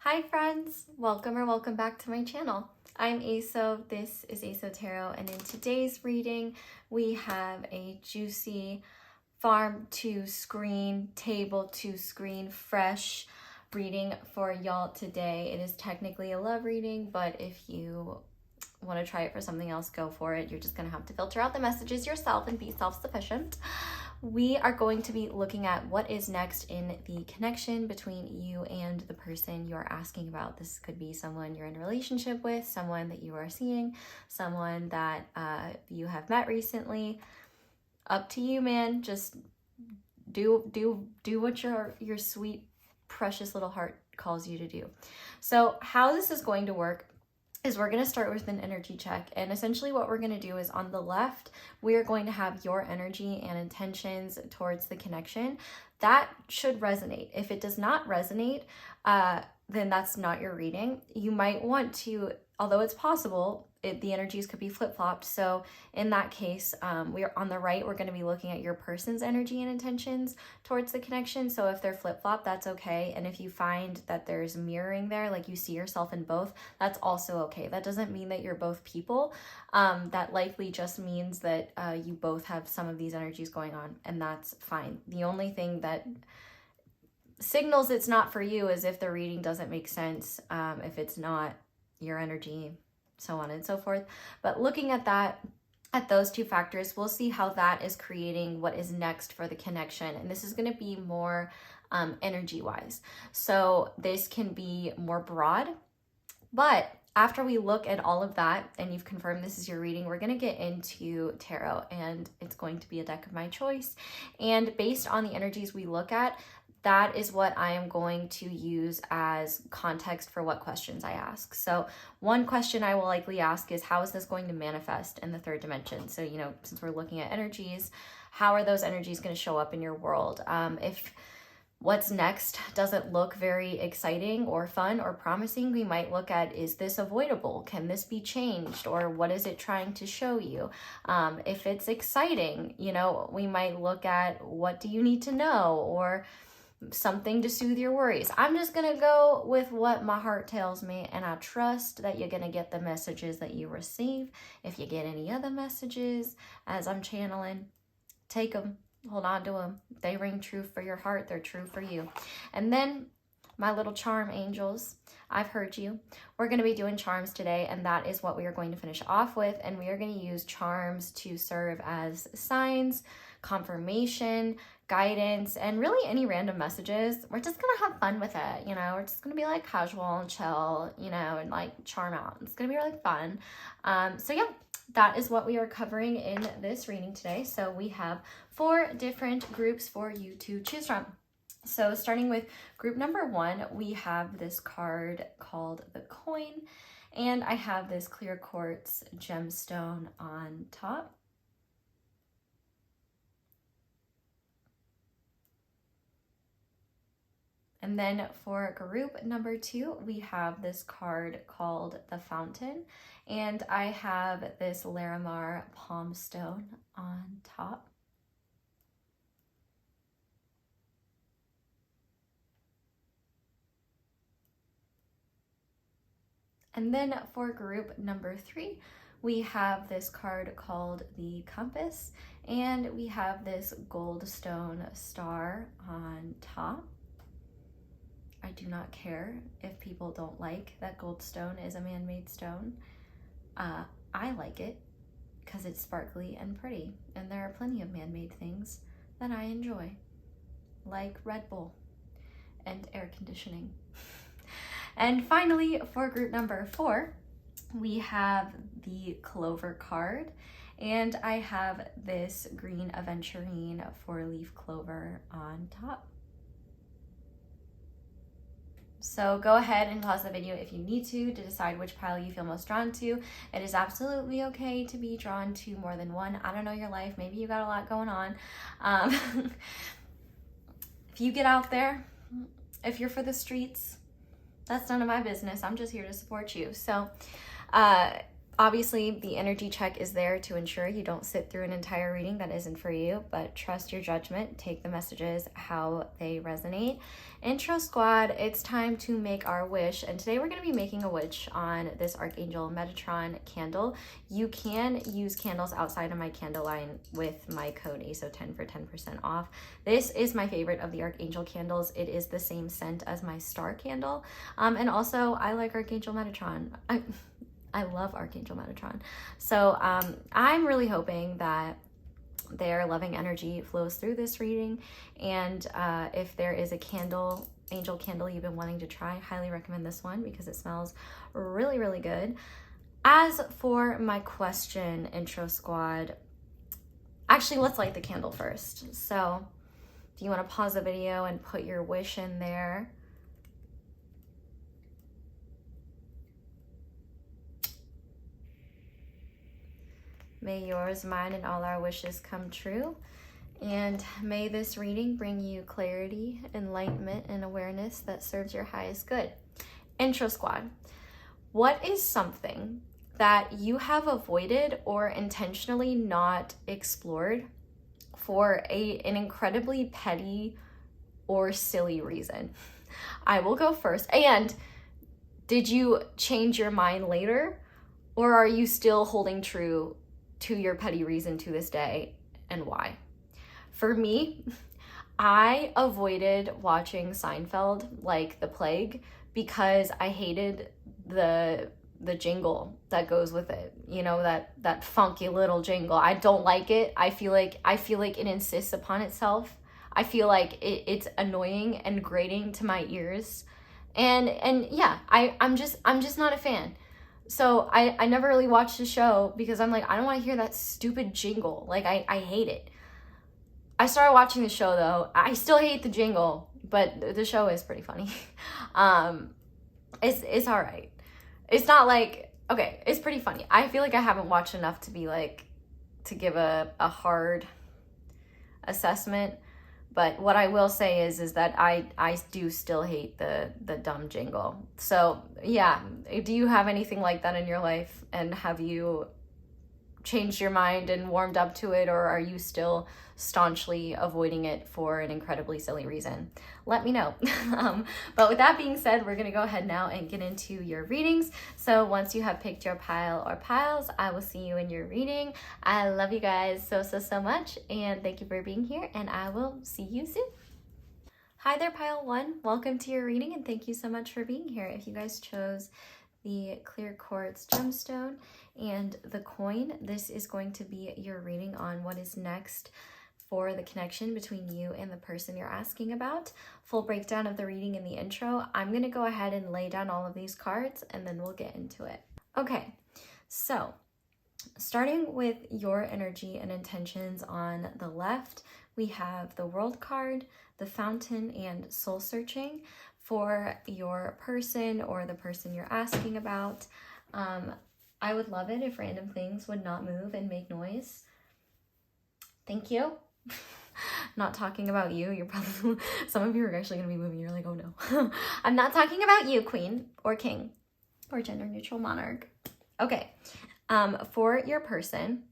Hi friends, welcome or welcome back to my channel. I'm Xoxo, this is Xoxo Tarot, and in today's reading we have a juicy farm to screen, table to screen, fresh reading for y'all today. It is technically a love reading, but if you want to try it for something else, go for it. You're just going to have to filter out the messages yourself and be self-sufficient. We are going to be looking at what is next in the connection between you and the person you're asking about. This could be someone you're in a relationship with, someone that you are seeing, someone that you have met recently. Up to you, man. Just do what your sweet, precious little heart calls you to do. So how this is going to work is we're going to start with an energy check, and essentially what we're going to do is on the left we are going to have your energy and intentions towards the connection. That should resonate. If it does not resonate, then that's not your reading. You might want to, although it's possible, the energies could be flip-flopped. So in that case, we're on the right, we're going to be looking at your person's energy and intentions towards the connection. So if they're flip-flopped, that's okay. And if you find that there's mirroring there, like you see yourself in both, that's also okay. That doesn't mean that you're both people. That likely just means that you both have some of these energies going on, and that's fine. The only thing that signals it's not for you is if the reading doesn't make sense, if it's not your energy, so on and so forth. But looking at that, at those two factors, we'll see how that is creating what is next for the connection. And this is going to be more energy wise. So this can be more broad, but after we look at all of that and you've confirmed this is your reading, we're going to get into tarot, and it's going to be a deck of my choice. And based on the energies we look at, that is what I am going to use as context for what questions I ask. So one question I will likely ask is, how is this going to manifest in the third dimension? So, you know, since we're looking at energies, how are those energies going to show up in your world? If what's next doesn't look very exciting or fun or promising, we might look at, is this avoidable? Can this be changed? Or what is it trying to show you? If it's exciting, you know, we might look at, what do you need to know? Or something to soothe your worries. I'm just gonna go with what my heart tells me, and I trust that you're gonna get the messages that you receive. If you get any other messages as I'm channeling, take them, hold on to them. They ring true for your heart, they're true for you. And then my little charm angels, I've heard you. We're going to be doing charms today, and that is what we are going to finish off with. And we are going to use charms to serve as signs, confirmation, guidance, and really any random messages. We're just going to have fun with it, you know. We're just going to be like casual and chill, you know, and like charm out. It's going to be really fun. So yeah, that is what we are covering in this reading today. So we have 4 different groups for you to choose from. So starting with group number 1, we have this card called the Coin, and I have this clear quartz gemstone on top. And then for group number 2, we have this card called the Fountain, and I have this Larimar palm stone on top. And then for group number 3, we have this card called the Compass, and we have this gold stone star on top. I do not care if people don't like that gold stone is a man-made stone. I like it because it's sparkly and pretty, and there are plenty of man-made things that I enjoy, like Red Bull and air conditioning. And finally, for group number 4, we have the Clover card, and I have this green aventurine 4-leaf clover on top. So go ahead and pause the video if you need to decide which pile you feel most drawn to. It is absolutely okay to be drawn to more than one. I don't know your life. Maybe you got a lot going on. If you get out there, if you're for the streets, that's none of my business. I'm just here to support you. So Obviously, the energy check is there to ensure you don't sit through an entire reading that isn't for you, but trust your judgment. Take the messages how they resonate. Intro squad, it's time to make our wish. And today we're going to be making a wish on this Archangel Metatron candle. You can use candles outside of my candle line with my code ASO10 for 10% off. This is my favorite of the Archangel candles. It is the same scent as my star candle. And also, I like Archangel Metatron. I love Archangel Metatron. So I'm really hoping that their loving energy flows through this reading. And if there is a candle, angel candle you've been wanting to try, highly recommend this one because it smells really, really good. As for my question, intro squad, actually, let's light the candle first. So if you want to pause the video and put your wish in there. May yours, mine, and all our wishes come true. And may this reading bring you clarity, enlightenment, and awareness that serves your highest good. Intro squad, what is something that you have avoided or intentionally not explored for an incredibly petty or silly reason? I will go first. And did you change your mind later, or are you still holding true to your petty reason to this day, and why? For me, I avoided watching Seinfeld like the plague because I hated the jingle that goes with it. You know, that funky little jingle. I don't like it. I feel like it insists upon itself. I feel like it's annoying and grating to my ears. And yeah, I'm just not a fan. So I never really watched the show because I'm like, I don't want to hear that stupid jingle. Like, I hate it. I started watching the show though. I still hate the jingle, but the show is pretty funny. It's all right. It's not like, okay, it's pretty funny. I feel like I haven't watched enough to be like, to give a hard assessment. But what I will say is that I do still hate the dumb jingle. So yeah, do you have anything like that in your life? And have you changed your mind and warmed up to it? Or are you still staunchly avoiding it for an incredibly silly reason? Let me know. But with that being said, we're going to go ahead now and get into your readings. So once you have picked your pile or piles, I will see you in your reading. I love you guys so much, and thank you for being here, and I will see you soon. Hi there, pile one. Welcome to your reading, and thank you so much for being here. If you guys chose the clear quartz gemstone and the coin, this is going to be your reading on what is next for the connection between you and the person you're asking about. Full breakdown of the reading in the intro. I'm going to go ahead and lay down all of these cards and then we'll get into it. Okay, so starting with your energy and intentions on the left, we have the World card, the Fountain, and Soul Searching for your person or the person you're asking about. I would love it if random things would not move and make noise. Thank you. Not talking about you. You're probably, some of you are actually going to be moving. You're like, oh no. I'm not talking about you, queen or king or gender neutral monarch. Okay. For your person,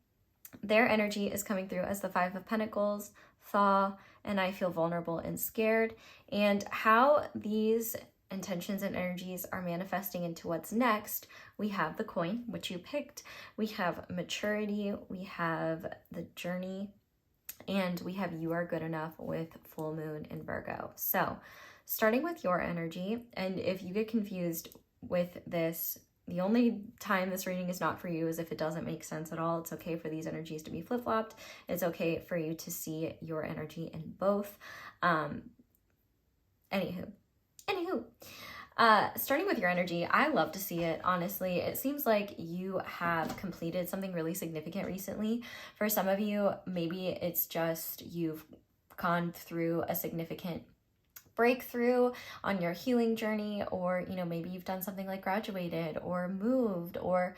their energy is coming through as the Five of Pentacles, thaw, and I feel vulnerable and scared. And how these intentions and energies are manifesting into what's next, we have the coin, which you picked. We have maturity. We have the journey. And we have you are good enough with full moon in Virgo. So starting with your energy, and if you get confused with this, the only time this reading is not for you is if it doesn't make sense at all. It's okay for these energies to be flip-flopped. It's okay for you to see your energy in both. Anywho. Starting with your energy, I love to see it, honestly. It seems like you have completed something really significant recently. For some of you, maybe it's just you've gone through a significant breakthrough on your healing journey, or, you know, maybe you've done something like graduated or moved or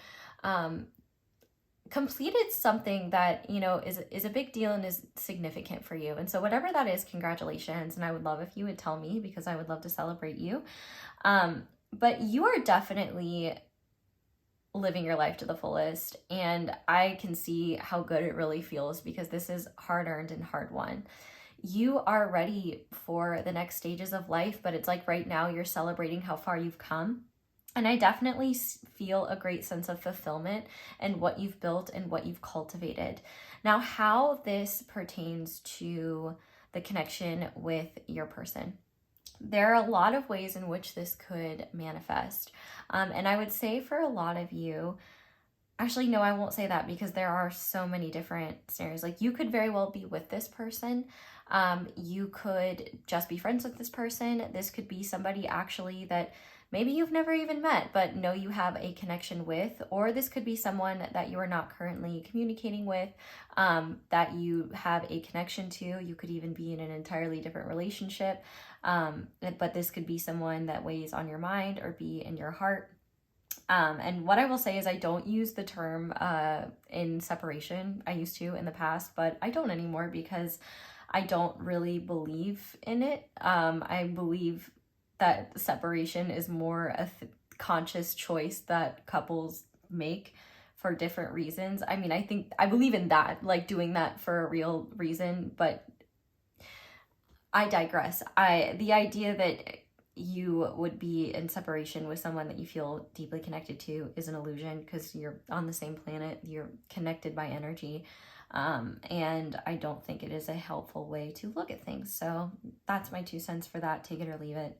completed something that, you know, is a big deal and is significant for you. And so whatever that is, congratulations. And I would love if you would tell me, because I would love to celebrate you. But you are definitely living your life to the fullest. And I can see how good it really feels, because this is hard earned and hard won. You are ready for the next stages of life, but it's like right now you're celebrating how far you've come. And I definitely feel a great sense of fulfillment in what you've built and what you've cultivated. Now, how this pertains to the connection with your person. There are a lot of ways in which this could manifest. And I would say for a lot of you, actually, no, I won't say that, because there are so many different scenarios. Like, you could very well be with this person. You could just be friends with this person. This could be somebody actually that maybe you've never even met, but know you have a connection with. Or this could be someone that you are not currently communicating with, that you have a connection to. You could even be in an entirely different relationship. But this could be someone that weighs on your mind or be in your heart. And what I will say is I don't use the term in separation. I used to in the past, but I don't anymore, because I don't really believe in it. I believe that separation is more a conscious choice that couples make for different reasons. I mean, I believe in that, like doing that for a real reason, but I digress. The idea that you would be in separation with someone that you feel deeply connected to is an illusion, because you're on the same planet, you're connected by energy. And I don't think it is a helpful way to look at things. So that's my 2 cents for that. Take it or leave it.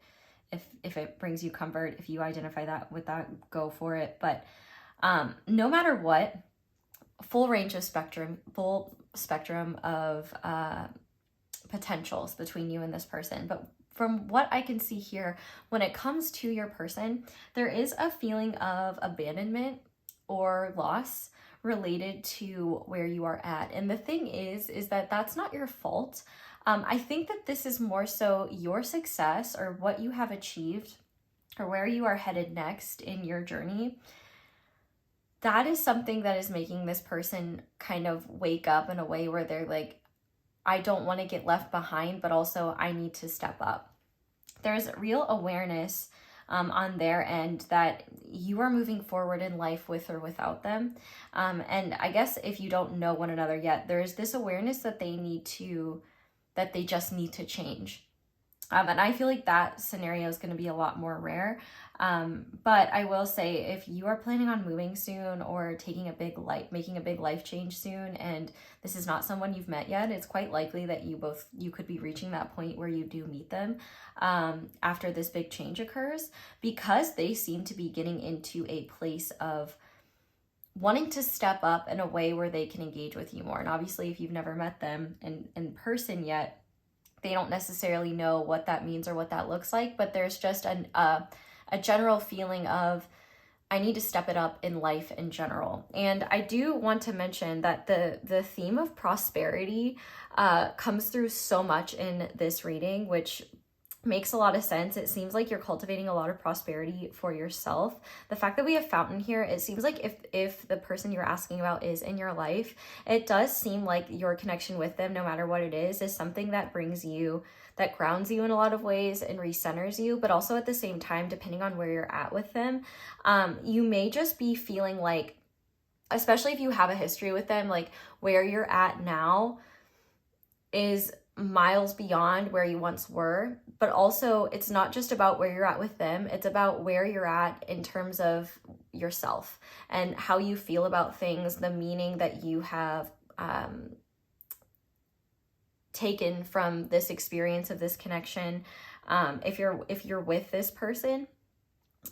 If it brings you comfort, if you identify that with that, go for it. But no matter what, full spectrum of potentials between you and this person. But from what I can see here, when it comes to your person, there is a feeling of abandonment or loss related to where you are at. And the thing is that that's not your fault. I think that this is more so your success, or what you have achieved, or where you are headed next in your journey. That is something that is making this person kind of wake up in a way where they're like, I don't want to get left behind, but also I need to step up. There's real awareness on their end that you are moving forward in life with or without them. And I guess if you don't know one another yet, there's this awareness that they just need to change. And I feel like that scenario is going to be a lot more rare. But I will say, if you are planning on moving soon or making a big life change soon, and this is not someone you've met yet, it's quite likely that you could be reaching that point where you do meet them after this big change occurs, because they seem to be getting into a place of wanting to step up in a way where they can engage with you more. And obviously, if you've never met them in person yet, they don't necessarily know what that means or what that looks like, but there's just a general feeling of, I need to step it up in life in general. And I do want to mention that the theme of prosperity comes through so much in this reading, which makes a lot of sense. It seems like you're cultivating a lot of prosperity for yourself. The fact that we have Fountain here, it seems like if the person you're asking about is in your life, it does seem like your connection with them, no matter what it is something that that grounds you in a lot of ways and recenters you. But also at the same time, depending on where you're at with them, you may just be feeling like, especially if you have a history with them, like where you're at now is miles beyond where you once were. But also, it's not just about where you're at with them, it's about where you're at in terms of yourself and how you feel about things, the meaning that you have taken from this experience of this connection. If you're with this person,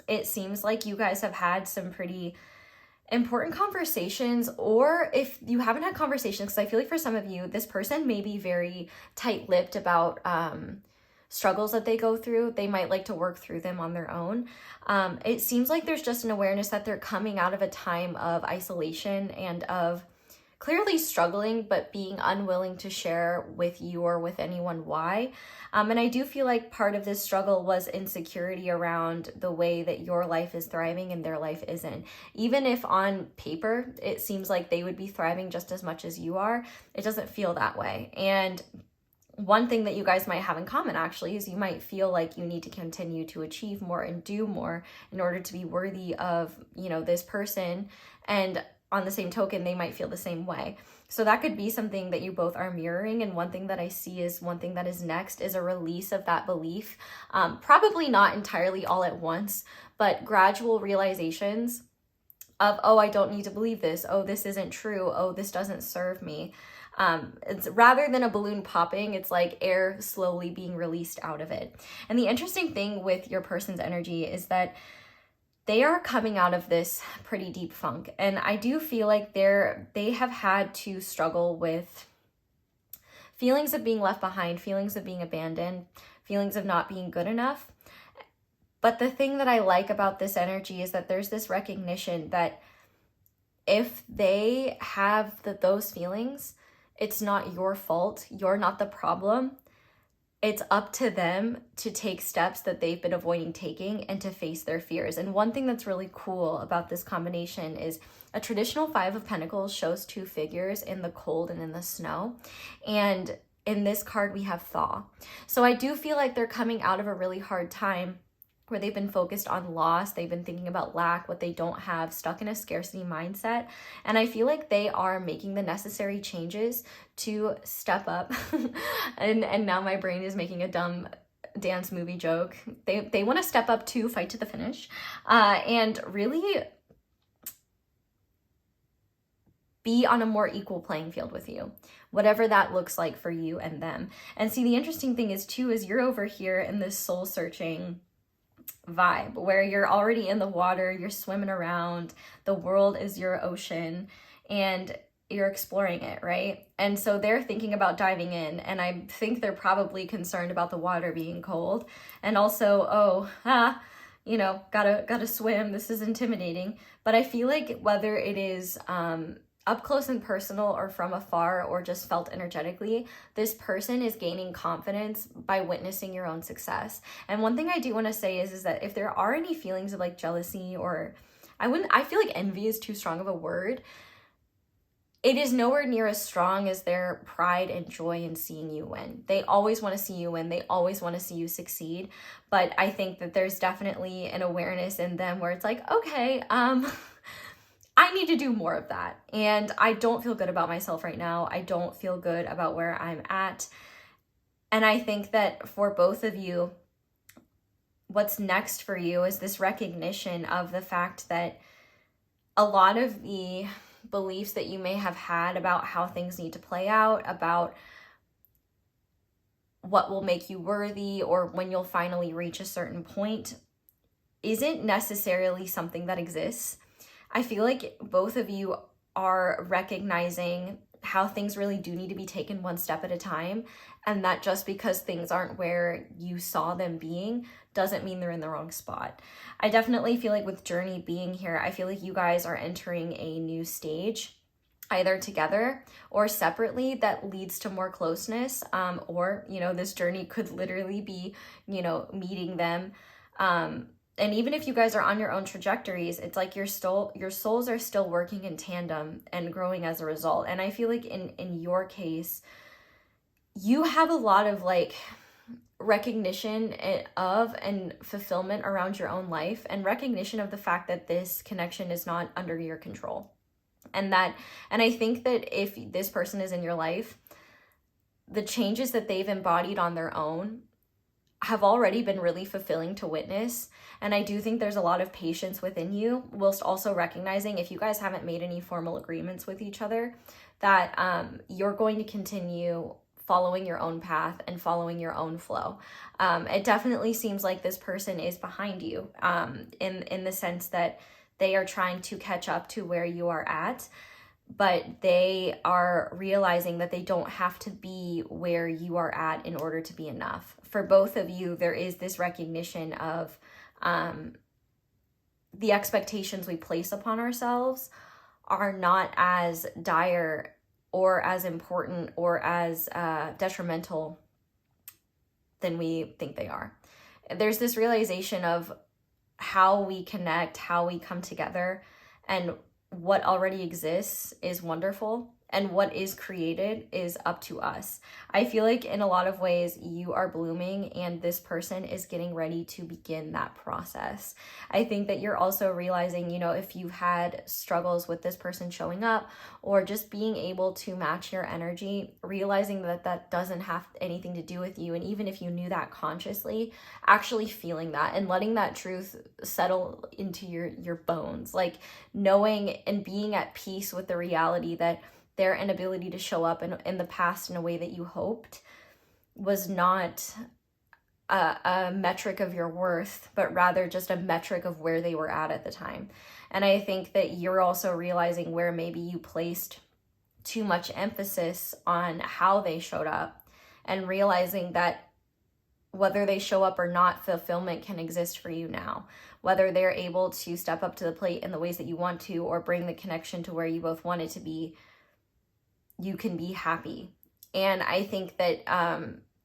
it seems like you guys have had some pretty important conversations, or if you haven't had conversations, because I feel like for some of you, this person may be very tight-lipped about struggles that they go through. They might like to work through them on their own. It seems like there's just an awareness that they're coming out of a time of isolation and of clearly struggling, but being unwilling to share with you or with anyone why. And I do feel like part of this struggle was insecurity around the way that your life is thriving and their life isn't. Even if on paper, it seems like they would be thriving just as much as you are, it doesn't feel that way. And one thing that you guys might have in common actually is you might feel like you need to continue to achieve more and do more in order to be worthy of, you know, this person. And on the same token, they might feel the same way. So that could be something that you both are mirroring. And one thing that I see is one thing that is next is a release of that belief. Probably not entirely all at once, but gradual realizations of, oh, I don't need to believe this. Oh, this isn't true. Oh, this doesn't serve me. It's rather than a balloon popping, it's like air slowly being released out of it. And the interesting thing with your person's energy is that they are coming out of this pretty deep funk. And I do feel like they have had to struggle with feelings of being left behind, feelings of being abandoned, feelings of not being good enough. But the thing that I like about this energy is that there's this recognition that if they have those feelings, it's not your fault. You're not the problem. It's up to them to take steps that they've been avoiding taking and to face their fears. And one thing that's really cool about this combination is a traditional Five of Pentacles shows two figures in the cold and in the snow. And in this card, we have thaw. So I do feel like they're coming out of a really hard time where they've been focused on loss, they've been thinking about lack, what they don't have, stuck in a scarcity mindset. And I feel like they are making the necessary changes to step up. and now my brain is making a dumb dance movie joke. They want to step up to fight to the finish, and really be on a more equal playing field with you, whatever that looks like for you and them. And see, the interesting thing is too, is you're over here in this soul searching vibe where you're already in the water, you're swimming around, the world is your ocean, and you're exploring it, right? And so they're thinking about diving in, and I think they're probably concerned about the water being cold, and also, you know, gotta swim, this is intimidating. But I feel like whether it is up close and personal or from afar or just felt energetically, this person is gaining confidence by witnessing your own success. And one thing I do want to say is that if there are any feelings of like jealousy, or I feel like envy is too strong of a word, it is nowhere near as strong as their pride and joy in seeing you win. They always want to see you win. They always want to see you succeed. But I think that there's definitely an awareness in them where it's like, okay, I need to do more of that. And I don't feel good about myself right now. I don't feel good about where I'm at. And I think that for both of you, what's next for you is this recognition of the fact that a lot of the beliefs that you may have had about how things need to play out, about what will make you worthy or when you'll finally reach a certain point, isn't necessarily something that exists. I feel like both of you are recognizing how things really do need to be taken one step at a time, and that just because things aren't where you saw them being doesn't mean they're in the wrong spot. I definitely feel like with Journey being here, I feel like you guys are entering a new stage, either together or separately, that leads to more closeness, or, you know, this journey could literally be, you know, meeting them. And even if you guys are on your own trajectories, it's like your souls are still working in tandem and growing as a result. And I feel like in your case, you have a lot of like recognition of and fulfillment around your own life, and recognition of the fact that this connection is not under your control. And I think that if this person is in your life, the changes that they've embodied on their own have already been really fulfilling to witness. And I do think there's a lot of patience within you, whilst also recognizing, if you guys haven't made any formal agreements with each other, that you're going to continue following your own path and following your own flow. It definitely seems like this person is behind you, in the sense that they are trying to catch up to where you are at, but they are realizing that they don't have to be where you are at in order to be enough. For both of you, there is this recognition of the expectations we place upon ourselves are not as dire or as important or as detrimental than we think they are. There's this realization of how we connect, how we come together, and what already exists is wonderful. and what is created is up to us. I feel like in a lot of ways you are blooming and this person is getting ready to begin that process. I think that you're also realizing, you know, if you've had struggles with this person showing up or just being able to match your energy, realizing that that doesn't have anything to do with you. And even if you knew that consciously, actually feeling that and letting that truth settle into your bones, like knowing and being at peace with the reality that their inability to show up in the past in a way that you hoped was not a metric of your worth, but rather just a metric of where they were at the time. And I think that you're also realizing where maybe you placed too much emphasis on how they showed up, and realizing that whether they show up or not, fulfillment can exist for you now. Whether they're able to step up to the plate in the ways that you want to, or bring the connection to where you both want it to be, you can be happy. And I think that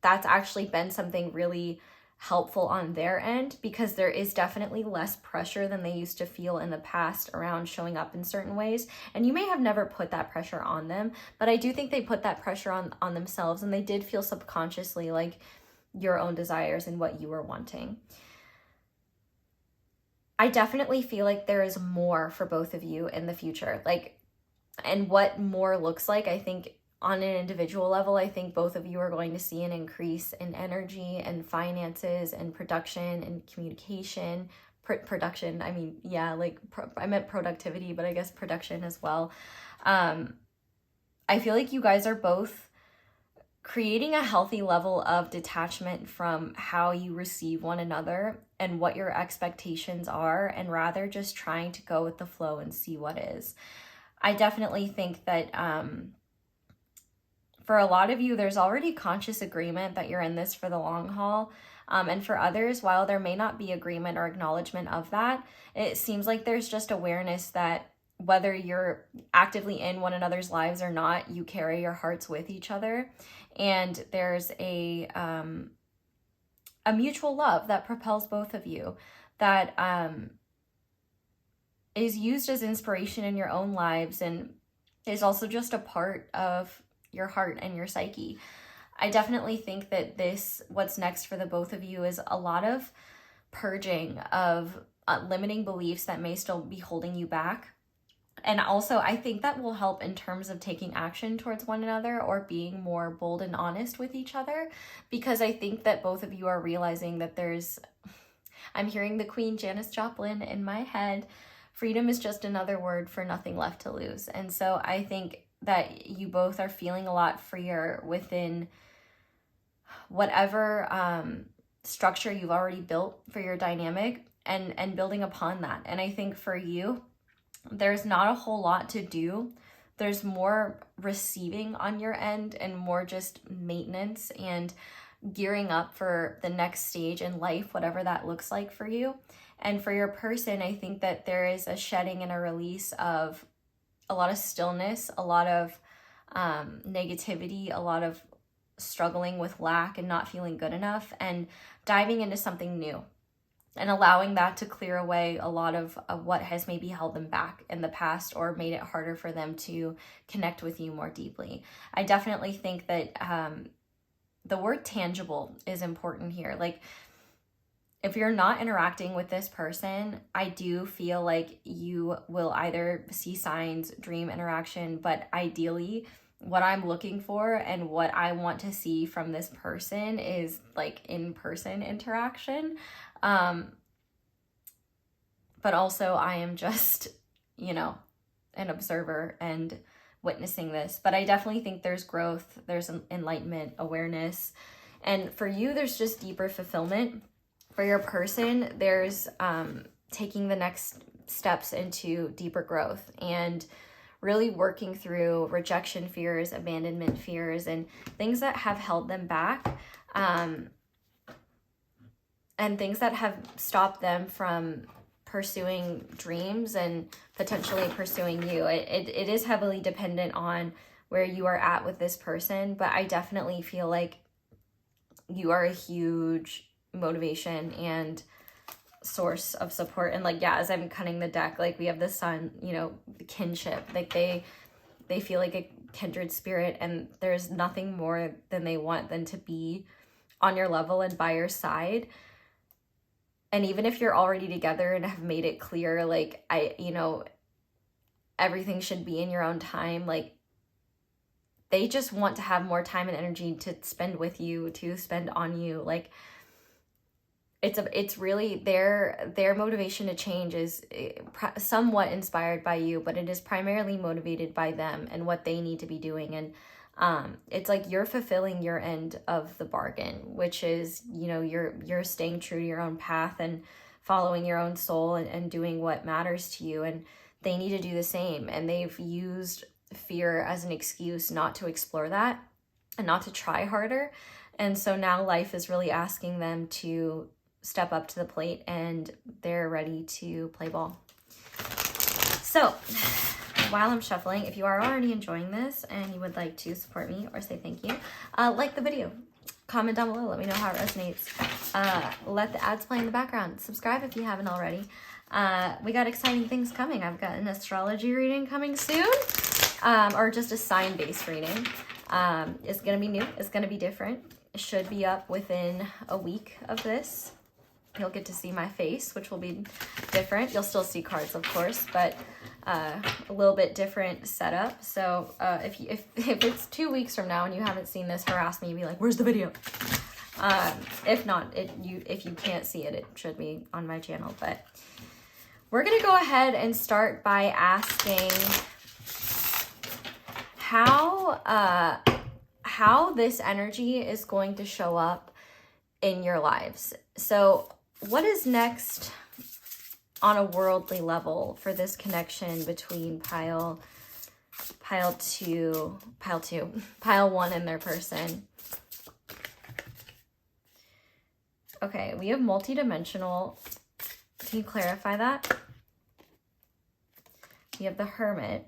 that's actually been something really helpful on their end, because there is definitely less pressure than they used to feel in the past around showing up in certain ways. And you may have never put that pressure on them, but I do think they put that pressure on themselves, and they did feel subconsciously like your own desires and what you were wanting. I definitely feel like there is more for both of you in the future. And what more looks like, I think on an individual level, I think both of you are going to see an increase in energy and finances and production and communication. Production, I mean, yeah, I meant productivity, but I guess production as well. I feel like you guys are both creating a healthy level of detachment from how you receive one another and what your expectations are, and rather just trying to go with the flow and see what is. I definitely think that for a lot of you, there's already conscious agreement that you're in this for the long haul. And for others, while there may not be agreement or acknowledgement of that, it seems like there's just awareness that whether you're actively in one another's lives or not, you carry your hearts with each other. And there's a mutual love that propels both of you, that is used as inspiration in your own lives, and is also just a part of your heart and your psyche. I definitely think that what's next for the both of you is a lot of purging of limiting beliefs that may still be holding you back. And also, I think that will help in terms of taking action towards one another, or being more bold and honest with each other, because I think that both of you are realizing that I'm hearing the Queen Janis Joplin in my head. Freedom is just another word for nothing left to lose. And so I think that you both are feeling a lot freer within whatever structure you've already built for your dynamic, and building upon that. And I think for you, there's not a whole lot to do. There's more receiving on your end, and more just maintenance and gearing up for the next stage in life, whatever that looks like for you. And for your person, I think that there is a shedding and a release of a lot of stillness, a lot of negativity, a lot of struggling with lack and not feeling good enough, and diving into something new, and allowing that to clear away a lot of what has maybe held them back in the past, or made it harder for them to connect with you more deeply. I definitely think that the word tangible is important here. Like, if you're not interacting with this person, I do feel like you will either see signs, dream interaction, but ideally what I'm looking for and what I want to see from this person is like in-person interaction. But also I am just, an observer and witnessing this. But I definitely think there's growth, there's enlightenment, awareness. And for you, there's just deeper fulfillment. For your person, there's taking the next steps into deeper growth, and really working through rejection fears, abandonment fears, and things that have held them back, and things that have stopped them from pursuing dreams and potentially pursuing you. It is heavily dependent on where you are at with this person, but I definitely feel like you are a huge motivation and source of support. And as I'm cutting the deck, we have the sun, the kinship, they feel like kindred spirit, and there's nothing more than they want than to be on your level and by your side. And even if you're already together and have made it clear, like, everything should be in your own time, like, they just want to have more time and energy to spend with you, to spend on you. Like, it's really their motivation to change is somewhat inspired by you, but it is primarily motivated by them and what they need to be doing. And it's like you're fulfilling your end of the bargain, which is, you're staying true to your own path and following your own soul and doing what matters to you. And they need to do the same. And they've used fear as an excuse not to explore that and not to try harder. And so now life is really asking them to step up to the plate, and they're ready to play ball. So while I'm shuffling, if you are already enjoying this and you would like to support me or say thank you, like the video, comment down below, let me know how it resonates. Let the ads play in the background. Subscribe if you haven't already. We got exciting things coming. I've got an astrology reading coming soon, or just a sign-based reading. It's going to be new. It's going to be different. It should be up within a week of this. You'll get to see my face, which will be different. You'll still see cards, of course, but a little bit different setup. So if it's 2 weeks from now and you haven't seen this, harass me and be like, where's the video? If not, if you can't see it, it should be on my channel. But we're gonna go ahead and start by asking how this energy is going to show up in your lives. So what is next on a worldly level for this connection between pile 1 and their person? Okay, we have multidimensional. Can you clarify that? We have the Hermit.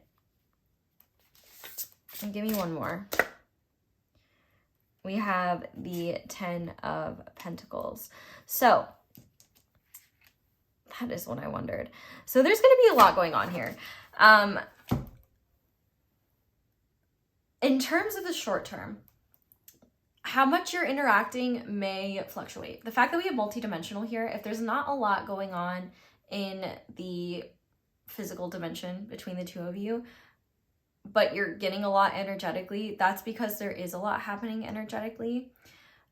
And give me one more. We have the 10 of Pentacles. So that is what I wondered. So there's going to be a lot going on here. In terms of the short term, how much you're interacting may fluctuate. The fact that we have multidimensional here, if there's not a lot going on in the physical dimension between the two of you, but you're getting a lot energetically, that's because there is a lot happening energetically.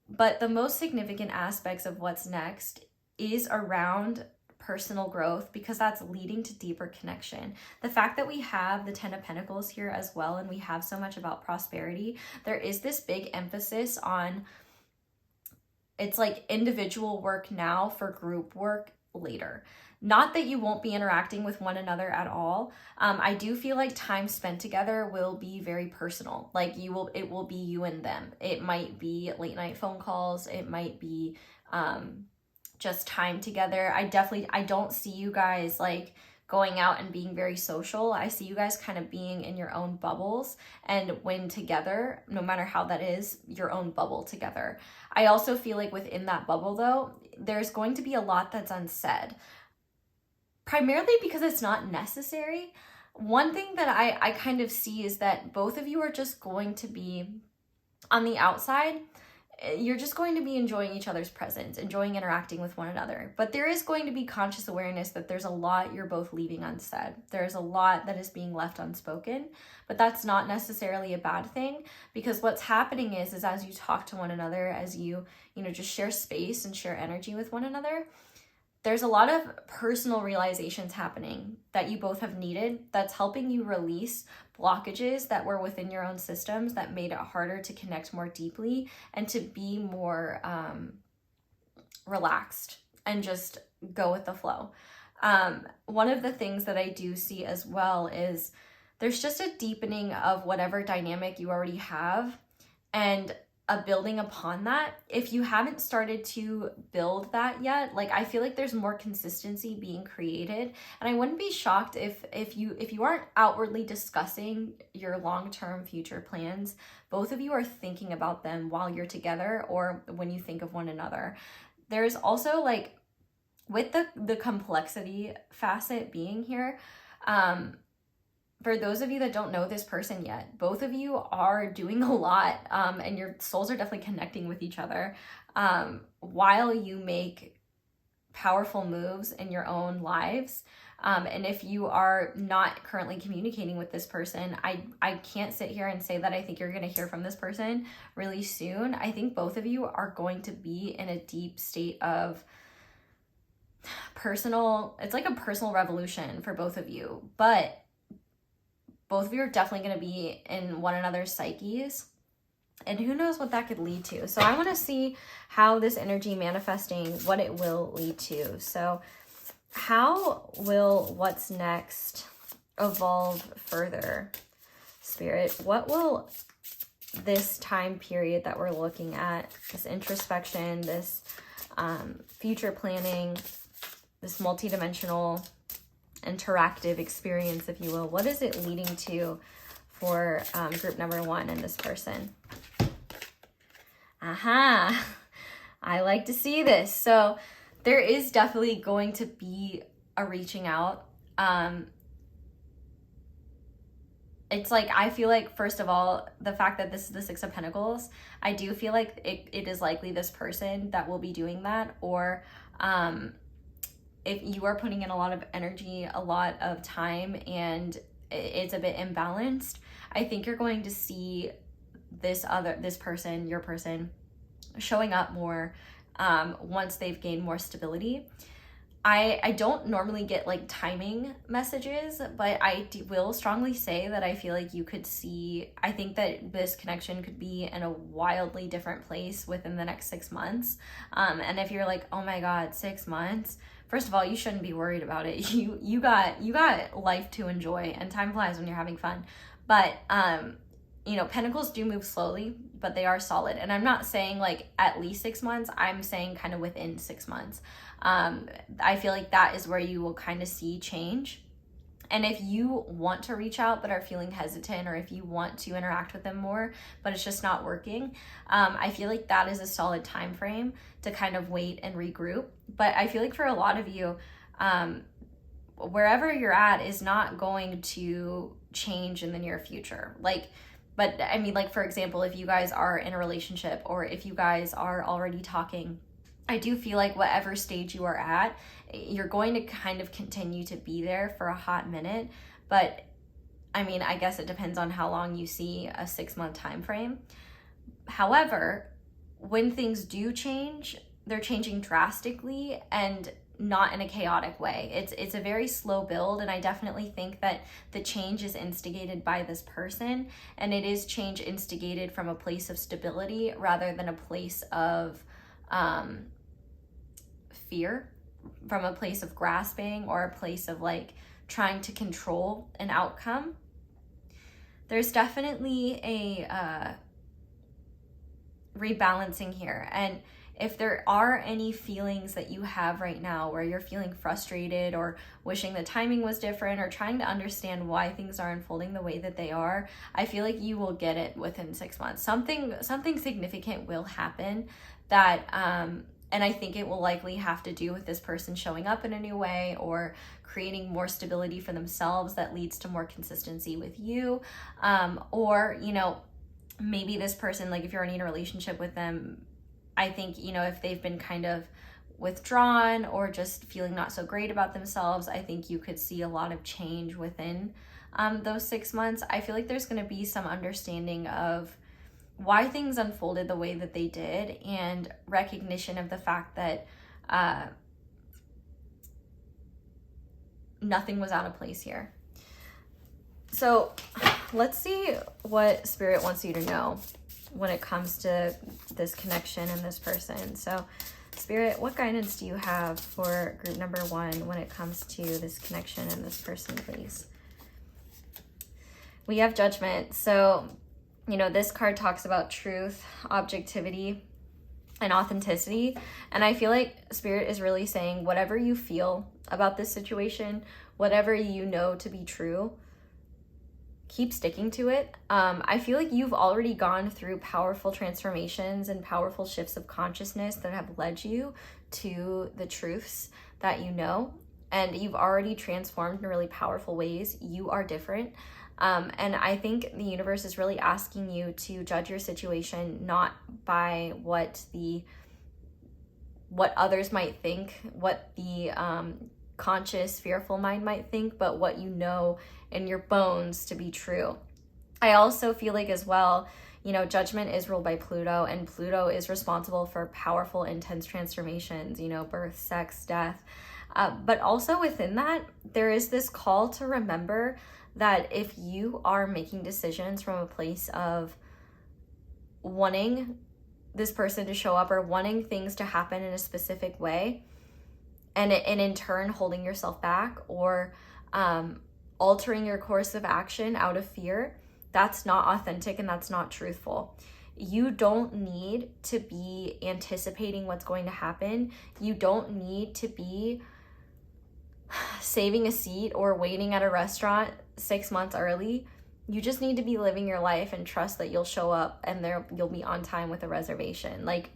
But the most significant aspects of what's next is around personal growth, because that's leading to deeper connection. The fact that we have the 10 of Pentacles here as well, and we have so much about prosperity, there is this big emphasis on, it's like individual work now for group work later. Not that you won't be interacting with one another at all. I do feel like time spent together will be very personal. Like it will be you and them. It might be late night phone calls. It might be just time together. I don't see you guys like going out and being very social. I see you guys kind of being in your own bubbles, and when together, no matter how that is, your own bubble together. I also feel like within that bubble though, there's going to be a lot that's unsaid. Primarily because it's not necessary. One thing that I kind of see is that both of you are just going to be on the outside. You're just going to be enjoying each other's presence, enjoying interacting with one another. But there is going to be conscious awareness that there's a lot you're both leaving unsaid. There's a lot that is being left unspoken, but that's not necessarily a bad thing, because what's happening is as you talk to one another, as you just share space and share energy with one another, there's a lot of personal realizations happening that you both have needed, that's helping you release blockages that were within your own systems that made it harder to connect more deeply and to be more relaxed and just go with the flow. One of the things that I do see as well is there's just a deepening of whatever dynamic you already have, and a building upon that. If you haven't started to build that yet, like I feel like there's more consistency being created, and I wouldn't be shocked if you aren't outwardly discussing your long-term future plans, both of you are thinking about them while you're together or when you think of one another. There's also, like, with the complexity facet being here, for those of you that don't know this person yet, both of you are doing a lot, and your souls are definitely connecting with each other, while you make powerful moves in your own lives. And if you are not currently communicating with this person, I can't sit here and say that I think you're going to hear from this person really soon. I think both of you are going to be in a deep state of it's like a personal revolution for both of you, but both of you are definitely going to be in one another's psyches, and who knows what that could lead to. So I want to see how this energy manifesting, what it will lead to. So how will what's next evolve further, Spirit? What will this time period that we're looking at, this introspection, this future planning, this multidimensional interactive experience, if you will, what is it leading to for group number 1 and this person? Aha! I like to see this. So there is definitely going to be a reaching out. It's like, I feel like, first of all, the fact that this is the 6 of Pentacles, I do feel like it is likely this person that will be doing that, or if you are putting in a lot of energy, a lot of time, and it's a bit imbalanced, I think you're going to see this person, your person, showing up more once they've gained more stability. I don't normally get like timing messages, but I will strongly say that I feel like you could see, I think that this connection could be in a wildly different place within the next 6 months. And if you're like, oh my God, 6 months, first of all, you shouldn't be worried about it. You got life to enjoy, and time flies when you're having fun. But you know, Pentacles do move slowly, but they are solid. And I'm not saying like at least 6 months, I'm saying kind of within 6 months. I feel like that is where you will kind of see change. And if you want to reach out but are feeling hesitant, or if you want to interact with them more but it's just not working, I feel like that is a solid time frame to kind of wait and regroup. But I feel like for a lot of you, wherever you're at is not going to change in the near future. But I mean, like, for example, if you guys are in a relationship, or if you guys are already talking, I do feel like whatever stage you are at, you're going to kind of continue to be there for a hot minute. But I mean, I guess it depends on how long you see a 6-month time frame. However, when things do change, they're changing drastically and not in a chaotic way. It's a very slow build, and I definitely think that the change is instigated by this person, and it is change instigated from a place of stability rather than a place of fear, from a place of grasping, or a place of like trying to control an outcome. There's definitely a rebalancing here. And if there are any feelings that you have right now where you're feeling frustrated, or wishing the timing was different, or trying to understand why things are unfolding the way that they are, I feel like you will get it within 6 months. Something significant will happen that, and I think it will likely have to do with this person showing up in a new way, or creating more stability for themselves that leads to more consistency with you. Or, you know, maybe this person, like if you're in a relationship with them, I think, you know, if they've been kind of withdrawn or just feeling not so great about themselves, I think you could see a lot of change within those 6 months. I feel like there's going to be some understanding of why things unfolded the way that they did, and recognition of the fact that nothing was out of place here. So let's see what Spirit wants you to know when it comes to this connection and this person. So Spirit, what guidance do you have for group number 1 when it comes to this connection and this person, please? We have Judgment. So, you know, this card talks about truth, objectivity, and authenticity. And I feel like Spirit is really saying whatever you feel about this situation, whatever you know to be true, keep sticking to it. I feel like you've already gone through powerful transformations and powerful shifts of consciousness that have led you to the truths that you know. and you've already transformed in really powerful ways. You are different. And I think the universe is really asking you to judge your situation not by what others might think, what the conscious, fearful mind might think, but what you know in your bones to be true. I also feel like as well, you know, judgment is ruled by Pluto, and Pluto is responsible for powerful, intense transformations, you know, birth, sex, death. But also within that, there is this call to remember that if you are making decisions from a place of wanting this person to show up or wanting things to happen in a specific way, and in turn holding yourself back or altering your course of action out of fear, that's not authentic and that's not truthful. You don't need to be anticipating what's going to happen. You don't need to be saving a seat or waiting at a restaurant 6 months early. You just need to be living your life and trust that you'll show up and you'll be on time with a reservation. Like,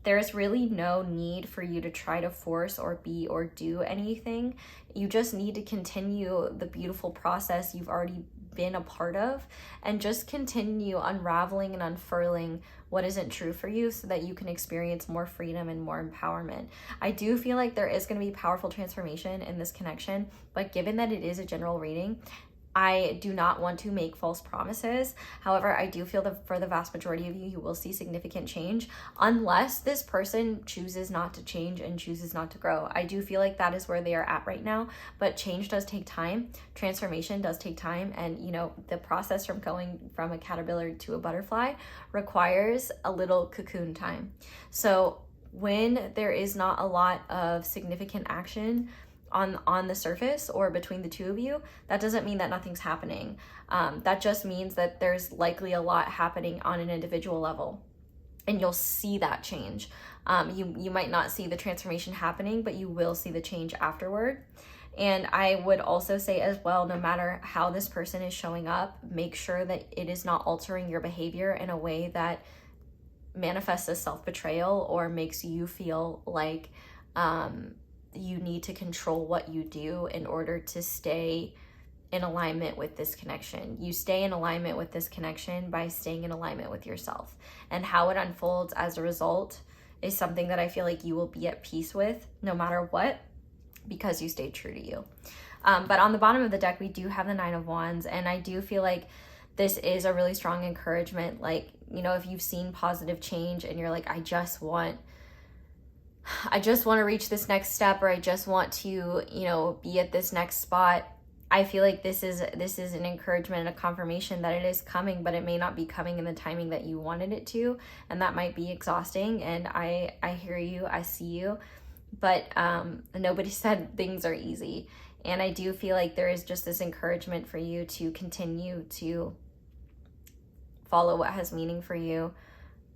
there's really no need for you to try to force or be or do anything. You just need to continue the beautiful process you've already been a part of and just continue unraveling and unfurling what isn't true for you so that you can experience more freedom and more empowerment. I do feel like there is going to be powerful transformation in this connection, but given that it is a general reading, I do not want to make false promises. However, I do feel that for the vast majority of you, you will see significant change unless this person chooses not to change and chooses not to grow. I do feel like that is where they are at right now, but change does take time. Transformation does take time. And, you know, the process from going from a caterpillar to a butterfly requires a little cocoon time. So when there is not a lot of significant action on the surface or between the two of you, that doesn't mean that nothing's happening. That just means that there's likely a lot happening on an individual level, and you'll see that change. You might not see the transformation happening, but you will see the change afterward. And I would also say as well, no matter how this person is showing up, make sure that it is not altering your behavior in a way that manifests as self-betrayal or makes you feel like you need to control what you do in order to stay in alignment with this connection. You stay in alignment with this connection by staying in alignment with yourself. And how it unfolds as a result is something that I feel like you will be at peace with no matter what, because you stayed true to you. But on the bottom of the deck, we do have the Nine of Wands, and I do feel like this is a really strong encouragement. Like, you know, if you've seen positive change and you're like, I just want to reach this next step, or I just want to, you know, be at this next spot. I feel like this is an encouragement and a confirmation that it is coming, but it may not be coming in the timing that you wanted it to. And that might be exhausting. And I hear you, I see you, but nobody said things are easy. And I do feel like there is just this encouragement for you to continue to follow what has meaning for you,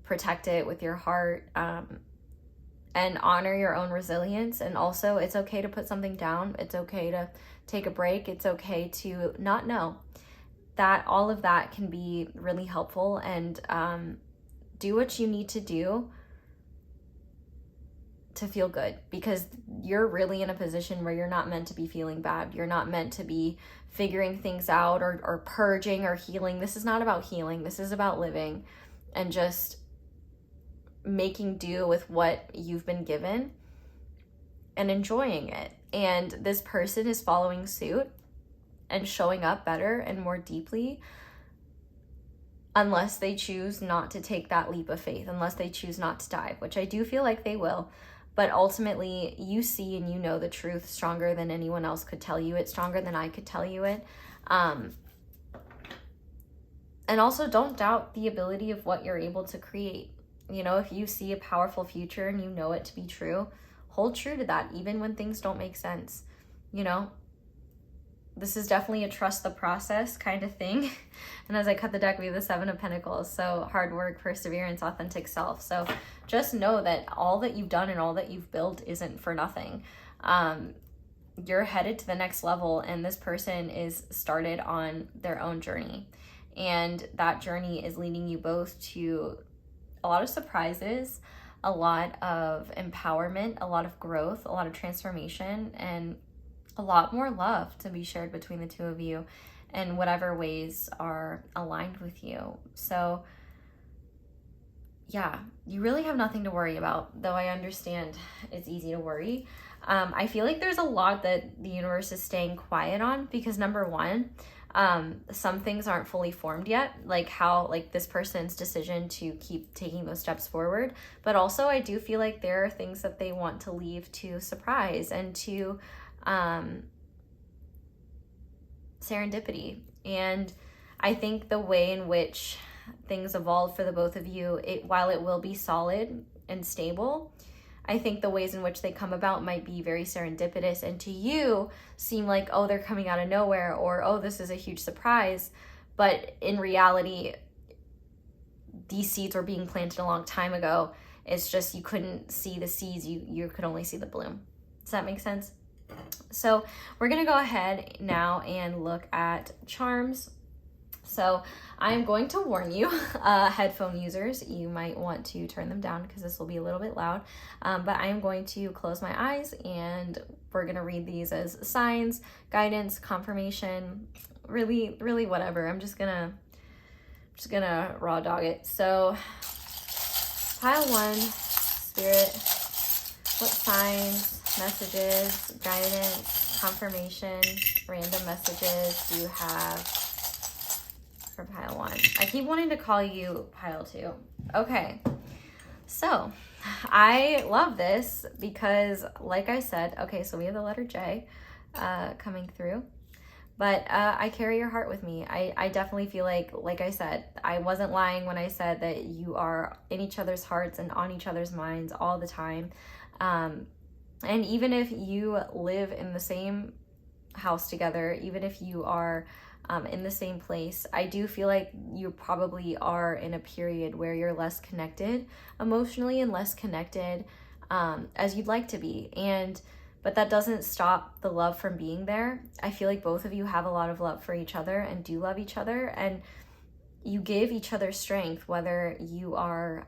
protect it with your heart, and honor your own resilience. And also, it's okay to put something down. It's okay to take a break. It's okay to not know. That all of that can be really helpful, and do what you need to do to feel good, because you're really in a position where you're not meant to be feeling bad. You're not meant to be figuring things out or purging or healing. This is not about healing. This is about living and just making do with what you've been given and enjoying it. And this person is following suit and showing up better and more deeply, unless they choose not to take that leap of faith, unless they choose not to dive, which I do feel like they will. But ultimately, you see and you know the truth stronger than anyone else could tell you it, stronger than I could tell you it. And also, don't doubt the ability of what you're able to create. You know, if you see a powerful future and you know it to be true, hold true to that, even when things don't make sense. You know, this is definitely a trust the process kind of thing. And as I cut the deck, we have the Seven of Pentacles. So hard work, perseverance, authentic self. So just know that all that you've done and all that you've built isn't for nothing. You're headed to the next level, and this person is started on their own journey. And that journey is leading you both to a lot of surprises, a lot of empowerment, a lot of growth, a lot of transformation, and a lot more love to be shared between the two of you in whatever ways are aligned with you. So yeah, you really have nothing to worry about, though I understand it's easy to worry. I feel like there's a lot that the universe is staying quiet on because number one, some things aren't fully formed yet, like how, like this person's decision to keep taking those steps forward. But also I do feel like there are things that they want to leave to surprise and to serendipity. And I think the way in which things evolve for the both of you, while it will be solid and stable, I think the ways in which they come about might be very serendipitous and to you seem like, oh, they're coming out of nowhere, or oh, this is a huge surprise. But in reality, these seeds were being planted a long time ago. It's just you couldn't see the seeds, you could only see the bloom. Does that make sense? So we're gonna go ahead now and look at charms. So I'm going to warn you, headphone users, you might want to turn them down because this will be a little bit loud. But I am going to close my eyes and we're going to read these as signs, guidance, confirmation, really, really whatever. I'm just gonna raw dog it. So pile one, Spirit, what signs, messages, guidance, confirmation, random messages do you have for pile one? I keep wanting to call you pile two. Okay, so I love this because like I said, okay, so we have the letter J coming through, but I carry your heart with me. I definitely feel like I said, I wasn't lying when I said that you are in each other's hearts and on each other's minds all the time. And even if you live in the same house together, even if you are in the same place, I do feel like you probably are in a period where you're less connected emotionally and less connected as you'd like to be. But that doesn't stop the love from being there. I feel like both of you have a lot of love for each other and do love each other, and you give each other strength whether you are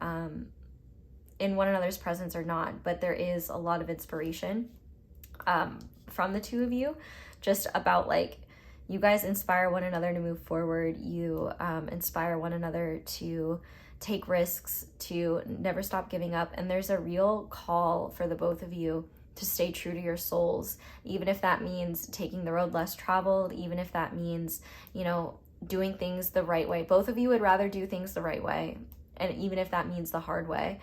in one another's presence or not. But there is a lot of inspiration from the two of you, just about like, you guys inspire one another to move forward. You inspire one another to take risks, to never stop giving up. And there's a real call for the both of you to stay true to your souls, even if that means taking the road less traveled, even if that means, you know, doing things the right way. Both of you would rather do things the right way, and even if that means the hard way,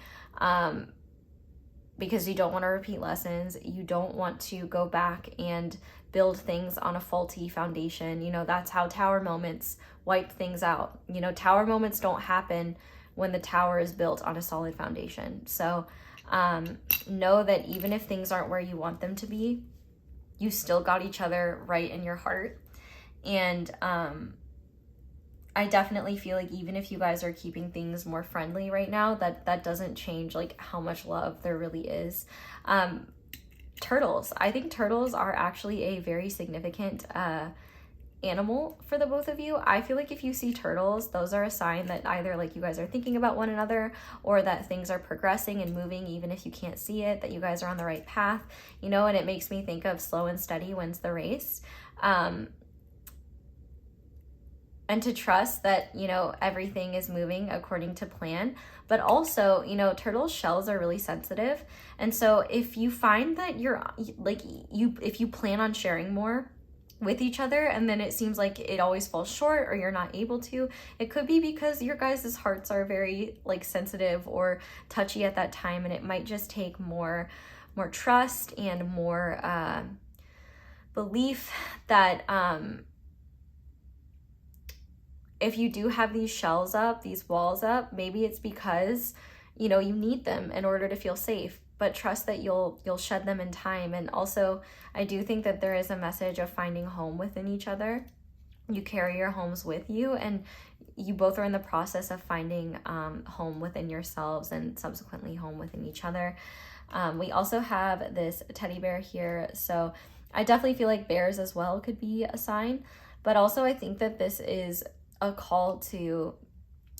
because you don't want to repeat lessons. You don't want to go back and build things on a faulty foundation. You know, that's how tower moments wipe things out. You know, tower moments don't happen when the tower is built on a solid foundation. So know that even if things aren't where you want them to be, you still got each other right in your heart. And I definitely feel like even if you guys are keeping things more friendly right now, that doesn't change like how much love there really is. Turtles. I think turtles are actually a very significant animal for the both of you. I feel like if you see turtles, those are a sign that either like you guys are thinking about one another, or that things are progressing and moving even if you can't see it, that you guys are on the right path, you know. And it makes me think of slow and steady wins the race. And to trust that, you know, everything is moving according to plan. But also, you know, turtle shells are really sensitive. And so if you find that you're like, if you plan on sharing more with each other and then it seems like it always falls short or you're not able to, it could be because your guys' hearts are very like sensitive or touchy at that time. And it might just take more trust and more belief that if you do have these shells up, these walls up, maybe it's because, you know, you need them in order to feel safe, but trust that you'll shed them in time. And also, I do think that there is a message of finding home within each other. You carry your homes with you, and you both are in the process of finding home within yourselves and subsequently home within each other. We also have this teddy bear here. So I definitely feel like bears as well could be a sign, but also I think that this is a call to,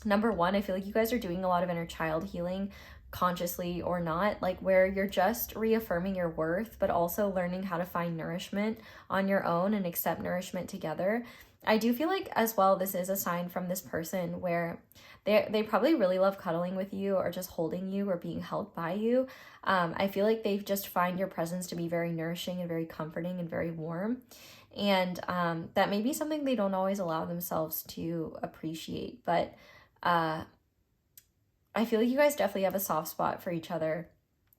number one, I feel like you guys are doing a lot of inner child healing, consciously or not, like where you're just reaffirming your worth, but also learning how to find nourishment on your own and accept nourishment together. I do feel like as well, this is a sign from this person where they probably really love cuddling with you or just holding you or being held by you. I feel like they just find your presence to be very nourishing and very comforting and very warm. And that may be something they don't always allow themselves to appreciate. But I feel like you guys definitely have a soft spot for each other.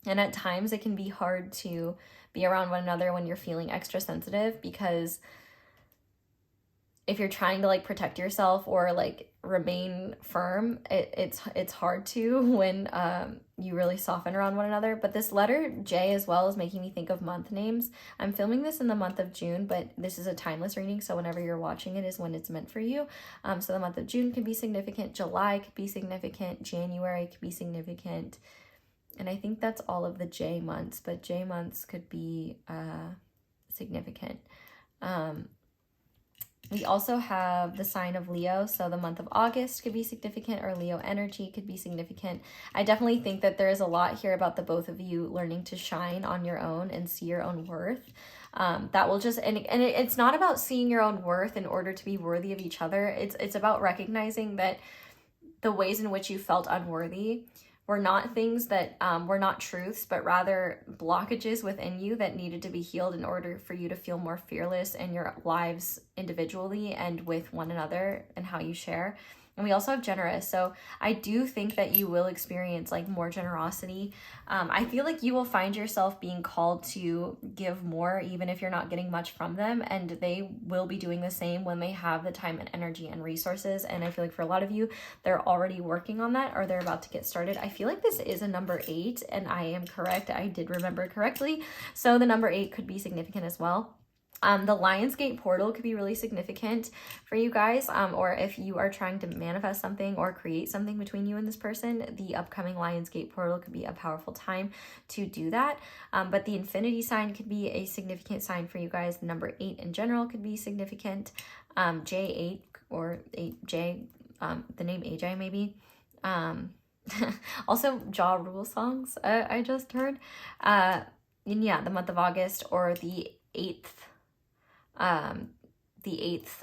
And at times it can be hard to be around one another when you're feeling extra sensitive, because if you're trying to like protect yourself or like remain firm, it's hard to when you really soften around one another. But this letter J as well is making me think of month names. I'm filming this in the month of June, but this is a timeless reading, so whenever you're watching it is when it's meant for you. So the month of June could be significant, July could be significant, January could be significant, and I think that's all of the J months, but J months could be significant. We also have the sign of Leo, so the month of August could be significant, or Leo energy could be significant. I definitely think that there is a lot here about the both of you learning to shine on your own and see your own worth. That will just, and it's not about seeing your own worth in order to be worthy of each other. It's about recognizing that the ways in which you felt unworthy were not things that were not truths, but rather blockages within you that needed to be healed in order for you to feel more fearless in your lives individually and with one another and how you share. And we also have generous. So I do think that you will experience like more generosity. I feel like you will find yourself being called to give more, even if you're not getting much from them. And they will be doing the same when they have the time and energy and resources. And I feel like for a lot of you, they're already working on that, or they're about to get started. I feel like this is a number 8, and I am correct. I did remember correctly. So the number 8 could be significant as well. The Lionsgate portal could be really significant for you guys, or if you are trying to manifest something or create something between you and this person, the upcoming Lionsgate portal could be a powerful time to do that. But the infinity sign could be a significant sign for you guys. The number 8 in general could be significant. J8 or 8J, the name AJ maybe. Also, Ja Rule songs, I just heard. And yeah, the month of August, or the 8th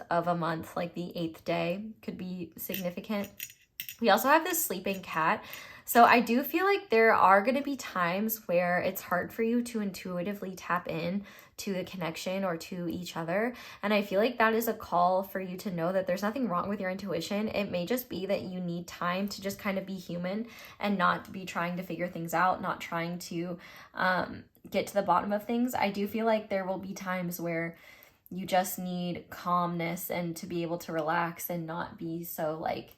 of a month, like the 8th day, could be significant. We also have this sleeping cat. So I do feel like there are going to be times where it's hard for you to intuitively tap in to the connection or to each other. And I feel like that is a call for you to know that there's nothing wrong with your intuition. It may just be that you need time to just kind of be human and not be trying to figure things out, not trying to get to the bottom of things. I do feel like there will be times where you just need calmness and to be able to relax and not be so like,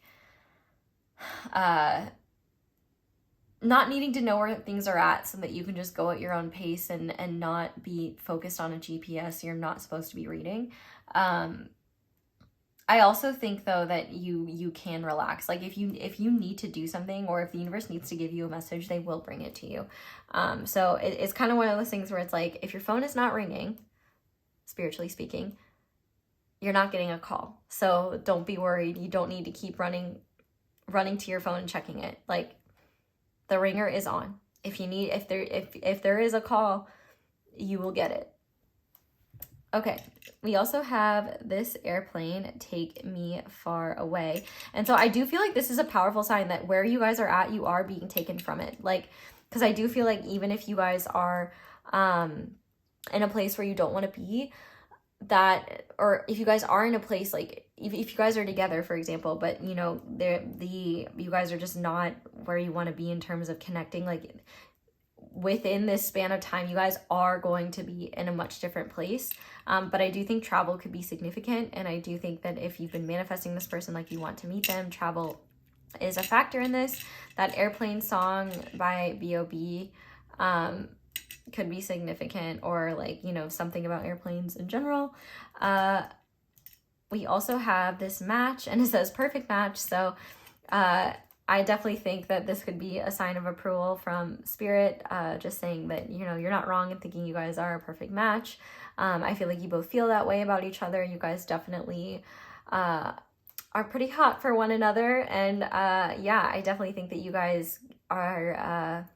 not needing to know where things are at, so that you can just go at your own pace and not be focused on a GPS you're not supposed to be reading. I also think though that you can relax. Like if you need to do something, or if the universe needs to give you a message, they will bring it to you. So it's kind of one of those things where it's like, if your phone is not ringing, spiritually speaking, you're not getting a call. So don't be worried. You don't need to keep running to your phone and checking it. Like, the ringer is on. If there is a call, you will get it. Okay, we also have this airplane, take me far away. And so I do feel like this is a powerful sign that where you guys are at, you are being taken from it. Like, because I do feel like even if you guys are in a place where you don't want to be, that, or if you guys are in a place, like if you guys are together, for example, but you know, you guys are just not where you want to be in terms of connecting, like within this span of time, you guys are going to be in a much different place. But I do think travel could be significant. And I do think that if you've been manifesting this person like you want to meet them, travel is a factor in this. That airplane song by B.O.B. Could be significant, or like, you know, something about airplanes in general. We also have this match, and it says perfect match. So I definitely think that this could be a sign of approval from spirit, just saying that, you know, you're not wrong in thinking you guys are a perfect match. I feel like you both feel that way about each other. You guys definitely are pretty hot for one another. And yeah, I definitely think that you guys are,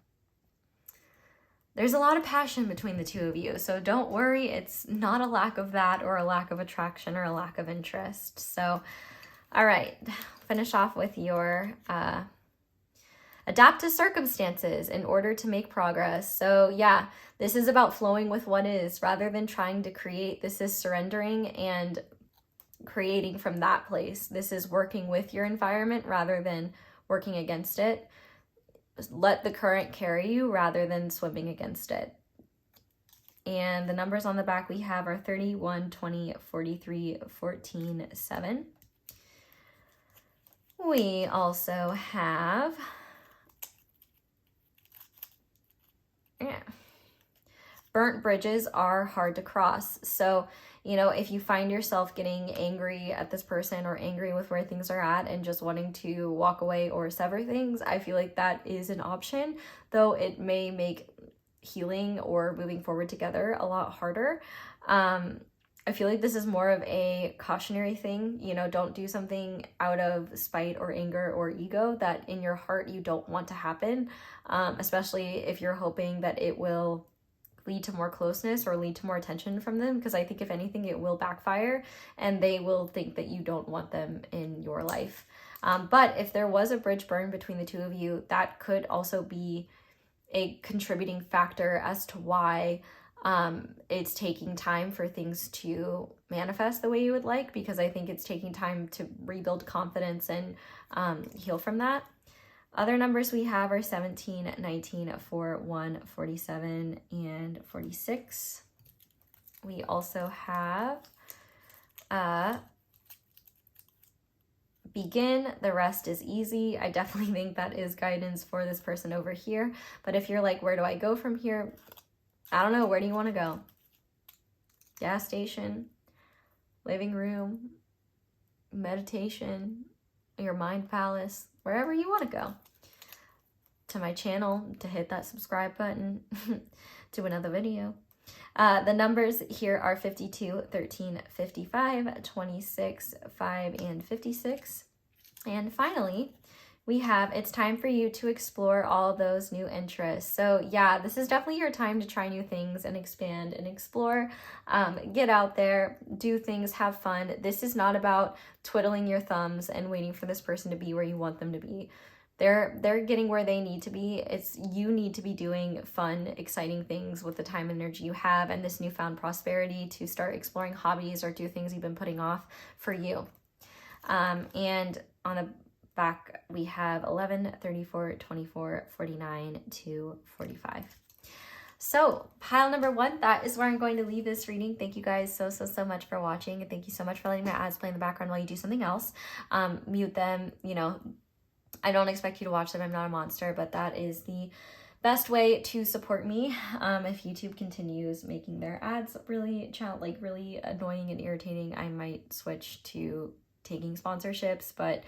there's a lot of passion between the two of you. So don't worry, it's not a lack of that or a lack of attraction or a lack of interest. So, all right, finish off with your adapt to circumstances in order to make progress. So yeah, this is about flowing with what is rather than trying to create. This is surrendering and creating from that place. This is working with your environment rather than working against it. Let the current carry you rather than swimming against it. And the numbers on the back we have are 31, 20, 43, 14, 7. We also have burnt bridges are hard to cross. So, you know, if you find yourself getting angry at this person or angry with where things are at and just wanting to walk away or sever things, I feel like that is an option, though it may make healing or moving forward together a lot harder. I feel like this is more of a cautionary thing. You know, don't do something out of spite or anger or ego that in your heart you don't want to happen, especially if you're hoping that it will lead to more closeness or lead to more attention from them, because I think if anything it will backfire and they will think that you don't want them in your life. But if there was a bridge burn between the two of you, that could also be a contributing factor as to why it's taking time for things to manifest the way you would like, because I think it's taking time to rebuild confidence and heal from that. Other numbers we have are 17, 19, 4, 1, 47, and 46. We also have begin, the rest is easy. I definitely think that is guidance for this person over here. But if you're like, where do I go from here? I don't know. Where do you want to go? Gas station, living room, meditation, your mind palace, wherever you want to go. To my channel to hit that subscribe button to another video. The numbers here are 52, 13, 55, 26, 5, and 56. And finally, we have it's time for you to explore all those new interests. So yeah, this is definitely your time to try new things and expand and explore. Get out there, do things, have fun. This is not about twiddling your thumbs and waiting for this person to be where you want them to be. They're getting where they need to be. It's you need to be doing fun, exciting things with the time and energy you have and this newfound prosperity to start exploring hobbies or do things you've been putting off for you. And on the back, we have 11, 34, 24, 49 to 45. So pile number 1, that is where I'm going to leave this reading. Thank you guys so much for watching. And thank you so much for letting my ads play in the background while you do something else. Mute them, you know. I don't expect you to watch them. I'm not a monster, but that is the best way to support me. If YouTube continues making their ads really annoying and irritating, I might switch to taking sponsorships, but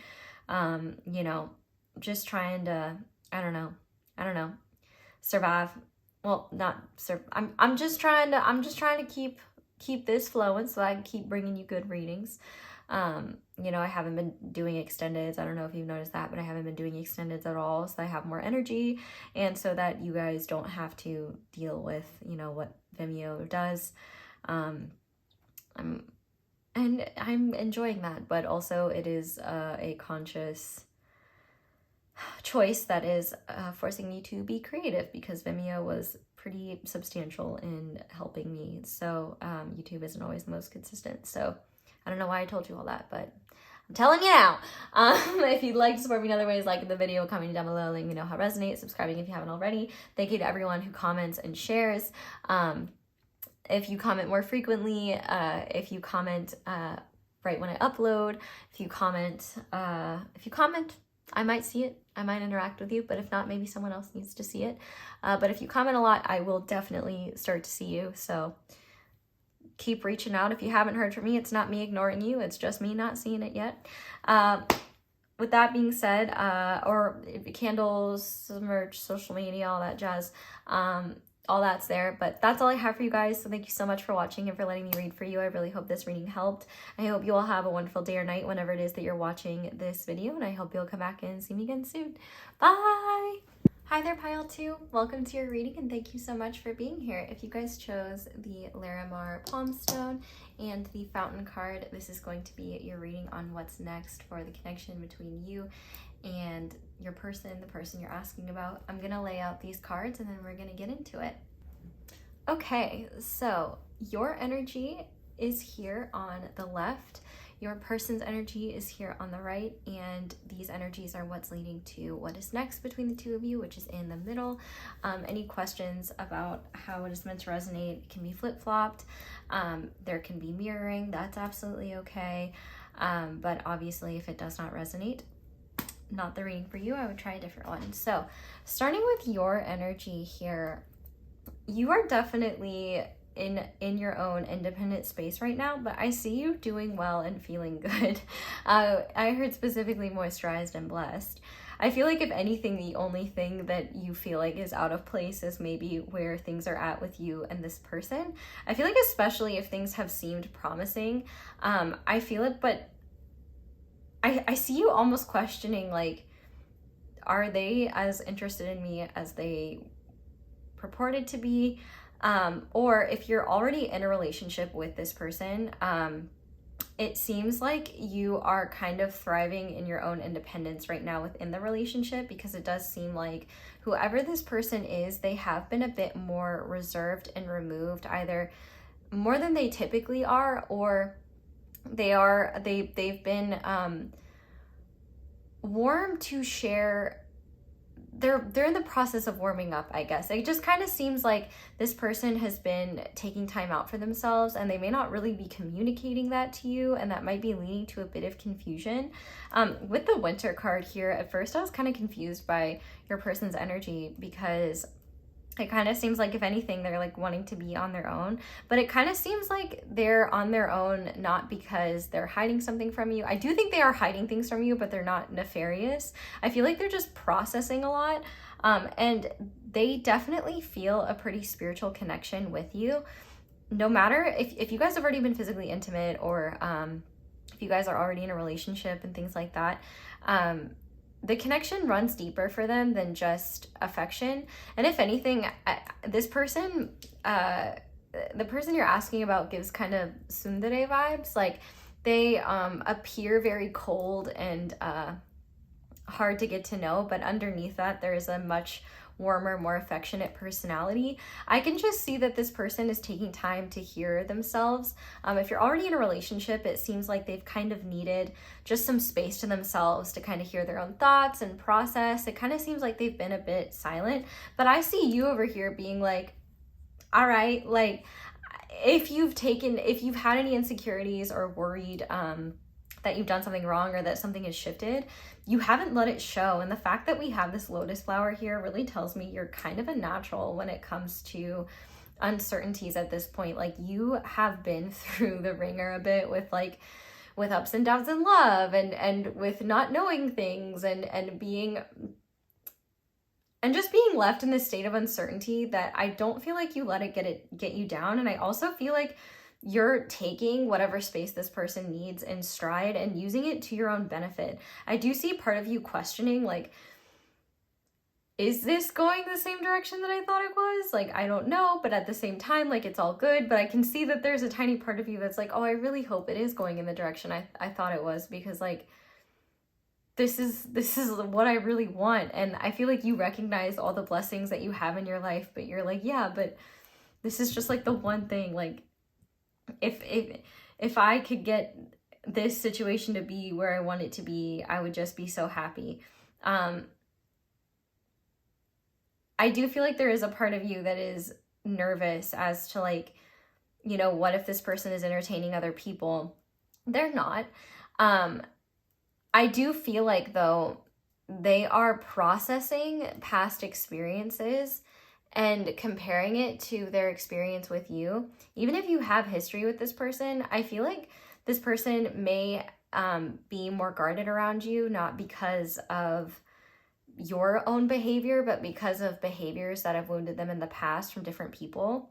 you know, just trying to, I don't know, survive. Well, not survive. I'm just trying to keep this flowing so I can keep bringing you good readings. You know, I haven't been doing extendeds. I don't know if you've noticed that, but I haven't been doing extendeds at all. So I have more energy and so that you guys don't have to deal with, you know, what Vimeo does. And I'm enjoying that, but also it is a conscious choice that is forcing me to be creative because Vimeo was pretty substantial in helping me. So YouTube isn't always the most consistent. So I don't know why I told you all that, but I'm telling you now. If you'd like to support me in other ways, like the video, commenting down below, letting me know how it resonates, subscribing if you haven't already. Thank you to everyone who comments and shares. If you comment more frequently, if you comment right when I upload, if you comment, I might see it. I might interact with you, but if not, maybe someone else needs to see it. But if you comment a lot, I will definitely start to see you. So keep reaching out. If you haven't heard from me, it's not me ignoring you. It's just me not seeing it yet. With that being said, or candles, merch, social media, all that jazz, all that's there. But that's all I have for you guys. So thank you so much for watching and for letting me read for you. I really hope this reading helped. I hope you all have a wonderful day or night whenever it is that you're watching this video. And I hope you'll come back and see me again soon. Bye! Hi there, Pile 2. Welcome to your reading and thank you so much for being here. If you guys chose the Larimar Palm Stone and the Fountain card, this is going to be your reading on what's next for the connection between you and your person, the person you're asking about. I'm going to lay out these cards and then we're going to get into it. Okay, so your energy is here on the left. Your person's energy is here on the right, and these energies are what's leading to what is next between the two of you, which is in the middle. Any questions about how it is meant to resonate can be flip-flopped. There can be mirroring, that's absolutely okay. But obviously if it does not resonate, not the reading for you, I would try a different one. So starting with your energy here, you are definitely in your own independent space right now, but I see you doing well and feeling good. I heard specifically moisturized and blessed. I feel like if anything, the only thing that you feel like is out of place is maybe where things are at with you and this person. I feel like especially if things have seemed promising, I feel it, but I see you almost questioning, like, are they as interested in me as they purported to be? Or if you're already in a relationship with this person, it seems like you are kind of thriving in your own independence right now within the relationship, because it does seem like whoever this person is, they have been a bit more reserved and removed, either more than they typically are, or they've been warm to share. They're in the process of warming up, I guess. It just kind of seems like this person has been taking time out for themselves, and they may not really be communicating that to you, and that might be leading to a bit of confusion. With the Winter card here, at first I was kind of confused by your person's energy, because it kind of seems like, if anything, they're like wanting to be on their own, but it kind of seems like they're on their own, not because they're hiding something from you. I do think they are hiding things from you, but they're not nefarious. I feel like they're just processing a lot, and they definitely feel a pretty spiritual connection with you. No matter if you guys have already been physically intimate, or if you guys are already in a relationship and things like that, the connection runs deeper for them than just affection. And if anything, this person, the person you're asking about, gives kind of tsundere vibes. Like, they appear very cold and hard to get to know, but underneath that there is a much warmer, more affectionate personality. I can just see that this person is taking time to hear themselves. If you're already in a relationship, it seems like they've kind of needed just some space to themselves to kind of hear their own thoughts and process. It kind of seems like they've been a bit silent, but I see you over here being like, all right, like, if you've had any insecurities or worried that you've done something wrong or that something has shifted, you haven't let it show. And the fact that we have this lotus flower here really tells me you're kind of a natural when it comes to uncertainties at this point. Like, you have been through the ringer a bit with ups and downs in love, and with not knowing things, and just being left in this state of uncertainty that I don't feel like you let it get you down. And I also feel like you're taking whatever space this person needs in stride and using it to your own benefit. I do see part of you questioning, like, is this going the same direction that I thought it was? Like, I don't know, but at the same time, like, it's all good. But I can see that there's a tiny part of you that's like, oh, I really hope it is going in the direction I thought it was, because, like, this is what I really want. And I feel like you recognize all the blessings that you have in your life, but you're like, yeah, but this is just like the one thing. Like, if I could get this situation to be where I want it to be, I would just be so happy. I do feel like there is a part of you that is nervous as to, like, you know, what if this person is entertaining other people? They're not. I do feel like, though, they are processing past experiences and comparing it to their experience with you. Even if you have history with this person, I feel like this person may be more guarded around you, not because of your own behavior, but because of behaviors that have wounded them in the past from different people.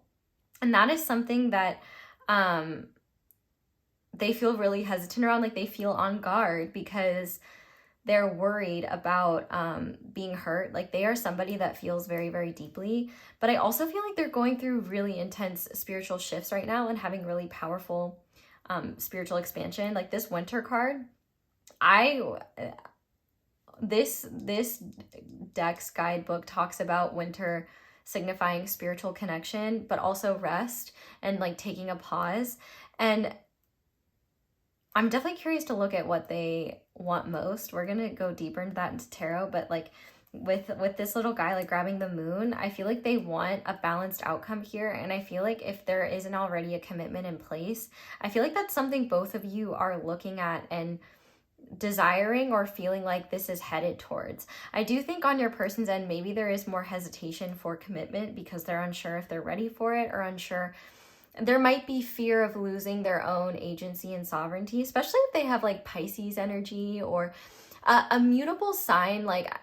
And that is something that they feel really hesitant around. Like, they feel on guard because they're worried about being hurt. Like they are somebody that feels very, very deeply, but I also feel like they're going through really intense spiritual shifts right now and having really powerful spiritual expansion. Like this Winter card, this deck's guidebook talks about winter signifying spiritual connection, but also rest and like taking a pause. And I'm definitely curious to look at what they want most. We're gonna go deeper into that into tarot, but like with this little guy like grabbing the moon, I feel like they want a balanced outcome here. And I feel like if there isn't already a commitment in place, I feel like that's something both of you are looking at and desiring or feeling like this is headed towards. I do think on your person's end, maybe there is more hesitation for commitment because they're unsure if they're ready for it, or unsure. There might be fear of losing their own agency and sovereignty, especially if they have like Pisces energy or a mutable sign. Like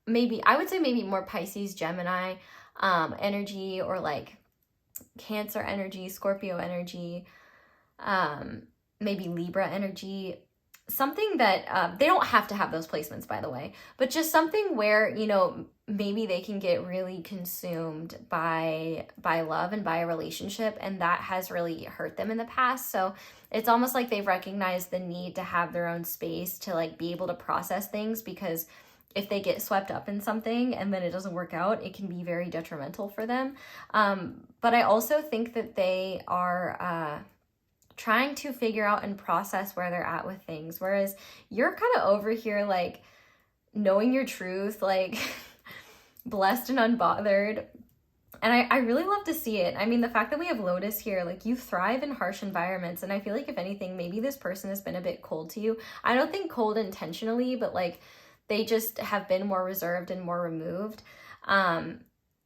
maybe, I would say maybe more Pisces, Gemini energy, or like Cancer energy, Scorpio energy, maybe Libra energy. Something that they don't have to have those placements, by the way, but just something where, you know, maybe they can get really consumed by love and by a relationship, and that has really hurt them in the past. So it's almost like they've recognized the need to have their own space to like be able to process things, because if they get swept up in something and then it doesn't work out, it can be very detrimental for them. But I also think that they are trying to figure out and process where they're at with things, whereas you're kind of over here like knowing your truth, like blessed and unbothered. And I really love to see it. I mean, the fact that we have Lotus here, like you thrive in harsh environments, and I feel like if anything, maybe this person has been a bit cold to you. I don't think cold intentionally, but like they just have been more reserved and more removed, and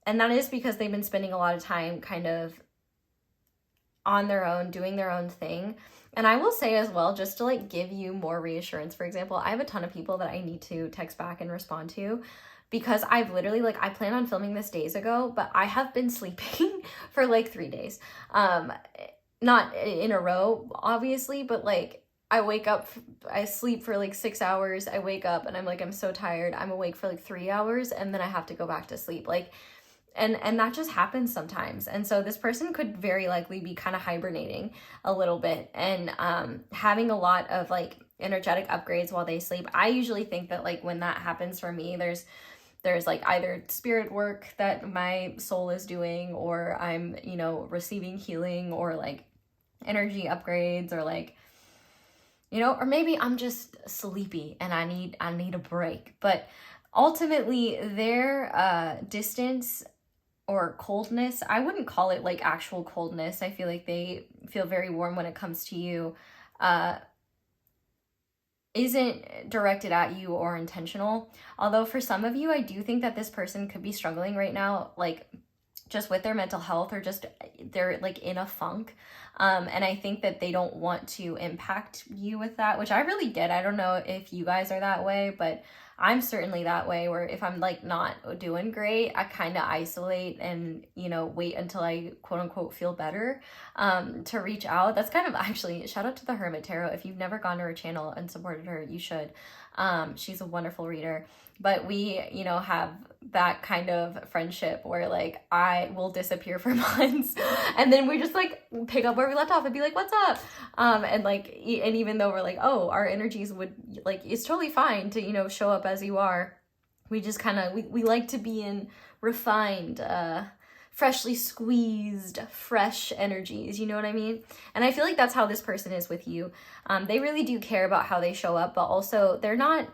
that is because they've been spending a lot of time kind of on their own, doing their own thing. And I will say as well, just to like give you more reassurance, for example, I have a ton of people that I need to text back and respond to, because I've literally like, I plan on filming this days ago, but I have been sleeping for like 3 days. Not in a row, obviously, but like I wake up, I sleep for like 6 hours, I wake up and I'm like, I'm so tired. I'm awake for like 3 hours and then I have to go back to sleep. Like, and that just happens sometimes. And so this person could very likely be kind of hibernating a little bit and having a lot of like energetic upgrades while they sleep. I usually think that like when that happens for me, there's like either spirit work that my soul is doing, or I'm, you know, receiving healing, or like energy upgrades, or like, you know, or maybe I'm just sleepy and I need a break. But ultimately their distance or coldness, I wouldn't call it like actual coldness. I feel like they feel very warm when it comes to you, isn't directed at you or intentional. Although for some of you, I do think that this person could be struggling right now, like just with their mental health, or just they're like in a funk. And I think that they don't want to impact you with that, which I really get. I don't know if you guys are that way, but I'm certainly that way, where if I'm like not doing great, I kind of isolate and, you know, wait until I quote unquote feel better to reach out. That's kind of actually, shout out to the Hermit Tarot. If you've never gone to her channel and supported her, you should. She's a wonderful reader. But we, you know, have that kind of friendship where like I will disappear for months and then we just like pick up where we left off and be like, what's up? And like, and even though we're like, oh, our energies would like, it's totally fine to, you know, show up as you are. We just kind of, we like to be in refined, freshly squeezed, fresh energies, you know what I mean? And I feel like that's how this person is with you. They really do care about how they show up, but also they're not,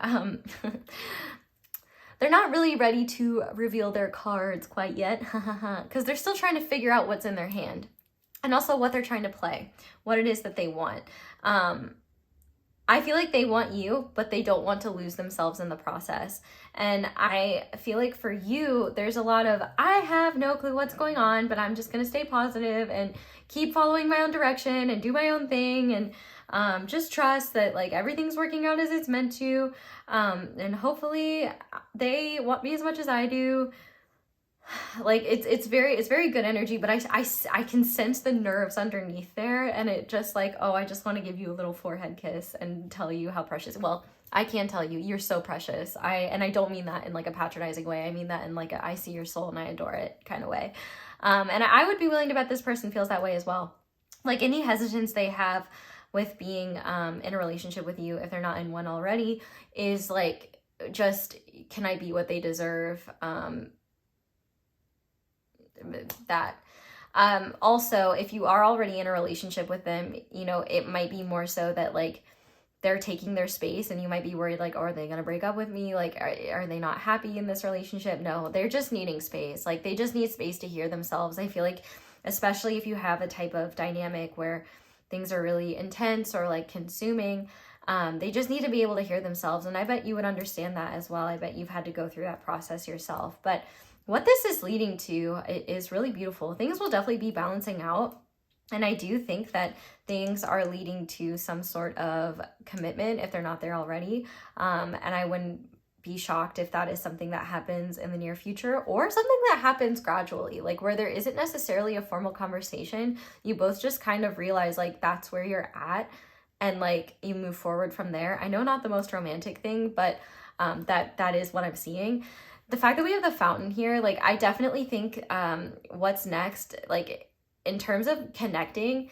they're not really ready to reveal their cards quite yet, because they're still trying to figure out what's in their hand and also what they're trying to play, what it is that they want. I feel like they want you, but they don't want to lose themselves in the process. And I feel like for you, there's a lot of, I have no clue what's going on, but I'm just going to stay positive and keep following my own direction and do my own thing, and just trust that like everything's working out as it's meant to. And hopefully they want me as much as I do. like it's very good energy, but I can sense the nerves underneath there, and it just like, oh, I just want to give you a little forehead kiss and tell you how precious. Well, I can tell you, you're so precious. And I don't mean that in like a patronizing way. I mean that in like a, I see your soul and I adore it kind of way. And I would be willing to bet this person feels that way as well. Like any hesitance they have with being in a relationship with you, if they're not in one already, is like, just, can I be what they deserve? That. Also, if you are already in a relationship with them, you know, it might be more so that like they're taking their space, and you might be worried like, oh, are they gonna break up with me? Like, are they not happy in this relationship? No, they're just needing space. Like, they just need space to hear themselves. I feel like, especially if you have a type of dynamic where things are really intense or like consuming, they just need to be able to hear themselves. And I bet you would understand that as well. I bet you've had to go through that process yourself. But what this is leading to is really beautiful. Things will definitely be balancing out. And I do think that things are leading to some sort of commitment if they're not there already. And I wouldn't be shocked if that is something that happens in the near future, or something that happens gradually, like where there isn't necessarily a formal conversation. You both just kind of realize like that's where you're at, and like you move forward from there. I know not the most romantic thing, but that is what I'm seeing. The fact that we have the fountain here, like I definitely think what's next, like in terms of connecting,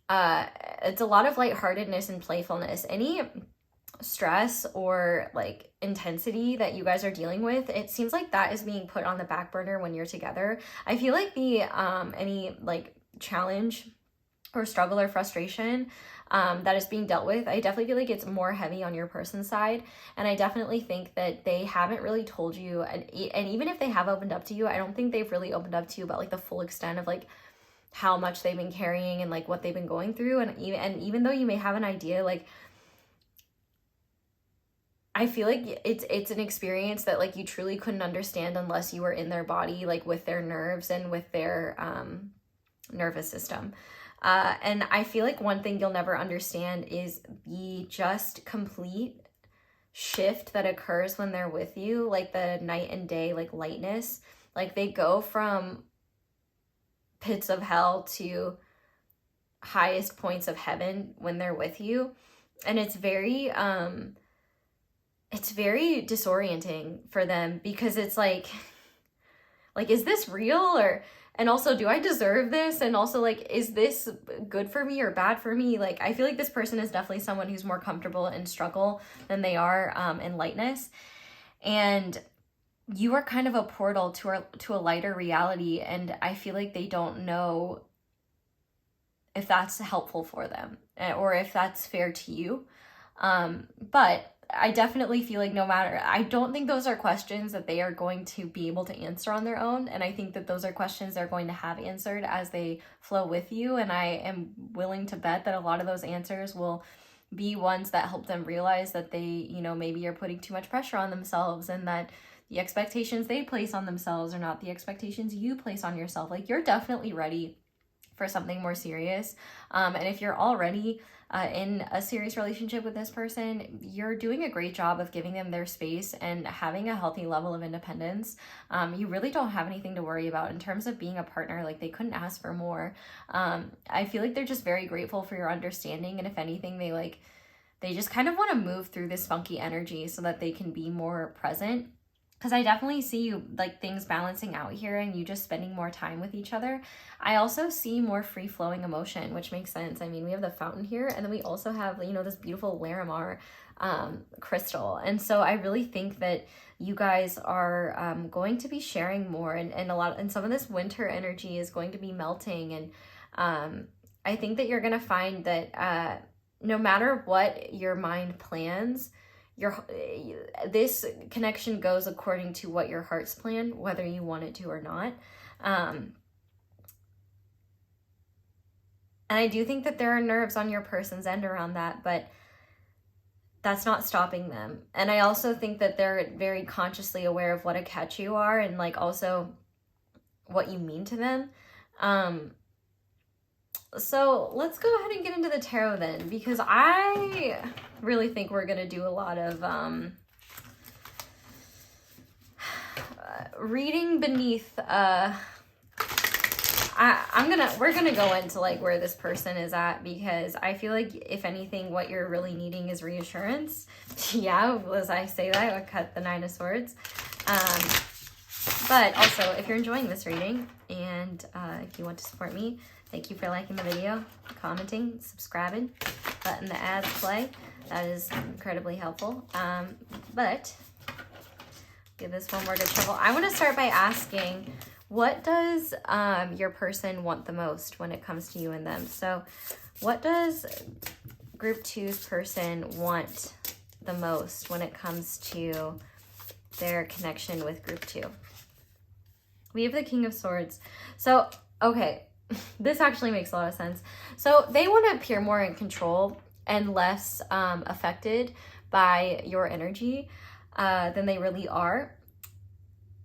it's a lot of lightheartedness and playfulness. Any stress or like intensity that you guys are dealing with, it seems like that is being put on the back burner when you're together. I feel like the any like challenge or struggle or frustration that is being dealt with, I definitely feel like it's more heavy on your person's side. And I definitely think that they haven't really told you, and even if they have opened up to you, I don't think they've really opened up to you about like the full extent of like how much they've been carrying and like what they've been going through. And even though you may have an idea, like I feel like it's an experience that like you truly couldn't understand unless you were in their body, like with their nerves and with their nervous system. And I feel like one thing you'll never understand is the just complete shift that occurs when they're with you, like the night and day, like lightness. Like they go from pits of hell to highest points of heaven when they're with you. And it's very disorienting for them, because it's like is this real? Or and also, do I deserve this? And also, like, is this good for me or bad for me? Like, I feel like this person is definitely someone who's more comfortable in struggle than they are in lightness. And you are kind of a portal to a lighter reality. And I feel like they don't know if that's helpful for them or if that's fair to you. But I definitely feel like I don't think those are questions that they are going to be able to answer on their own. And I think that those are questions they're going to have answered as they flow with you. And I am willing to bet that a lot of those answers will be ones that help them realize that they, you know, maybe are putting too much pressure on themselves, and that the expectations they place on themselves are not the expectations you place on yourself. Like, you're definitely ready for something more serious. And if you're already in a serious relationship with this person, you're doing a great job of giving them their space and having a healthy level of independence. You really don't have anything to worry about in terms of being a partner. Like, they couldn't ask for more. I feel like they're just very grateful for your understanding. And if anything, they just kind of want to move through this funky energy so that they can be more present. Because I definitely see you, like, things balancing out here and you just spending more time with each other. I also see more free-flowing emotion, which makes sense. I mean, we have the fountain here, and then we also have, you know, this beautiful Larimar crystal. And so I really think that you guys are going to be sharing more, and some of this winter energy is going to be melting. And I think that you're going to find that no matter what your mind plans, this connection goes according to what your heart's plan, whether you want it to or not. And I do think that there are nerves on your person's end around that, but that's not stopping them. And I also think that they're very consciously aware of what a catch you are, and like also what you mean to them. So let's go ahead and get into the tarot then, because I really think we're going to do a lot of reading beneath, we're gonna go into like where this person is at, because I feel like if anything, what you're really needing is reassurance. Yeah, as I say that, I would cut the Nine of Swords. But also, if you're enjoying this reading and if you want to support me, thank you for liking the video, commenting, subscribing, letting the ads play. That is incredibly helpful. But give this one more good shuffle. I want to start by asking, what does your person want the most when it comes to you and them? So what does group 2's person want the most when it comes to their connection with group 2? We have the King of Swords. So, okay, this actually makes a lot of sense. So they want to appear more in control and less affected by your energy than they really are.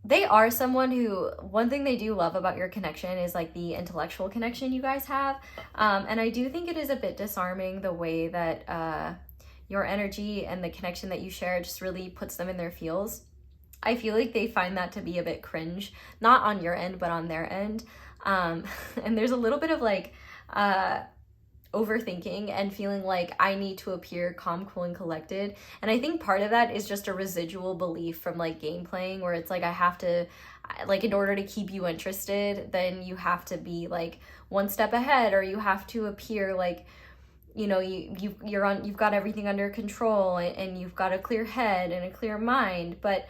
They are someone who, one thing they do love about your connection is like the intellectual connection you guys have. And I do think it is a bit disarming the way that your energy and the connection that you share just really puts them in their feels. I feel like they find that to be a bit cringe, not on your end, but on their end. And there's a little bit of like overthinking and feeling like I need to appear calm, cool, and collected. And I think part of that is just a residual belief from like game playing, where it's like I have to, like, in order to keep you interested, then you have to be like one step ahead, or you have to appear like, you know, you've got everything under control, and you've got a clear head and a clear mind. But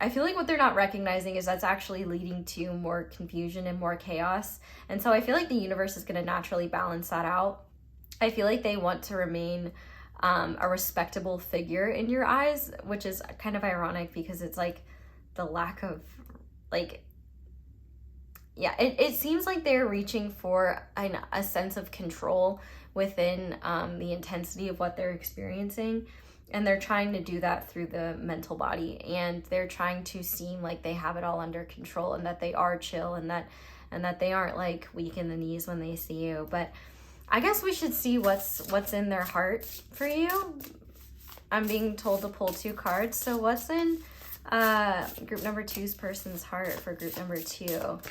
I feel like what they're not recognizing is that's actually leading to more confusion and more chaos. And so I feel like the universe is going to naturally balance that out. I feel like they want to remain a respectable figure in your eyes, which is kind of ironic because it's like the lack of like, yeah, it seems like they're reaching for a sense of control within the intensity of what they're experiencing. And they're trying to do that through the mental body, and they're trying to seem like they have it all under control, and that they are chill, and that they aren't like weak in the knees when they see you. But I guess we should see what's in their heart for you. I'm being told to pull 2 cards. So what's in group number 2's person's heart for group number 2?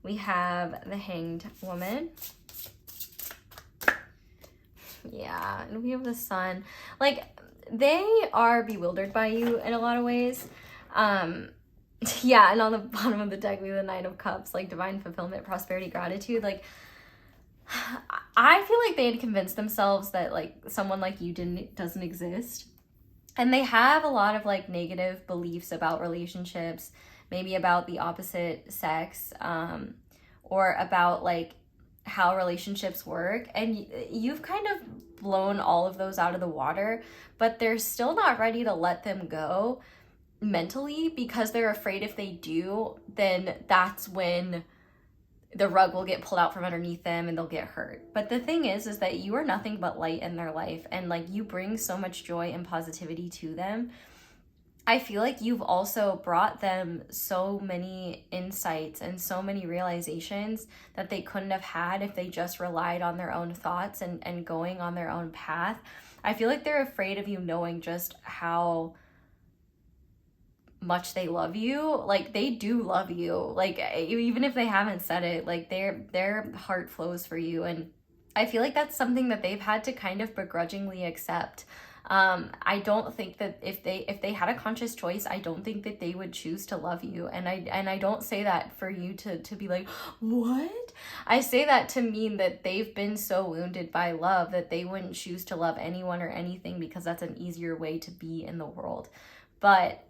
We have the Hanged Woman. Yeah, and we have the Sun. Like, they are bewildered by you in a lot of ways. Yeah, and on the bottom of the deck, we have the Knight of Cups, like divine fulfillment, prosperity, gratitude. Like, I feel like they had convinced themselves that like someone like you doesn't exist. And they have a lot of like negative beliefs about relationships, maybe about the opposite sex, or about like how relationships work, and you've kind of blown all of those out of the water, but they're still not ready to let them go mentally, because they're afraid if they do, then that's when the rug will get pulled out from underneath them and they'll get hurt. But the thing is that you are nothing but light in their life, and like you bring so much joy and positivity to them. I feel like you've also brought them so many insights and so many realizations that they couldn't have had if they just relied on their own thoughts and going on their own path. I feel like they're afraid of you knowing just how much they love you. Like, they do love you. Like, even if they haven't said it, like their heart flows for you. And I feel like that's something that they've had to kind of begrudgingly accept. I don't think that if they had a conscious choice, I don't think that they would choose to love you. And I don't say that for you to be like, what? I say that to mean that they've been so wounded by love that they wouldn't choose to love anyone or anything, because that's an easier way to be in the world. But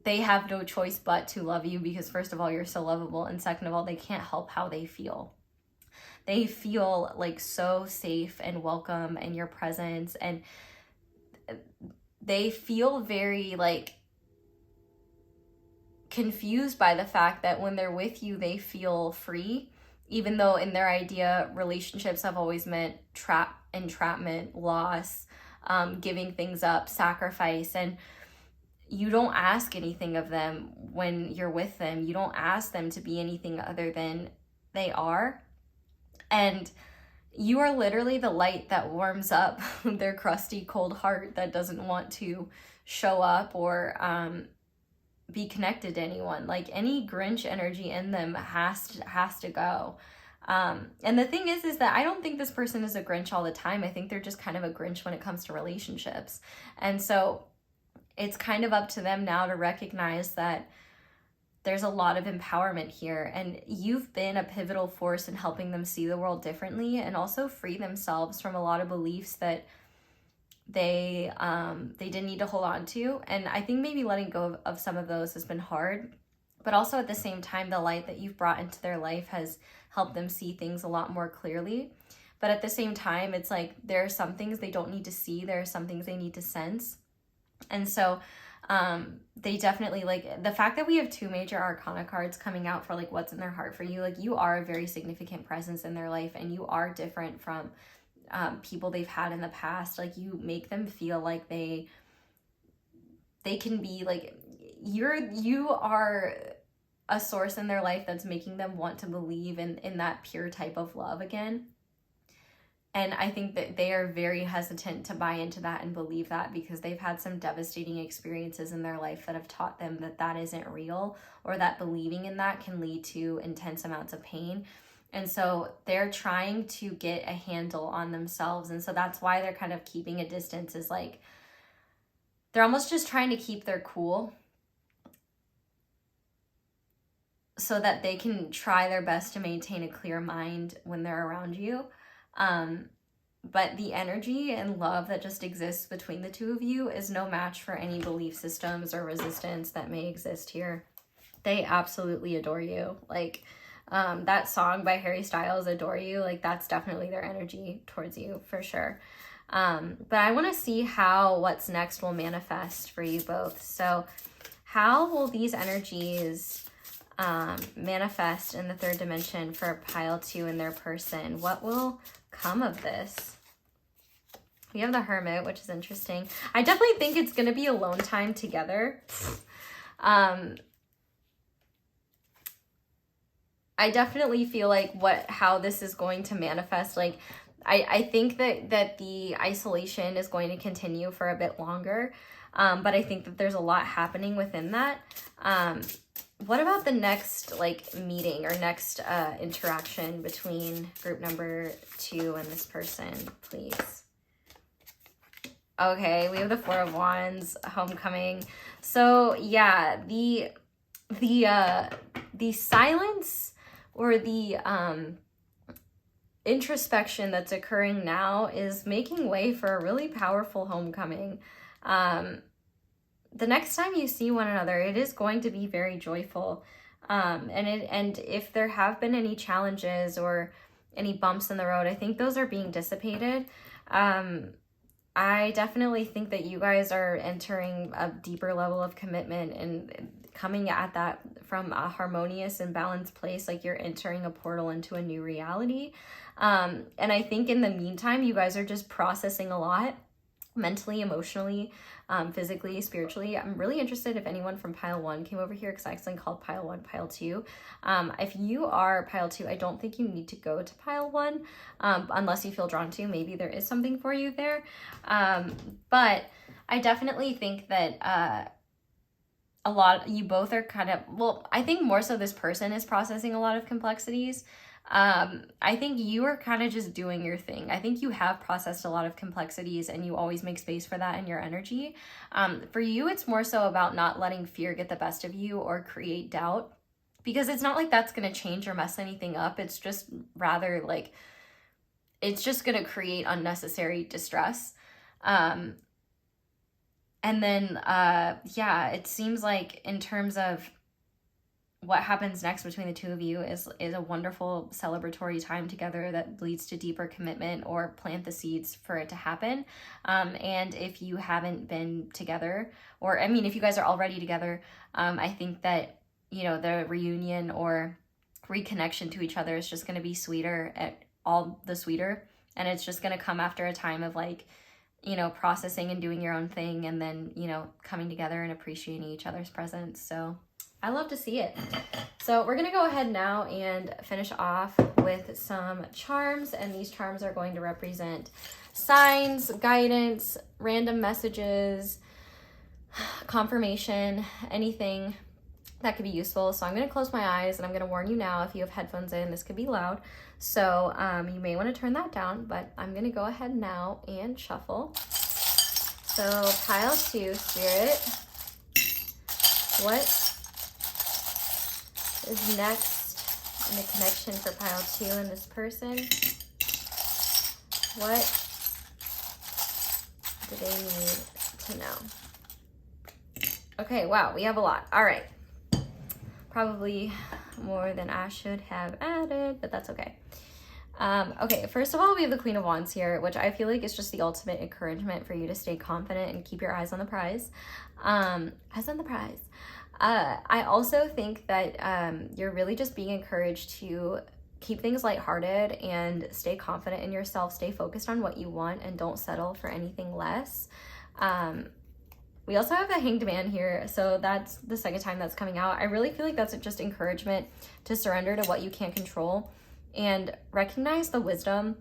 they have no choice but to love you, because first of all, you're so lovable, and second of all, they can't help how they feel. They feel like so safe and welcome in your presence, and they feel very like confused by the fact that when they're with you, they feel free, even though in their idea, relationships have always meant entrapment, loss, giving things up, sacrifice. And you don't ask anything of them when you're with them. You don't ask them to be anything other than they are. And you are literally the light that warms up their crusty, cold heart that doesn't want to show up or be connected to anyone. Like any Grinch energy in them has to go. And the thing is that I don't think this person is a Grinch all the time. I think they're just kind of a Grinch when it comes to relationships. And so it's kind of up to them now to recognize that there's a lot of empowerment here, and you've been a pivotal force in helping them see the world differently and also free themselves from a lot of beliefs that they didn't need to hold on to. And I think maybe letting go of some of those has been hard, but also at the same time, the light that you've brought into their life has helped them see things a lot more clearly. But at the same time, it's like there are some things they don't need to see, there are some things they need to sense. And so they definitely, like, the fact that we have 2 major arcana cards coming out for like what's in their heart for you, like you are a very significant presence in their life, and you are different from people they've had in the past. Like you make them feel like they can be like, you are a source in their life that's making them want to believe in that pure type of love again. And I think that they are very hesitant to buy into that and believe that, because they've had some devastating experiences in their life that have taught them that that isn't real, or that believing in that can lead to intense amounts of pain. And so they're trying to get a handle on themselves. And so that's why they're kind of keeping a distance, is like they're almost just trying to keep their cool so that they can try their best to maintain a clear mind when they're around you. But the energy and love that just exists between the 2 of you is no match for any belief systems or resistance that may exist here. They absolutely adore you. Like, that song by Harry Styles, Adore You, like that's definitely their energy towards you for sure. But I want to see how what's next will manifest for you both. So how will these energies manifest in the 3rd dimension for pile 2 in their person? What will come of this? We have the Hermit, which is interesting. I definitely think it's going to be alone time together. I definitely feel like how this is going to manifest. Like, I think that the isolation is going to continue for a bit longer. But I think that there's a lot happening within that. What about the next meeting or next interaction between group number 2 and this person, please? Okay, we have the 4 of Wands, homecoming. So yeah, the silence or the introspection that's occurring now is making way for a really powerful homecoming. The next time you see one another, it is going to be very joyful. And if there have been any challenges or any bumps in the road, I think those are being dissipated. I definitely think that you guys are entering a deeper level of commitment and coming at that from a harmonious and balanced place. Like you're entering a portal into a new reality. And I think in the meantime, you guys are just processing a lot mentally, emotionally, physically, spiritually. I'm really interested if anyone from pile 1 came over here, because I accidentally called pile 1 pile 2. If you are pile 2, I don't think you need to go to pile 1 unless you feel drawn to. Maybe there is something for you there. But I definitely think that you both are kind of, well, I think more so this person is processing a lot of complexities. I think you are kind of just doing your thing. I think you have processed a lot of complexities and you always make space for that in your energy. For you, it's more so about not letting fear get the best of you or create doubt, because it's not like that's going to change or mess anything up. It's just rather like, it's just going to create unnecessary distress. And then, yeah, it seems like in terms of what happens next between the 2 of you is a wonderful celebratory time together that leads to deeper commitment or plant the seeds for it to happen. And if you haven't been together, or I mean, if you guys are already together, I think that, you know, the reunion or reconnection to each other is just going to be sweeter, all the sweeter. And it's just going to come after a time of like, you know, processing and doing your own thing, and then, you know, coming together and appreciating each other's presence. So I love to see it. So we're going to go ahead now and finish off with some charms, and these charms are going to represent signs, guidance, random messages, confirmation, anything that could be useful. So I'm going to close my eyes, and I'm going to warn you now, if you have headphones in, this could be loud. So you may want to turn that down, but I'm going to go ahead now and shuffle. So pile 2, Spirit, what is next in the connection for pile 2 and this person? What do they need to know? Okay, wow, we have a lot. All right. Probably more than I should have added, but that's okay. Okay, first of all, we have the Queen of Wands here, which I feel like is just the ultimate encouragement for you to stay confident and keep your eyes on the prize. Eyes on the prize. I also think that you're really just being encouraged to keep things lighthearted and stay confident in yourself, stay focused on what you want, and don't settle for anything less. We also have the Hanged Man here, so that's the second time that's coming out. I really feel like that's just encouragement to surrender to what you can't control and recognize the wisdom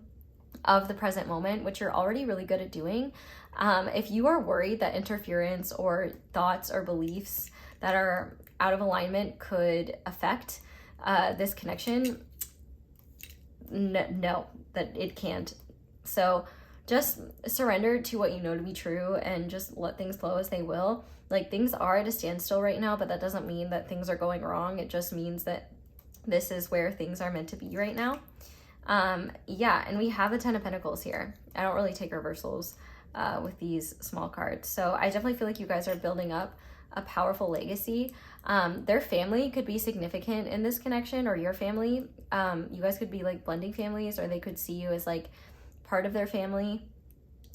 of the present moment, which you're already really good at doing. If you are worried that interference or thoughts or beliefs that are out of alignment could affect this connection, no, that it can't. So just surrender to what you know to be true and just let things flow as they will. Like, things are at a standstill right now, but that doesn't mean that things are going wrong. It just means that this is where things are meant to be right now. Yeah, and we have the 10 of Pentacles here. I don't really take reversals with these small cards. So I definitely feel like you guys are building up a powerful legacy. Their family could be significant in this connection, or your family. You guys could be like blending families, or they could see you as like part of their family.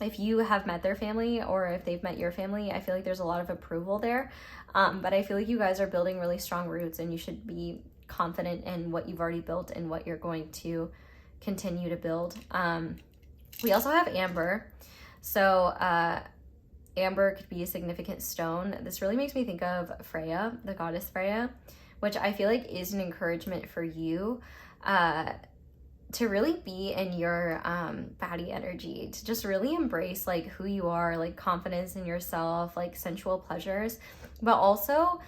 If you have met their family, or if they've met your family, I feel like there's a lot of approval there. But I feel like you guys are building really strong roots, and you should be confident in what you've already built and what you're going to continue to build. We also have Amber. So Amber could be a significant stone. This really makes me think of Freya, the goddess Freya, which I feel like is an encouragement for you to really be in your baddie energy, to just really embrace like who you are, like confidence in yourself, like sensual pleasures. But also,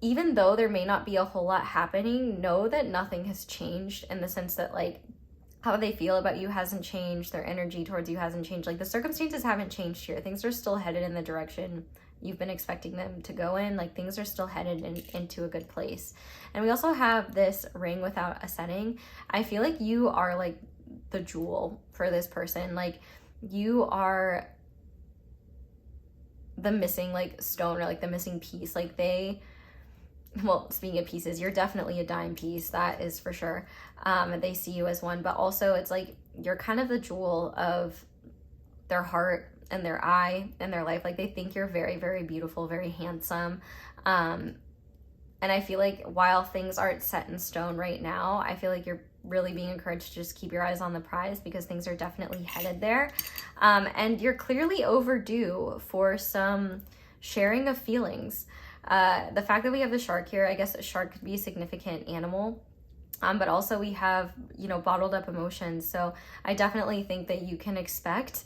even though there may not be a whole lot happening, know that nothing has changed, in the sense that like how they feel about you hasn't changed, their energy towards you hasn't changed. Like, the circumstances haven't changed here. Things are still headed in the direction you've been expecting them to go in. Like, things are still headed into a good place. And we also have this ring without a setting. I feel like you are like the jewel for this person. Like, you are the missing like stone, or like the missing piece. Like, well, speaking of pieces, you're definitely a dime piece, that is for sure. They see you as one, but also it's like you're kind of the jewel of their heart and their eye and their life. Like, they think you're very, very beautiful, very handsome. And I feel like while things aren't set in stone right now, I feel like you're really being encouraged to just keep your eyes on the prize, because things are definitely headed there. And you're clearly overdue for some sharing of feelings. The fact that we have the shark here, I guess a shark could be a significant animal. But also we have, bottled up emotions. So I definitely think that you can expect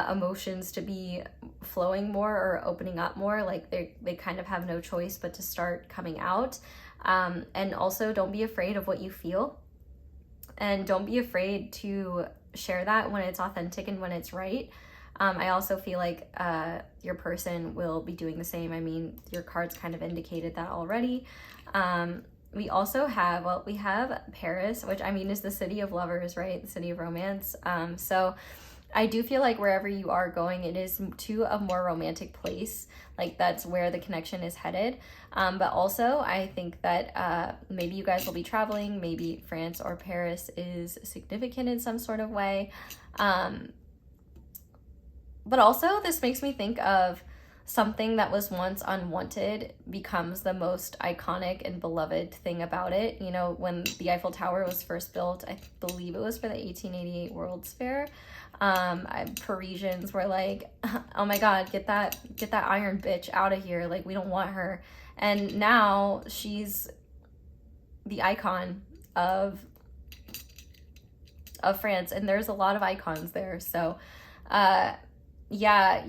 emotions to be flowing more or opening up more. Like, they kind of have no choice but to start coming out. And also, don't be afraid of what you feel. And don't be afraid to share that when it's authentic and when it's right. I also feel like your person will be doing the same. I mean, your cards kind of indicated that already. We also have, we have Paris, which I mean is the city of lovers, right? The city of romance. So I do feel like wherever you are going, it is to a more romantic place. Like, that's where the connection is headed. But also, I think that maybe you guys will be traveling. Maybe France or Paris is significant in some sort of way. But also, this makes me think of something that was once unwanted becomes the most iconic and beloved thing about it. When the Eiffel Tower was first built, I believe it was for the 1888 World's Fair. Parisians were like, oh my God, get that iron bitch out of here. Like, we don't want her. And now she's the icon of France. And there's a lot of icons there. So, yeah,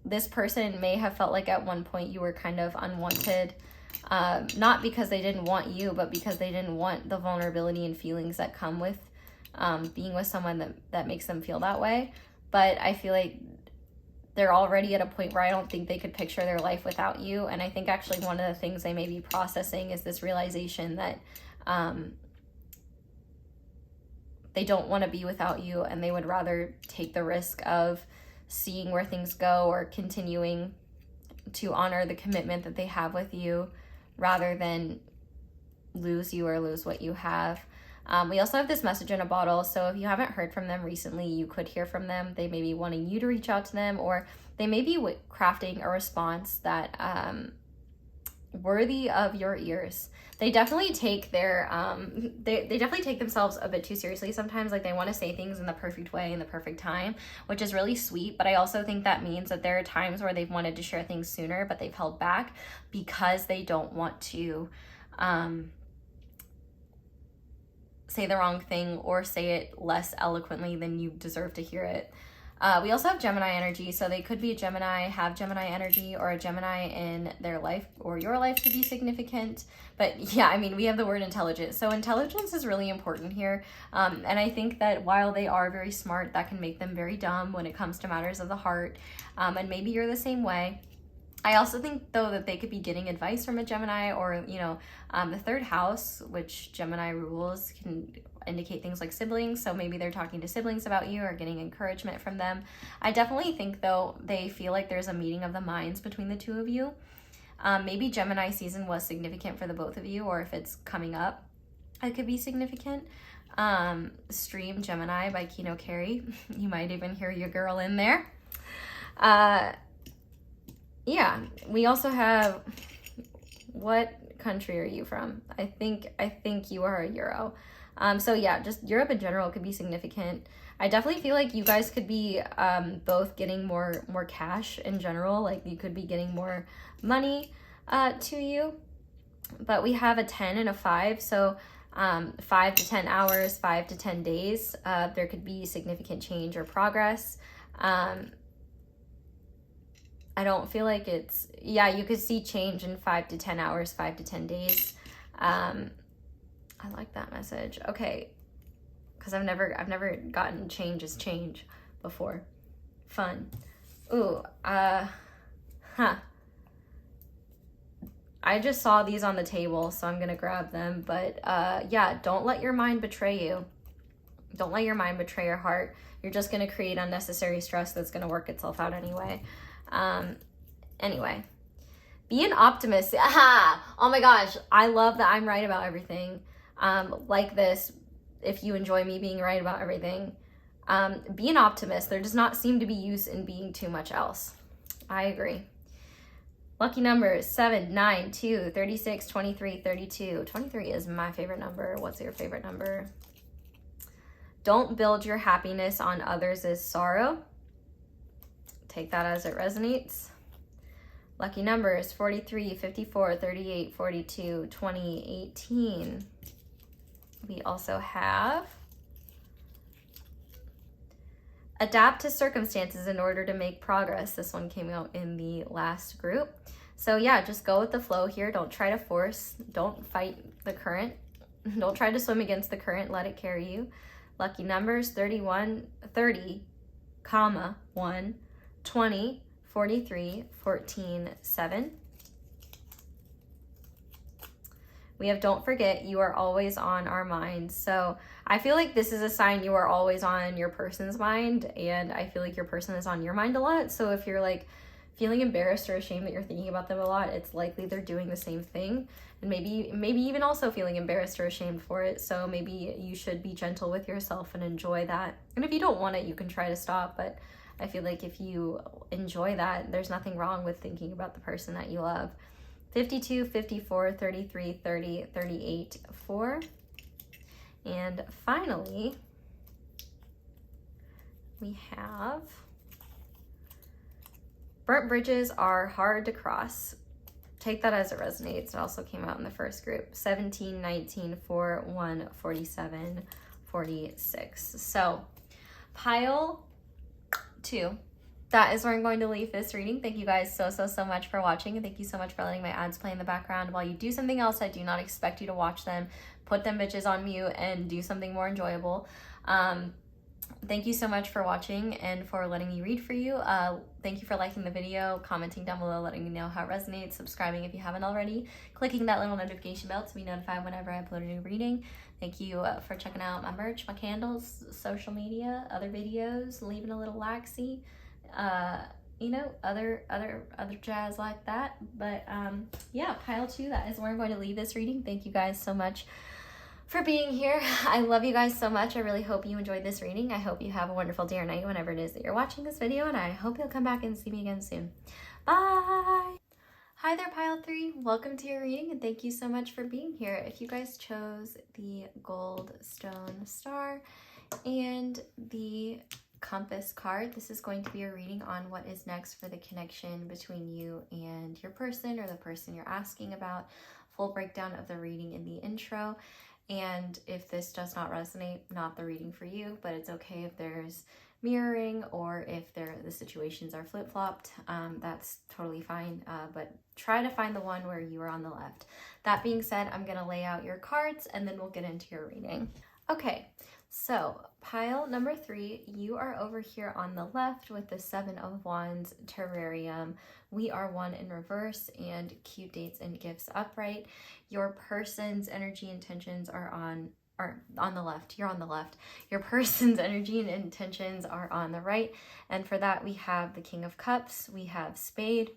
this person may have felt like at one point you were kind of unwanted, not because they didn't want you, but because they didn't want the vulnerability and feelings that come with being with someone that makes them feel that way. But I feel like they're already at a point where I don't think they could picture their life without you. And I think actually one of the things they may be processing is this realization that they don't want to be without you, and they would rather take the risk of seeing where things go or continuing to honor the commitment that they have with you rather than lose you or lose what you have. We also have this message in a bottle, so if you haven't heard from them recently, you could hear from them. They may be wanting you to reach out to them, or they may be crafting a response that worthy of your ears. They definitely take their they definitely take themselves a bit too seriously sometimes. Like, they want to say things in the perfect way in the perfect time, which is really sweet, but I also think that means that there are times where they've wanted to share things sooner, but they've held back because they don't want to say the wrong thing or say it less eloquently than you deserve to hear it. We also have Gemini energy, so they could be a Gemini, have Gemini energy, or a Gemini in their life or your life to be significant. But yeah, I mean, we have the word intelligence. So intelligence is really important here. And I think that while they are very smart, that can make them very dumb when it comes to matters of the heart. And maybe you're the same way. I also think, though, that they could be getting advice from a Gemini, or, you know, the third house, which Gemini rules, can indicate things like siblings. So maybe they're talking to siblings about you or getting encouragement from them. I definitely think, though, they feel like there's a meeting of the minds between the two of you. Maybe Gemini season was significant for the both of you, or if it's coming up, it could be significant. Stream Gemini by Kino Carey. You might even hear your girl in there. Yeah, we also have, what country are you from? I think you are a Euro. So yeah, just Europe in general could be significant. I definitely feel like you guys could be both getting more cash in general. Like, you could be getting more money to you. But we have a 10 and a 5, so 5 to 10 hours, 5 to 10 days. There could be significant change or progress. I don't feel like it's, yeah, you could see change in 5 to 10 hours, 5 to 10 days. I like that message. Okay, because I've never gotten change is change before. Fun. Ooh, I just saw these on the table, so I'm gonna grab them. But yeah, don't let your mind betray you. Don't let your mind betray your heart. You're just gonna create unnecessary stress that's gonna work itself out anyway. Anyway, be an optimist. Aha! Oh my gosh, I love that I'm right about everything. Like this, if you enjoy me being right about everything, be an optimist. There does not seem to be use in being too much else. I agree. Lucky numbers 7, 9, 2, 36, 23, 32. 23 is my favorite number. What's your favorite number? Don't build your happiness on others' sorrow. Take that as it resonates. Lucky numbers 43, 54, 38, 42, 20, 18. We also have adapt to circumstances in order to make progress. This one came out in the last group. So yeah, just go with the flow here. Don't try to force. Don't fight the current. Don't try to swim against the current. Let it carry you. Lucky numbers 31, 30, 1, 20, 43, 14, 7. We have don't forget, you are always on our minds. So I feel like this is a sign you are always on your person's mind, and I feel like your person is on your mind a lot. So if you're like feeling embarrassed or ashamed that you're thinking about them a lot, it's likely they're doing the same thing, and maybe even also feeling embarrassed or ashamed for it. So maybe you should be gentle with yourself and enjoy that. And if you don't want it, you can try to stop, but I feel like if you enjoy that, there's nothing wrong with thinking about the person that you love. 52, 54, 33, 30, 38, 4. And finally, we have burnt bridges are hard to cross. Take that as it resonates. It also came out in the first group. 17, 19, 4, 1, 47, 46. So pile 2. that is where I'm going to leave this reading. Thank you guys so much for watching, and thank you so much for letting my ads play in the background while you do something else. I do not expect you to watch them. Put them bitches on mute and do something more enjoyable. Thank you so much for watching and for letting me read for you. Thank you for liking the video, commenting down below, letting me know how it resonates, subscribing if you haven't already, clicking that little notification bell to be notified whenever I upload a new reading. Thank you for checking out my merch, my candles, social media, other videos, leaving a little likesy, you know, other jazz like that. But yeah, pile 2, that is where I'm going to leave this reading. Thank you guys so much for being here. I love you guys so much. I really hope you enjoyed this reading. I hope you have a wonderful day or night whenever it is that you're watching this video, and I hope you'll come back and see me again soon. Bye! Hi there, pile 3. Welcome to your reading, and thank you so much for being here. If you guys chose the gold stone star and the compass card, this is going to be a reading on what is next for the connection between you and your person, or the person you're asking about. Full breakdown of the reading in the intro. And if this does not resonate, not the reading for you, but it's okay if there's mirroring or if the situations are flip-flopped. That's totally fine, but try to find the one where you are on the left. That being said, I'm going to lay out your cards and then we'll get into your reading. Okay, so pile number 3, you are over here on the left with the 7 of Wands terrarium. We are 1 in reverse and cute dates and gifts upright. Your person's energy intentions are on the left. You're on the left. Your person's energy and intentions are on the right. And for that, we have the King of Cups, we have Spade,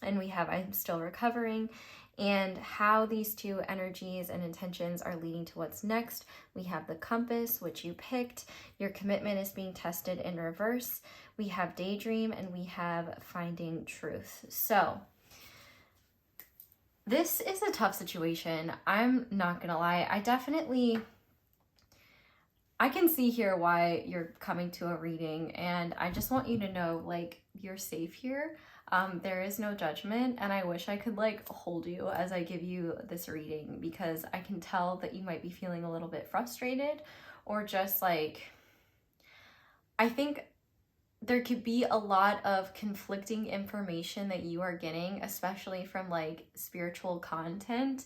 and we have I'm still recovering. And how these two energies and intentions are leading to what's next. We have the compass, which you picked. Your commitment is being tested in reverse. We have daydream, and we have finding truth. So this is a tough situation. I'm not gonna lie. I can see here why you're coming to a reading, and I just want you to know, like, you're safe here. There is no judgment, and I wish I could like hold you as I give you this reading, because I can tell that you might be feeling a little bit frustrated, or just like, I think there could be a lot of conflicting information that you are getting, especially from like spiritual content.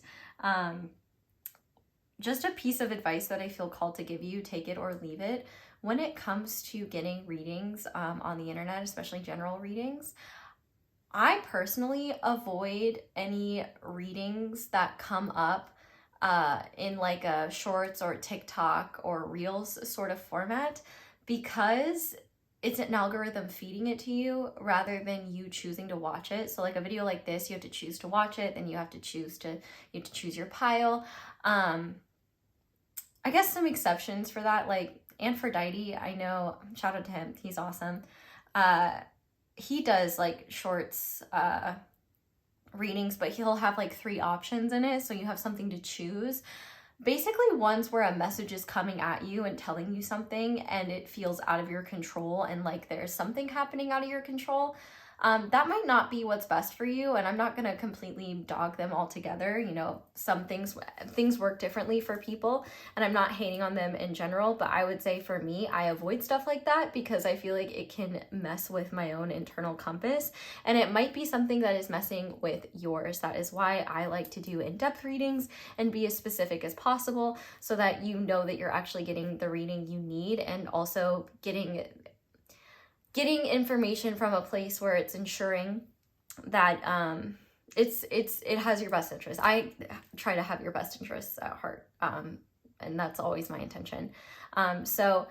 Just a piece of advice that I feel called to give you, take it or leave it. When it comes to getting readings on the internet, especially general readings, I personally avoid any readings that come up in like a shorts or TikTok or Reels sort of format, because it's an algorithm feeding it to you rather than you choosing to watch it. So like a video like this, you have to choose to watch it, then you have to choose your pile. I guess some exceptions for that, like Aphrodite, I know, shout out to him, he's awesome. He does like shorts readings, but he'll have like 3 options in it, so you have something to choose. Basically ones where a message is coming at you and telling you something and it feels out of your control, and like there's something happening out of your control. That might not be what's best for you, and I'm not going to completely dog them all together. You know, some things work differently for people, and I'm not hating on them in general, but I would say for me, I avoid stuff like that because I feel like it can mess with my own internal compass, and it might be something that is messing with yours. That is why I like to do in-depth readings and be as specific as possible, so that you know that you're actually getting the reading you need, and also getting information from a place where it's ensuring that it has your best interest. I try to have your best interests at heart, and that's always my intention. So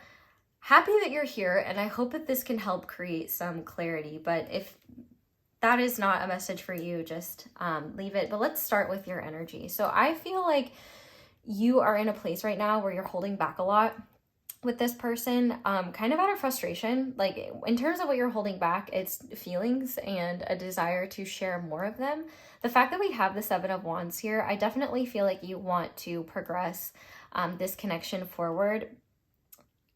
happy that you're here, and I hope that this can help create some clarity. But if that is not a message for you, just leave it. But let's start with your energy. So I feel like you are in a place right now where you're holding back a lot with this person, kind of out of frustration. Like in terms of what you're holding back, it's feelings and a desire to share more of them. The fact that we have the 7 of Wands here, I definitely feel like you want to progress this connection forward.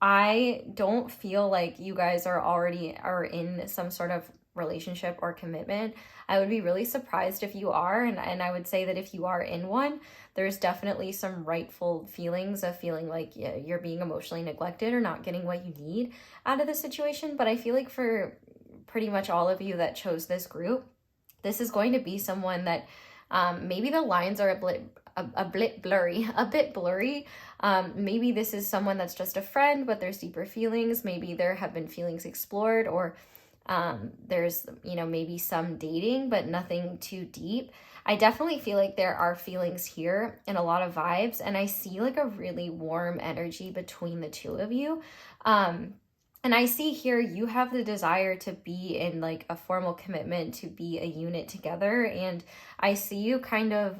I don't feel like you guys are in some sort of relationship or commitment. I would be really surprised if you are, and I would say that if you are in one, there's definitely some rightful feelings of feeling like you're being emotionally neglected or not getting what you need out of the situation. But I feel like for pretty much all of you that chose this group, this is going to be someone that maybe the lines are a bit blurry. Maybe this is someone that's just a friend, but there's deeper feelings. Maybe there have been feelings explored, or there's, you know, maybe some dating, but nothing too deep. I definitely feel like there are feelings here and a lot of vibes, and I see like a really warm energy between the two of you. And I see here you have the desire to be in like a formal commitment, to be a unit together. And I see you kind of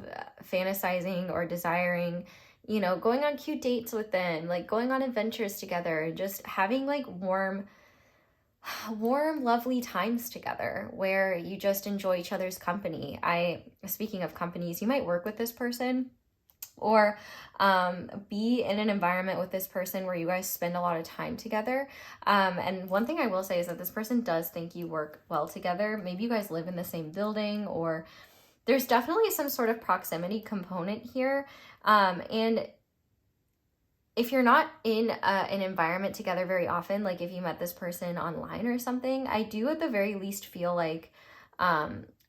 fantasizing or desiring, you know, going on cute dates with them, like going on adventures together, and just having like warm, lovely times together where you just enjoy each other's company. Speaking of companies, you might work with this person, or be in an environment with this person where you guys spend a lot of time together. And one thing I will say is that this person does think you work well together. Maybe you guys live in the same building, or there's definitely some sort of proximity component here. And if you're not in an environment together very often, like if you met this person online or something, I do at the very least feel like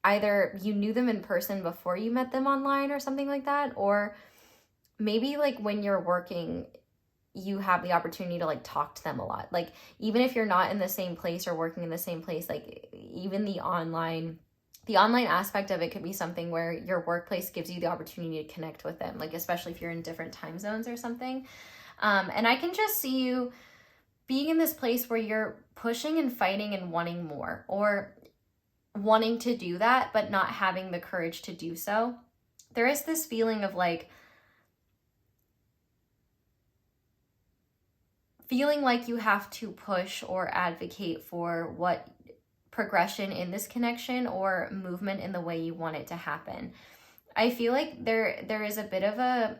either you knew them in person before you met them online or something like that, or maybe like when you're working, you have the opportunity to like talk to them a lot. Like even if you're not in the same place or working in the same place, like even the online aspect of it could be something where your workplace gives you the opportunity to connect with them, like especially if you're in different time zones or something. And I can just see you being in this place where you're pushing and fighting and wanting more, or wanting to do that but not having the courage to do so. There is this feeling of like feeling like you have to push or advocate for what progression in this connection or movement in the way you want it to happen. I feel like there is a bit of a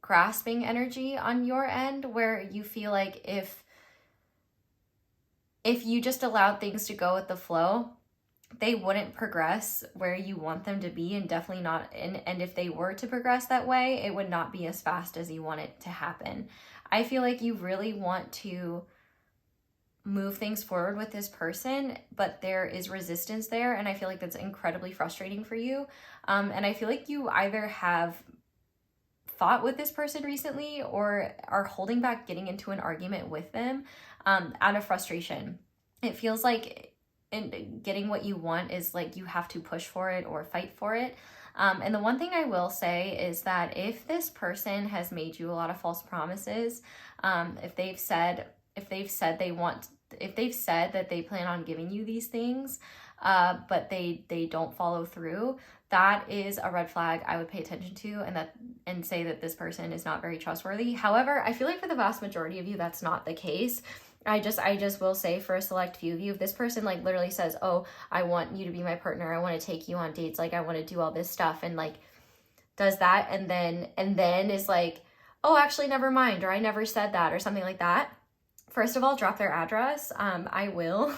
grasping energy on your end where you feel like if you just allowed things to go with the flow, they wouldn't progress where you want them to be, and definitely not, and if they were to progress that way, it would not be as fast as you want it to happen. I feel like you really want to move things forward with this person, but there is resistance there, and I feel like that's incredibly frustrating for you. And I feel like you either have fought with this person recently or are holding back getting into an argument with them out of frustration. It feels like getting what you want is like you have to push for it or fight for it. And the one thing I will say is that if this person has made you a lot of false promises, if they've said that they plan on giving you these things, but they don't follow through, that is a red flag I would pay attention to, and say that this person is not very trustworthy. However, I feel like for the vast majority of you, that's not the case. I just will say for a select few of you, if this person like literally says, oh, I want you to be my partner, I want to take you on dates, like I want to do all this stuff, and like does that, and then is like, oh, actually never mind, or I never said that, or something like that. First of all, drop their address. I will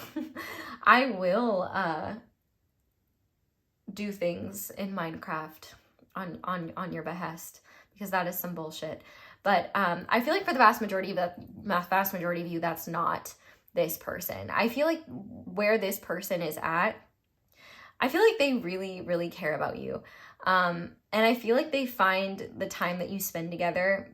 do things in Minecraft on your behest, because that is some bullshit. But I feel like for the vast majority of you, that's not this person. I feel like where this person is at, I feel like they really, really care about you. And I feel like they find the time that you spend together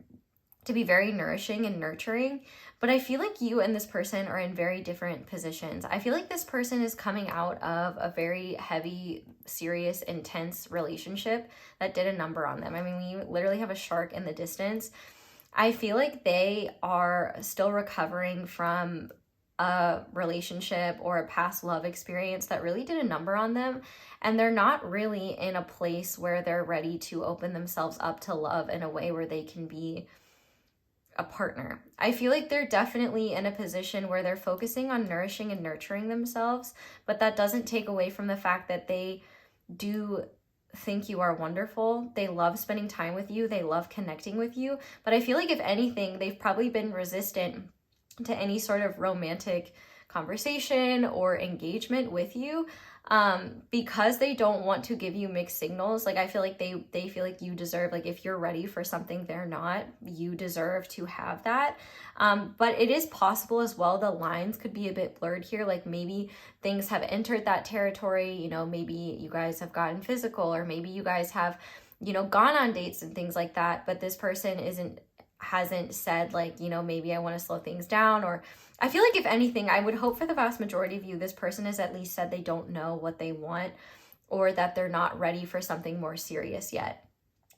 to be very nourishing and nurturing. But I feel like you and this person are in very different positions. I feel like this person is coming out of a very heavy, serious, intense relationship that did a number on them. I mean, we literally have a shark in the distance. I feel like they are still recovering from a relationship or a past love experience that really did a number on them. And they're not really in a place where they're ready to open themselves up to love in a way where they can be a partner. I feel like they're definitely in a position where they're focusing on nourishing and nurturing themselves, but that doesn't take away from the fact that they do think you are wonderful. They love spending time with you. They love connecting with you. But I feel like if anything, they've probably been resistant to any sort of romantic conversation or engagement with you, because they don't want to give you mixed signals. Like I feel like they feel like you deserve, like if you're ready for something they're not, you deserve to have that. But it is possible as well, the lines could be a bit blurred here. Like maybe things have entered that territory, you know, maybe you guys have gotten physical, or maybe you guys have, you know, gone on dates and things like that, but this person hasn't said like, you know, maybe I want to slow things down. Or I feel like if anything, I would hope for the vast majority of you, this person has at least said they don't know what they want, or that they're not ready for something more serious yet.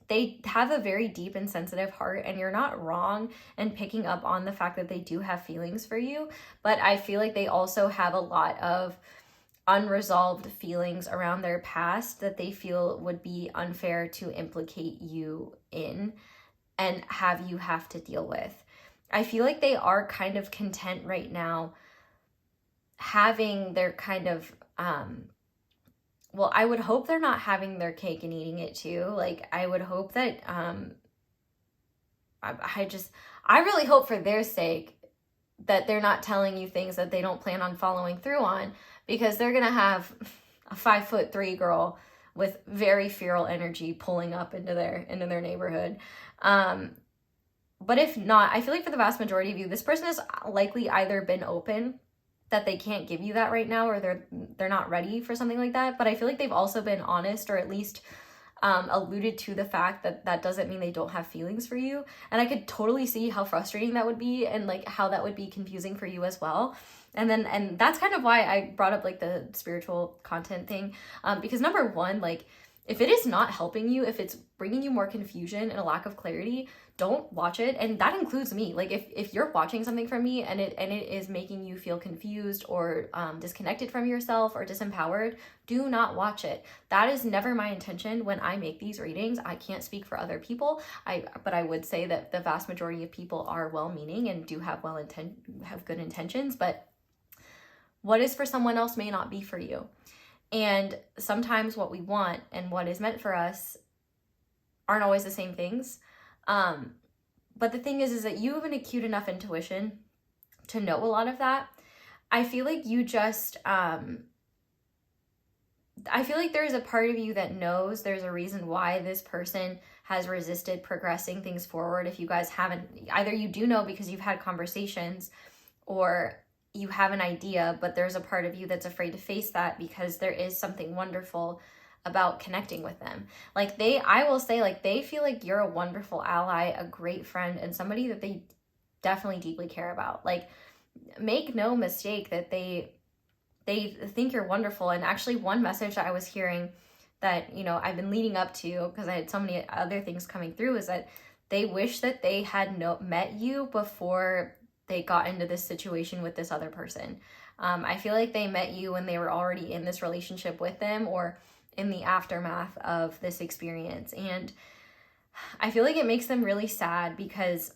They have a very deep and sensitive heart, and you're not wrong in picking up on the fact that they do have feelings for you, but I feel like they also have a lot of unresolved feelings around their past that they feel would be unfair to implicate you in and have you have to deal with. I feel like they are kind of content right now having their kind of, well, I would hope they're not having their cake and eating it too. Like, I would hope that, I really hope for their sake that they're not telling you things that they don't plan on following through on, because they're going to have a 5'3" girl with very feral energy pulling up into their neighborhood. But if not, I feel like for the vast majority of you, this person has likely either been open that they can't give you that right now, or they're not ready for something like that. But I feel like they've also been honest, or at least alluded to the fact that that doesn't mean they don't have feelings for you. And I could totally see how frustrating that would be, and like how that would be confusing for you as well. And that's kind of why I brought up like the spiritual content thing, because number one, like if it is not helping you, if it's bringing you more confusion and a lack of clarity, don't watch it. And that includes me. Like if you're watching something from me and it is making you feel confused or disconnected from yourself or disempowered, do not watch it. That is never my intention when I make these readings. I can't speak for other people. But I would say that the vast majority of people are well-meaning and do have have good intentions, but what is for someone else may not be for you. And sometimes what we want and what is meant for us aren't always the same things. But the thing is that you have an acute enough intuition to know a lot of that. I feel like you just, I feel like there's a part of you that knows there's a reason why this person has resisted progressing things forward. If you guys haven't, either you do know because you've had conversations, or you have an idea, but there's a part of you that's afraid to face that because there is something wonderful about connecting with them. Like I will say, like they feel like you're a wonderful ally, a great friend, and somebody that they definitely deeply care about. Like make no mistake that they think you're wonderful. And actually one message that I was hearing that, you know, I've been leading up to, because I had so many other things coming through, is that they wish that they had met you before they got into this situation with this other person. I feel like they met you when they were already in this relationship with them, or in the aftermath of this experience. And I feel like it makes them really sad because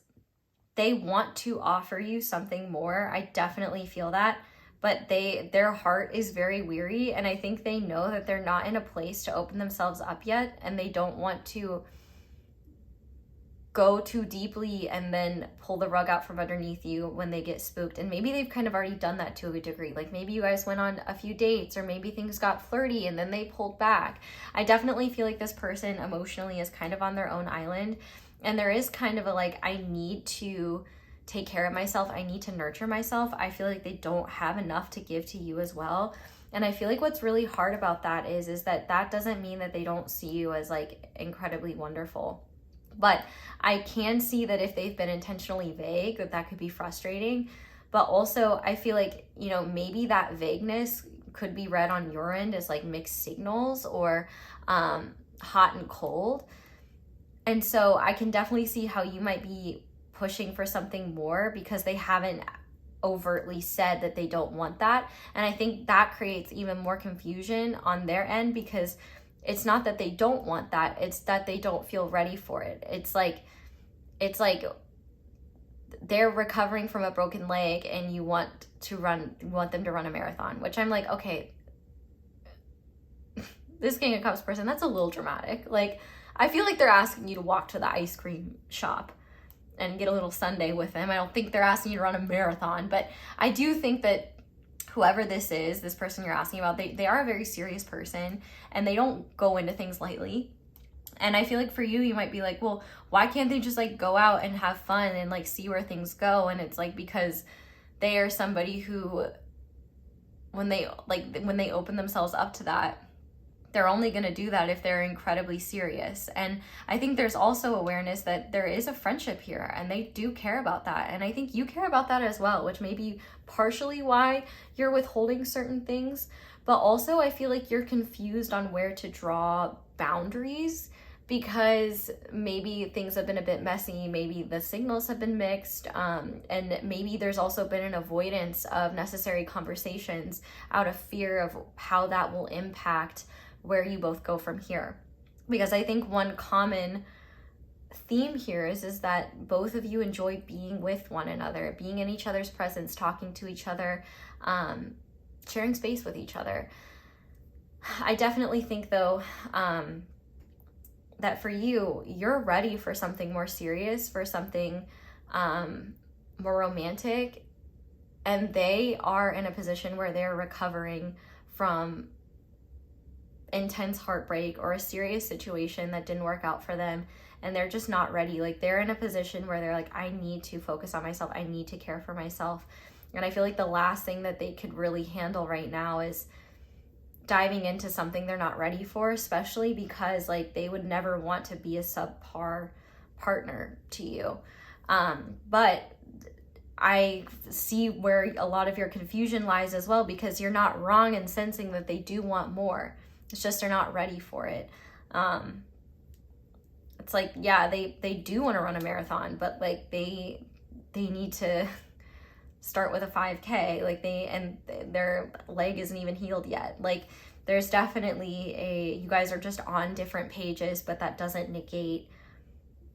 they want to offer you something more. I definitely feel that, but their heart is very weary, and I think they know that they're not in a place to open themselves up yet, and they don't want to go too deeply and then pull the rug out from underneath you when they get spooked. And maybe they've kind of already done that to a degree. Like maybe you guys went on a few dates, or maybe things got flirty and then they pulled back. I definitely feel like this person emotionally is kind of on their own island, and there is kind of a like, I need to take care of myself, I need to nurture myself. I feel like they don't have enough to give to you as well. And I feel like what's really hard about that is that doesn't mean that they don't see you as like incredibly wonderful. But I can see that if they've been intentionally vague, that could be frustrating. But also I feel like, you know, maybe that vagueness could be read on your end as like mixed signals, or hot and cold. And so I can definitely see how you might be pushing for something more because they haven't overtly said that they don't want that. And I think that creates even more confusion on their end, because it's not that they don't want that, it's that they don't feel ready for it. It's like they're recovering from a broken leg and you want them to run a marathon, which I'm like, okay, this King of Cups person, that's a little dramatic. Like, I feel like they're asking you to walk to the ice cream shop and get a little sundae with them. I don't think they're asking you to run a marathon, but I do think that whoever this is, this person you're asking about, they are a very serious person, and they don't go into things lightly. And I feel like for you, you might be like, well, why can't they just like go out and have fun and like see where things go? And it's like, because they are somebody who, when they open themselves up to that, they're only going to do that if they're incredibly serious. And I think there's also awareness that there is a friendship here, and they do care about that. And I think you care about that as well, which may be partially why you're withholding certain things. But also I feel like you're confused on where to draw boundaries, because maybe things have been a bit messy, maybe the signals have been mixed, and maybe there's also been an avoidance of necessary conversations out of fear of how that will impact where you both go from here. Because I think one common theme here is that both of you enjoy being with one another, being in each other's presence, talking to each other, sharing space with each other. I definitely think though, that for you, you're ready for something more serious, for something more romantic, and they are in a position where they're recovering from intense heartbreak or a serious situation that didn't work out for them, and they're just not ready. Like, they're in a position where they're like, I need to focus on myself, I need to care for myself. And I feel like the last thing that they could really handle right now is diving into something they're not ready for, especially because like they would never want to be a subpar partner to you. But I see where a lot of your confusion lies as well, because you're not wrong in sensing that they do want more. It's just they're not ready for it. It's like, yeah, they do want to run a marathon, but like they need to start with a 5K, like their leg isn't even healed yet. Like, there's definitely you guys are just on different pages, but that doesn't negate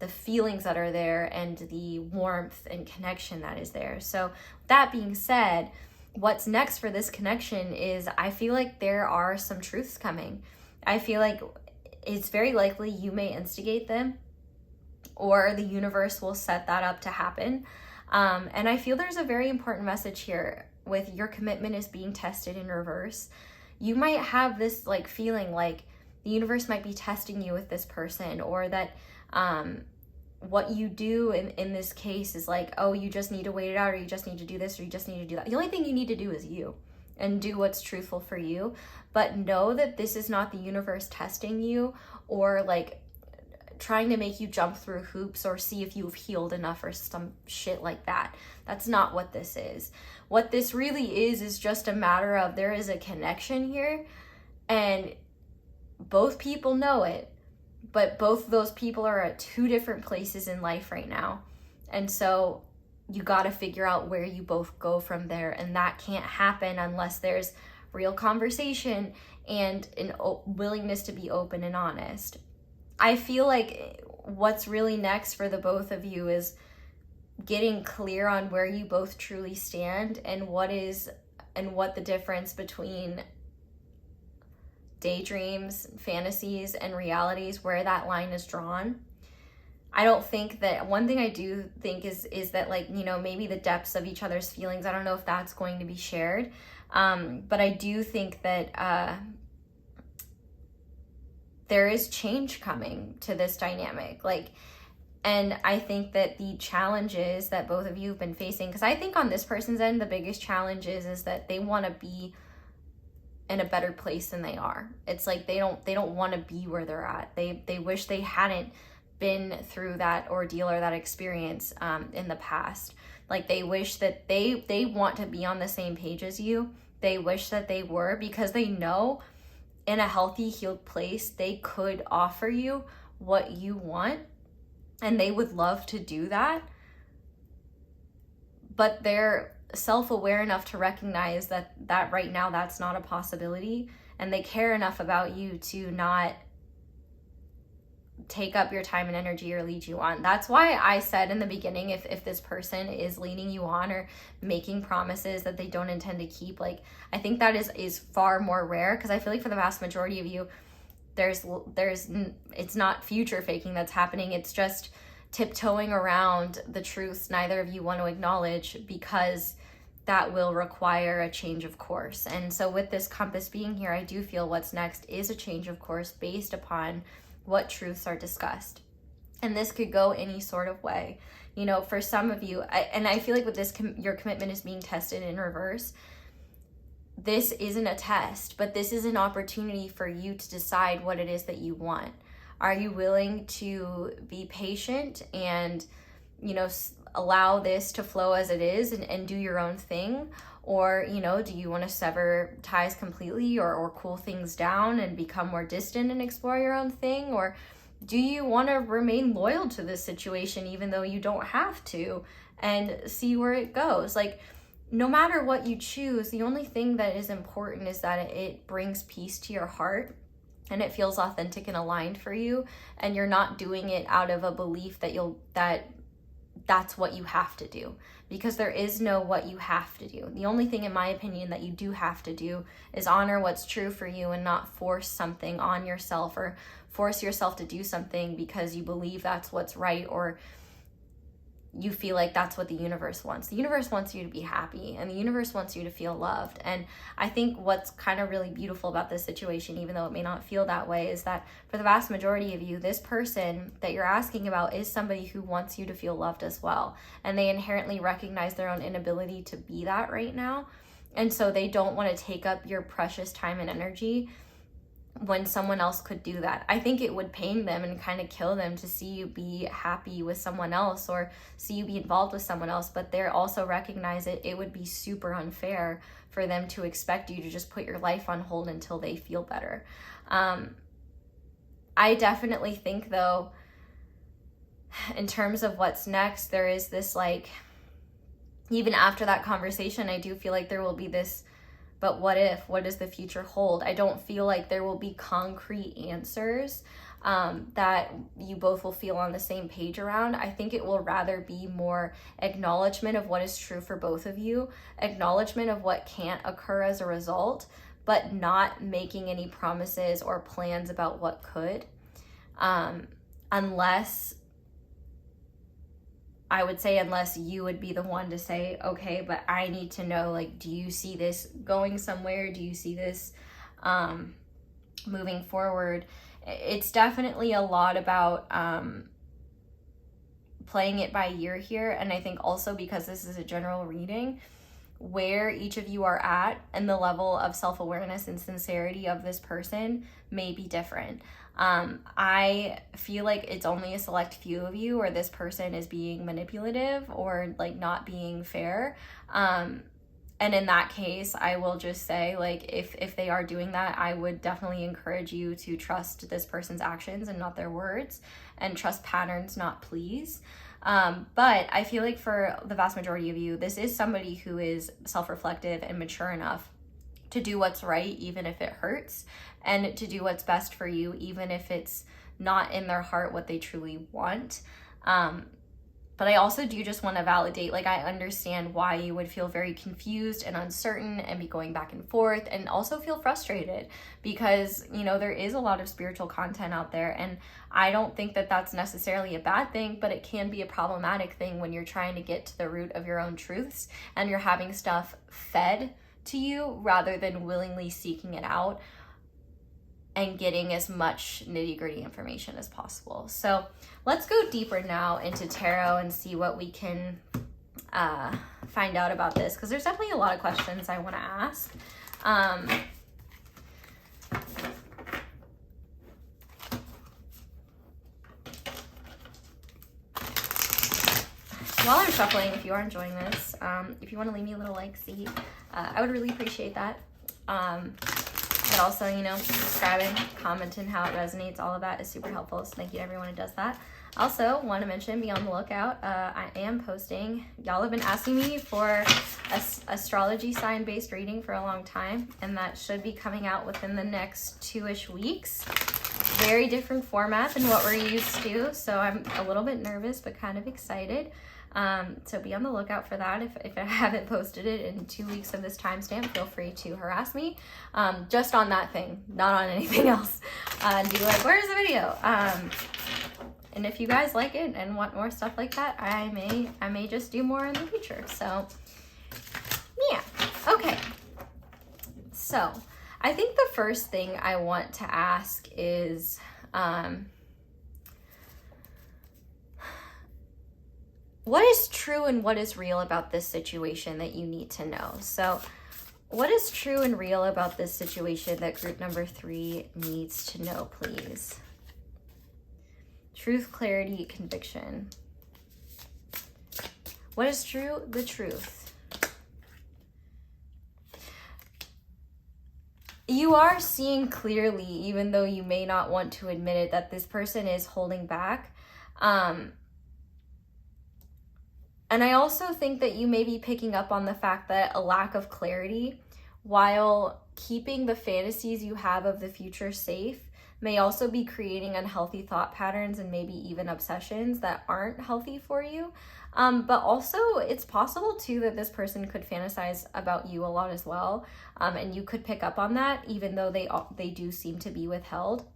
the feelings that are there and the warmth and connection that is there. So that being said, what's next for this connection is, I feel like there are some truths coming. I feel like it's very likely you may instigate them, or the universe will set that up to happen. And I feel there's a very important message here with your commitment is being tested in reverse. You might have this like feeling like the universe might be testing you with this person, or that what you do in this case is like, oh, you just need to wait it out, or you just need to do this, or you just need to do that. The only thing you need to do is you, and do what's truthful for you. But know that this is not the universe testing you, or like trying to make you jump through hoops or see if you've healed enough or some shit like that. That's not what this is. What this really is just a matter of, there is a connection here, and both people know it, but both of those people are at two different places in life right now. And so you got to figure out where you both go from there. And that can't happen unless there's real conversation and an willingness to be open and honest. I feel like what's really next for the both of you is getting clear on where you both truly stand, and what the difference between daydreams, fantasies, and realities, where that line is drawn. I don't think that, one thing I do think is that, like, you know, maybe the depths of each other's feelings, I don't know if that's going to be shared. But I do think that there is change coming to this dynamic. Like, and I think that the challenges that both of you have been facing, because I think on this person's end, the biggest challenge is that they want to be in a better place than they are. It's like they don't want to be where they're at. They wish they hadn't been through that ordeal or that experience in the past. Like, they wish that they want to be on the same page as you. They wish that they were, because they know in a healthy, healed place, they could offer you what you want, and they would love to do that. But they're self-aware enough to recognize that right now that's not a possibility, and they care enough about you to not take up your time and energy or lead you on. That's why I said in the beginning, if this person is leading you on or making promises that they don't intend to keep, like, I think that is far more rare, because I feel like for the vast majority of you, it's not future faking that's happening. It's just tiptoeing around the truths neither of you want to acknowledge, because that will require a change of course. And so with this compass being here, I do feel what's next is a change of course based upon what truths are discussed. And this could go any sort of way. You know, for some of you, and I feel like with this, your commitment is being tested in reverse. This isn't a test, but this is an opportunity for you to decide what it is that you want. Are you willing to be patient and, you know, allow this to flow as it is and do your own thing? Or, you know, do you want to sever ties completely or cool things down and become more distant and explore your own thing? Or do you want to remain loyal to this situation even though you don't have to, and see where it goes? Like, no matter what you choose, the only thing that is important is that it brings peace to your heart and it feels authentic and aligned for you, and you're not doing it out of a belief that that's what you have to do, because there is no what you have to do. The only thing, in my opinion, that you do have to do is honor what's true for you and not force something on yourself or force yourself to do something because you believe that's what's right or you feel like that's what the universe wants. The universe wants you to be happy, and the universe wants you to feel loved. And I think what's kind of really beautiful about this situation, even though it may not feel that way, is that for the vast majority of you, this person that you're asking about is somebody who wants you to feel loved as well. And they inherently recognize their own inability to be that right now. And so they don't want to take up your precious time and energy when someone else could do that. I think it would pain them and kind of kill them to see you be happy with someone else or see you be involved with someone else, but they also recognize it would be super unfair for them to expect you to just put your life on hold until they feel better. I definitely think, though, in terms of what's next, there is this, like, even after that conversation, I do feel like there will be this, but what if? What does the future hold? I don't feel like there will be concrete answers that you both will feel on the same page around. I think it will rather be more acknowledgement of what is true for both of you, acknowledgement of what can't occur as a result, but not making any promises or plans about what could. Unless you would be the one to say, okay, but I need to know, like, do you see this going somewhere? Do you see this moving forward? It's definitely a lot about playing it by ear here. And I think also, because this is a general reading, where each of you are at and the level of self-awareness and sincerity of this person may be different. I feel like it's only a select few of you where this person is being manipulative or, like, not being fair. And in that case, I will just say, like, if they are doing that, I would definitely encourage you to trust this person's actions and not their words, and trust patterns, not pleas. But I feel like for the vast majority of you, this is somebody who is self-reflective and mature enough to do what's right, even if it hurts, and to do what's best for you, even if it's not in their heart what they truly want. But I also do just want to validate, like, I understand why you would feel very confused and uncertain and be going back and forth, and also feel frustrated because, you know, there is a lot of spiritual content out there, and I don't think that that's necessarily a bad thing, but it can be a problematic thing when you're trying to get to the root of your own truths and you're having stuff fed to you rather than willingly seeking it out and getting as much nitty-gritty information as possible. So let's go deeper now into tarot and see what we can find out about this, because there's definitely a lot of questions I want to ask. While I'm shuffling, if you are enjoying this, if you want to leave me a little like-see, I would really appreciate that. But also, you know, subscribing, commenting how it resonates, all of that is super helpful. So thank you to everyone who does that. Also, want to mention, be on the lookout. I am posting, y'all have been asking me for a astrology sign-based reading for a long time, and that should be coming out within the next 2-ish weeks. Very different format than what we're used to, so I'm a little bit nervous, but kind of excited. So be on the lookout for that. If I haven't posted it in 2 weeks of this timestamp, feel free to harass me, just on that thing, not on anything else, and be like, where's the video? And if you guys like it and want more stuff like that, I may just do more in the future. So Yeah, okay. So, I think the first thing I want to ask is, what is true and what is real about this situation that you need to know? So, what is true and real about this situation that group number 3 needs to know, please? Truth, clarity, conviction. What is true? The truth. You are seeing clearly, even though you may not want to admit it, that this person is holding back. And I also think that you may be picking up on the fact that a lack of clarity, while keeping the fantasies you have of the future safe, may also be creating unhealthy thought patterns and maybe even obsessions that aren't healthy for you. But also it's possible too that this person could fantasize about you a lot as well. And you could pick up on that, even though they do seem to be withheld.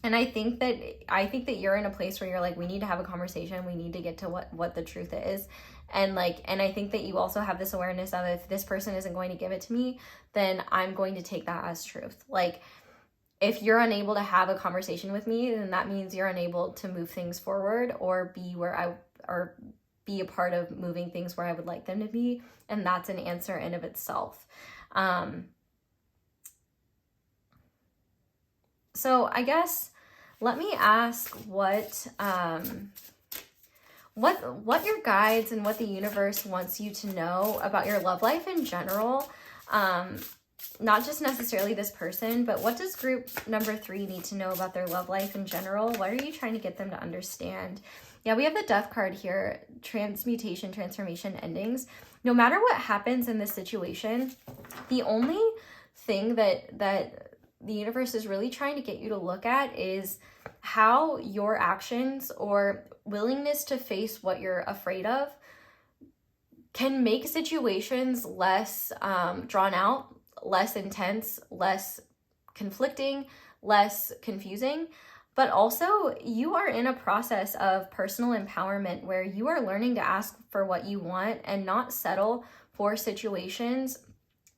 And I think that you're in a place where you're like, we need to have a conversation. We need to get to what the truth is. And I think that you also have this awareness of, if this person isn't going to give it to me, then I'm going to take that as truth. Like, if you're unable to have a conversation with me, then that means you're unable to move things forward or be a part of moving things where I would like them to be. And that's an answer in of itself. So I guess, let me ask what your guides and what the universe wants you to know about your love life in general. Not just necessarily this person, but what does group number 3 need to know about their love life in general? What are you trying to get them to understand? Yeah, we have the Death card here. Transmutation, transformation, endings. No matter what happens in this situation, the only thing that the universe is really trying to get you to look at is how your actions or willingness to face what you're afraid of can make situations less drawn out, less intense, less conflicting, less confusing. But also, you are in a process of personal empowerment where you are learning to ask for what you want and not settle for situations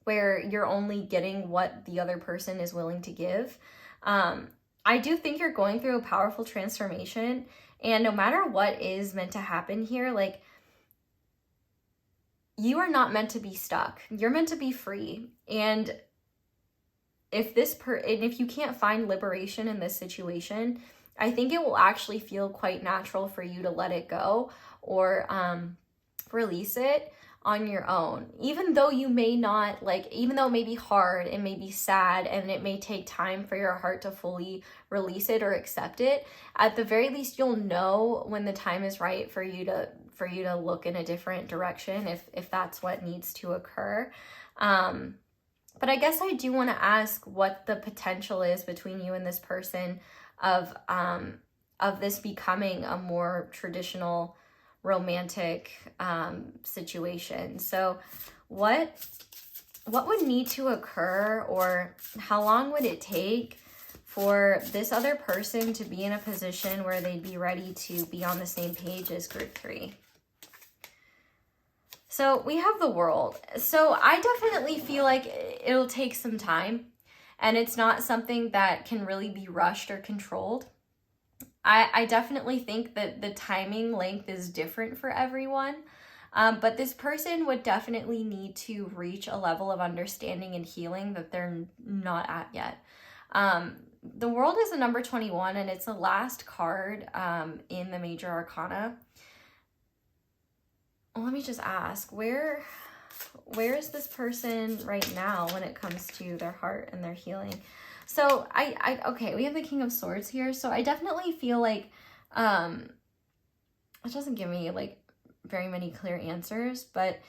where you're only getting what the other person is willing to give. I do think you're going through a powerful transformation, and no matter what is meant to happen here, like, you are not meant to be stuck. You're meant to be free. And if you can't find liberation in this situation, I think it will actually feel quite natural for you to let it go or release it on your own. Even though you may not, even though it may be hard, it may be sad, and it may take time for your heart to fully release it or accept it, at the very least, you'll know when the time is right for you to look in a different direction if that's what needs to occur. But I guess I do want to ask what the potential is between you and this person of this becoming a more traditional romantic situation. So what would need to occur, or how long would it take for this other person to be in a position where they'd be ready to be on the same page as group 3? So we have the World. So I definitely feel like it'll take some time, and it's not something that can really be rushed or controlled. I definitely think that the timing length is different for everyone, but this person would definitely need to reach a level of understanding and healing that they're not at yet. The World is a number 21, and it's the last card in the Major Arcana. Let me just ask, where is this person right now when it comes to their heart and their healing? So okay, we have the King of Swords here. So I definitely feel like it doesn't give me like very many clear answers, but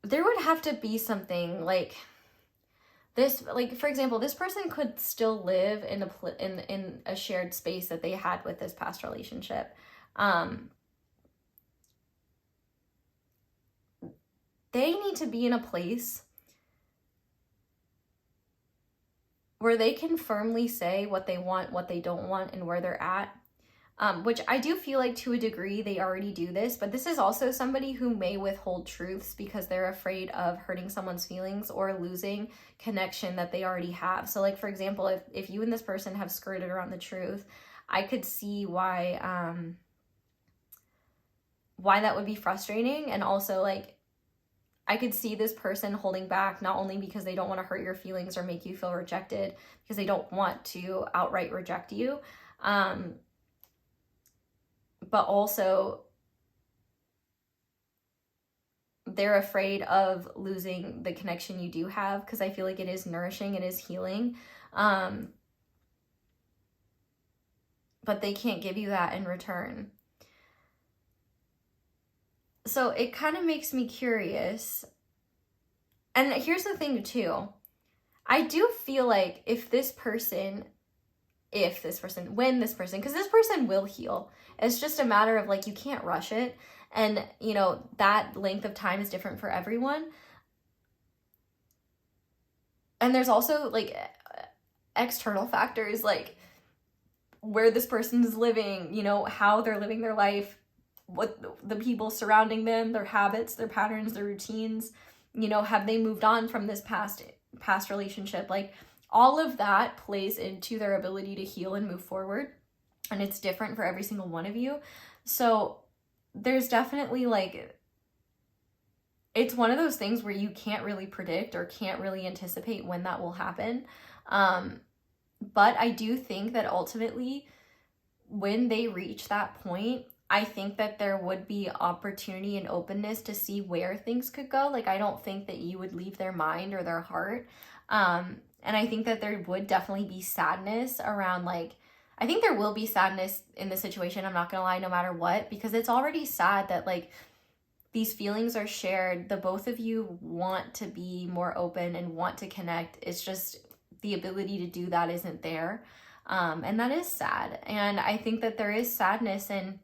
there would have to be something like this. Like, for example, this person could still live in a shared space that they had with this past relationship. They need to be in a place where they can firmly say what they want, what they don't want, and where they're at. which I do feel like to a degree they already do this, but this is also somebody who may withhold truths because they're afraid of hurting someone's feelings or losing connection that they already have. So like, for example, if you and this person have skirted around the truth, I could see why that would be frustrating. And also, like, I could see this person holding back, not only because they don't want to hurt your feelings or make you feel rejected, because they don't want to outright reject you, but also they're afraid of losing the connection you do have, because I feel like it is nourishing, it is healing, but they can't give you that in return. So it kind of makes me curious. And here's the thing too, I do feel like when this person, because this person will heal. It's just a matter of, like, you can't rush it. And, you know, that length of time is different for everyone. And there's also, like, external factors, like where this person is living, you know, how they're living their life, what the people surrounding them, their habits, their patterns, their routines, you know, have they moved on from this past relationship? Like, all of that plays into their ability to heal and move forward. And it's different for every single one of you. So there's definitely, like, it's one of those things where you can't really predict or can't really anticipate when that will happen. But I do think that ultimately, when they reach that point, I think that there would be opportunity and openness to see where things could go. Like, I don't think that you would leave their mind or their heart. And I think that there would definitely be sadness around, like, I think there will be sadness in the situation, I'm not gonna lie, no matter what, because it's already sad that, like, these feelings are shared. The both of you want to be more open and want to connect. It's just the ability to do that isn't there. And that is sad. And I think that there is sadness in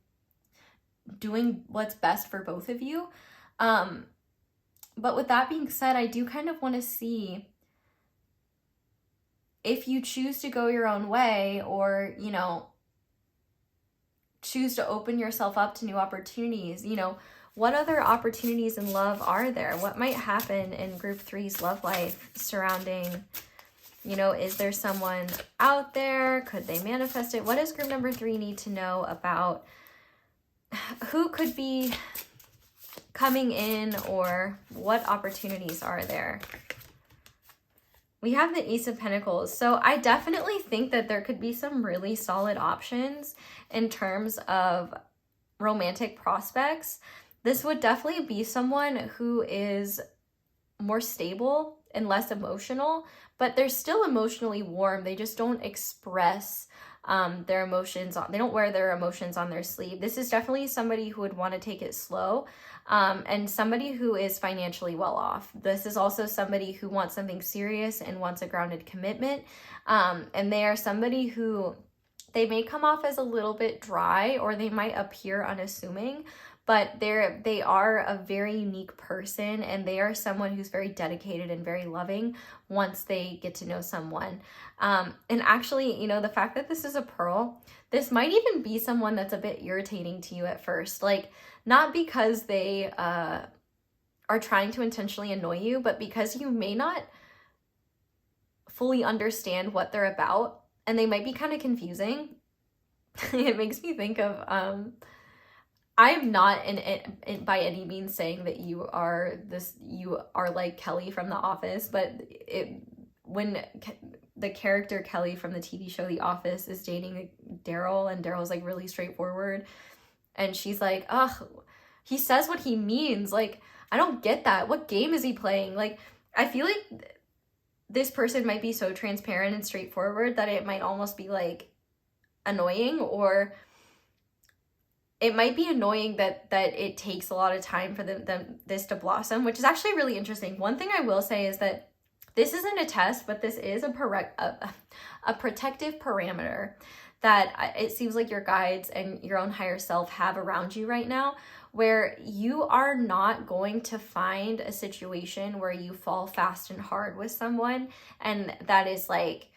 doing what's best for both of you. But with that being said, I do kind of want to see if you choose to go your own way, or, you know, choose to open yourself up to new opportunities, you know, what other opportunities in love are there? What might happen in group 3's love life surrounding, you know, is there someone out there? Could they manifest it? What does group number 3 need to know about who could be coming in, or what opportunities are there? We have the Ace of Pentacles. So I definitely think that there could be some really solid options in terms of romantic prospects. This would definitely be someone who is more stable and less emotional, but they're still emotionally warm. They just don't express their emotions. They don't wear their emotions on their sleeve. This is definitely somebody who would want to take it slow, and somebody who is financially well off. This is also somebody who wants something serious and wants a grounded commitment. And they are somebody who, they may come off as a little bit dry, or they might appear unassuming, but they are a very unique person, and they are someone who's very dedicated and very loving once they get to know someone. And actually, you know, the fact that this is a pearl, this might even be someone that's a bit irritating to you at first. Like, not because they are trying to intentionally annoy you, but because you may not fully understand what they're about, and they might be kind of confusing. It makes me think of I am not by any means saying that you are like Kelly from The Office, but when the character Kelly from the TV show The Office is dating Daryl, and Daryl's like really straightforward, and she's like, ugh, he says what he means. Like, I don't get that. What game is he playing? Like, I feel like this person might be so transparent and straightforward that it might almost be like annoying, or it might be annoying that it takes a lot of time for this to blossom, which is actually really interesting. One thing I will say is that this isn't a test, but this is a protective parameter that it seems like your guides and your own higher self have around you right now, where you are not going to find a situation where you fall fast and hard with someone, and that is like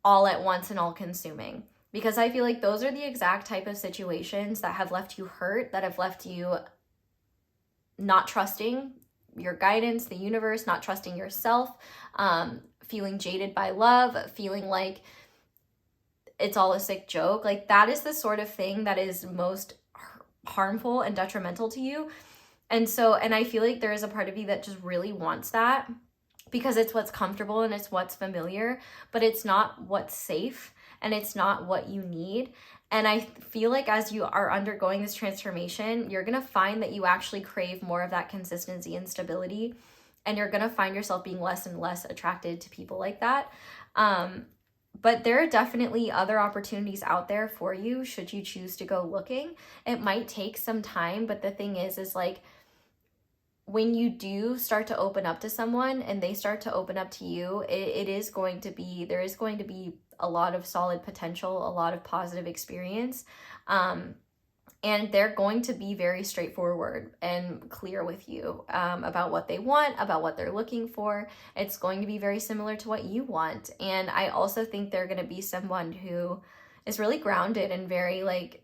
all at once and all consuming. Because I feel like those are the exact type of situations that have left you hurt, that have left you not trusting your guidance, the universe, not trusting yourself, feeling jaded by love, feeling like it's all a sick joke. Like that is the sort of thing that is most harmful and detrimental to you. And I feel like there is a part of you that just really wants that because it's what's comfortable and it's what's familiar, but it's not what's safe and it's not what you need. And I feel like as you are undergoing this transformation, you're going to find that you actually crave more of that consistency and stability. And you're going to find yourself being less and less attracted to people like that. But there are definitely other opportunities out there for you should you choose to go looking. It might take some time, but the thing is like when you do start to open up to someone and they start to open up to you, there is going to be a lot of solid potential, a lot of positive experience. And they're going to be very straightforward and clear with you about what they want, about what they're looking for. It's going to be very similar to what you want. And I also think they're going to be someone who is really grounded and very like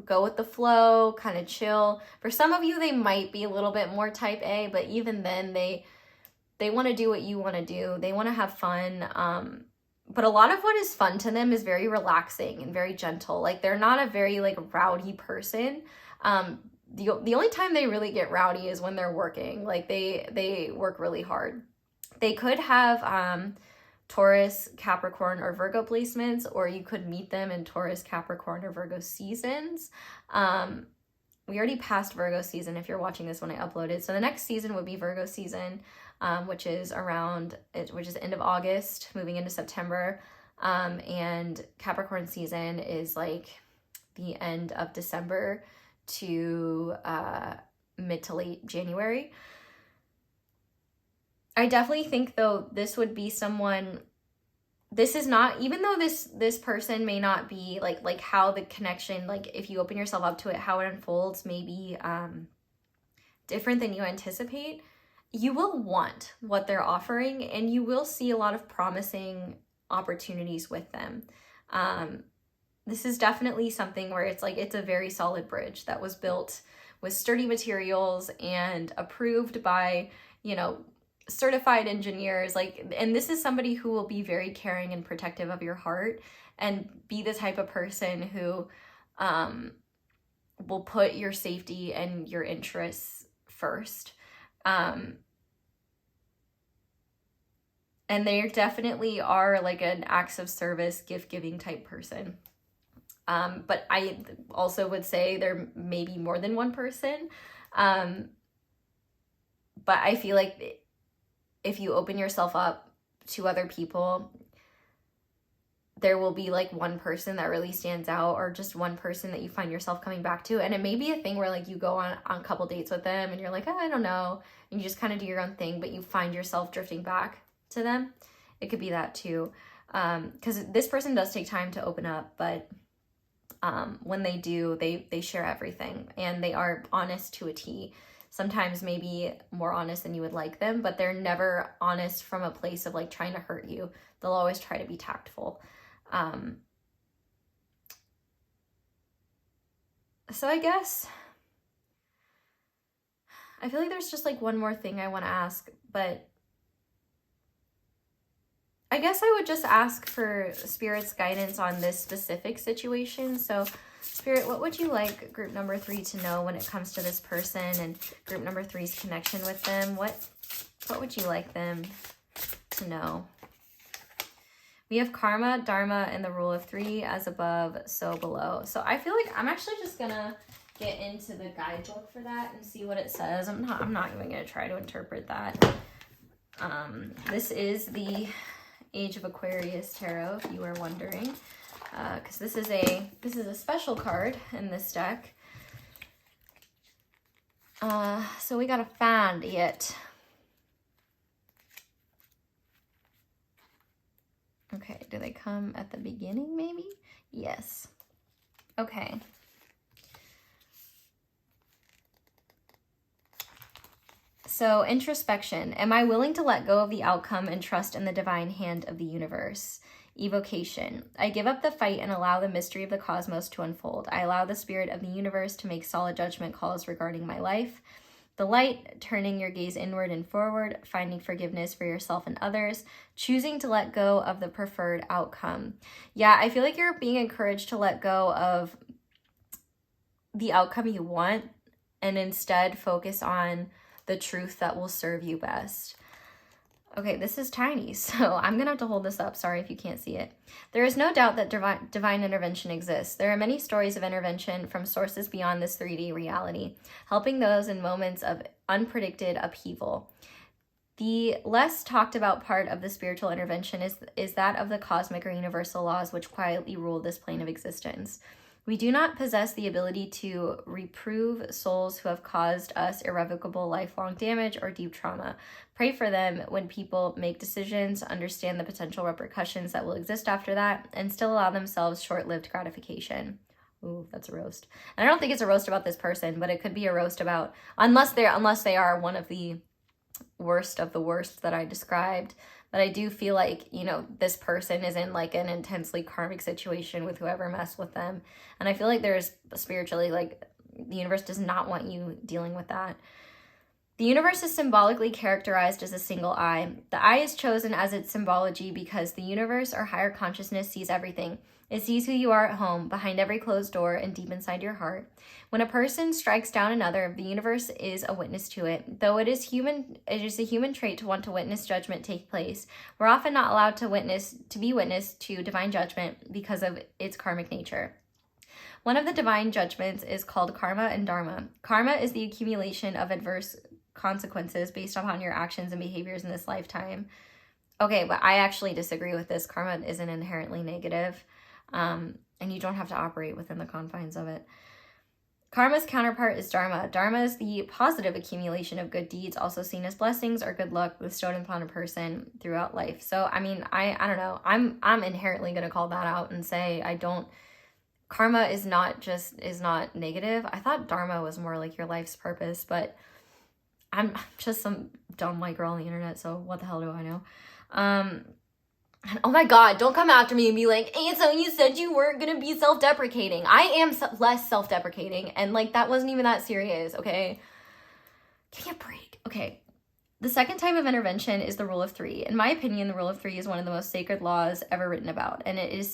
go with the flow, kind of chill. For some of you, they might be a little bit more type A, but even then they want to do what you want to do. They want to have fun. But a lot of what is fun to them is very relaxing and very gentle. Like they're not a very like rowdy person. The only time they really get rowdy is when they're working. Like they work really hard. They could have Taurus, Capricorn, or Virgo placements, or you could meet them in Taurus, Capricorn, or Virgo seasons. We already passed Virgo season if you're watching this when I uploaded. So the next season would be Virgo season. Which is end of August, moving into September. And Capricorn season is like the end of December to mid to late January. I definitely think though this would be someone, this is not, even though this person may not be like how the connection, like if you open yourself up to it, how it unfolds may be different than you anticipate. You will want what they're offering and you will see a lot of promising opportunities with them. This is definitely something where it's like, it's a very solid bridge that was built with sturdy materials and approved by, certified engineers. And this is somebody who will be very caring and protective of your heart and be the type of person who will put your safety and your interests first. And they definitely are like an acts of service, gift-giving type person. But I also would say there may be more than one person. But I feel like if you open yourself up to other people, there will be like one person that really stands out or just one person that you find yourself coming back to. And it may be a thing where like you go on a couple dates with them and you're like, I don't know. And you just kind of do your own thing, but you find yourself drifting back to them. It could be that too. Because this person does take time to open up, but when they do, they share everything and they are honest to a T. Sometimes maybe more honest than you would like them, but they're never honest from a place of like trying to hurt you. They'll always try to be tactful. So I guess I feel like there's just like one more thing I want to ask, but I guess I would just ask for Spirit's guidance on this specific situation. So Spirit, what would you like group number 3 to know when it comes to this person and group number 3's connection with them? What would you like them to know? We have karma, dharma, and the rule of 3, as above, so below. So I feel like I'm actually just gonna get into the guidebook for that and see what it says. I'm not even gonna try to interpret that. This is the Age of Aquarius Tarot, if you were wondering, because this is a special card in this deck. So we gotta find it. Okay, do they come at the beginning maybe? Yes. Okay. So introspection. Am I willing to let go of the outcome and trust in the divine hand of the universe? Evocation. I give up the fight and allow the mystery of the cosmos to unfold. I allow the spirit of the universe to make solid judgment calls regarding my life. The light, turning your gaze inward and forward, finding forgiveness for yourself and others, choosing to let go of the preferred outcome. Yeah, I feel like you're being encouraged to let go of the outcome you want and instead focus on the truth that will serve you best. Okay, this is tiny, so I'm going to have to hold this up. Sorry if you can't see it. There is no doubt that divine intervention exists. There are many stories of intervention from sources beyond this 3D reality, helping those in moments of unpredicted upheaval. The less talked about part of the spiritual intervention is that of the cosmic or universal laws which quietly rule this plane of existence. We do not possess the ability to reprove souls who have caused us irrevocable lifelong damage or deep trauma. Pray for them when people make decisions, understand the potential repercussions that will exist after that, and still allow themselves short-lived gratification. Ooh, that's a roast. And I don't think it's a roast about this person, but it could be a roast about, unless they are one of the worst of the worst that I described. But I do feel like, you know, this person is in like an intensely karmic situation with whoever messed with them. And I feel like there's spiritually, like, the universe does not want you dealing with that. The universe is symbolically characterized as a single eye. The eye is chosen as its symbology because the universe or higher consciousness sees everything. It sees who you are at home, behind every closed door, and deep inside your heart. When a person strikes down another, the universe is a witness to it. Though it is a human trait to want to witness judgment take place, we're often not allowed to be witness to divine judgment because of its karmic nature. One of the divine judgments is called karma and dharma. Karma is the accumulation of adverse consequences based upon your actions and behaviors in this lifetime. Okay, but I actually disagree with this. Karma isn't inherently negative. And you don't have to operate within the confines of it. Karma's counterpart is dharma. Dharma is the positive accumulation of good deeds, also seen as blessings or good luck bestowed upon a person throughout life. So, I mean, I don't know. I'm inherently going to call that out and say karma is not negative. I thought dharma was more like your life's purpose, but I'm just some dumb white girl on the internet, so what the hell do I know? And oh my God, don't come after me and be like, hey, so you said you weren't going to be self-deprecating. I am less self-deprecating, and like that wasn't even that serious, okay? Give me a break. Okay. The second type of intervention is the rule of three. In my opinion, the rule of three is one of the most sacred laws ever written about, and it's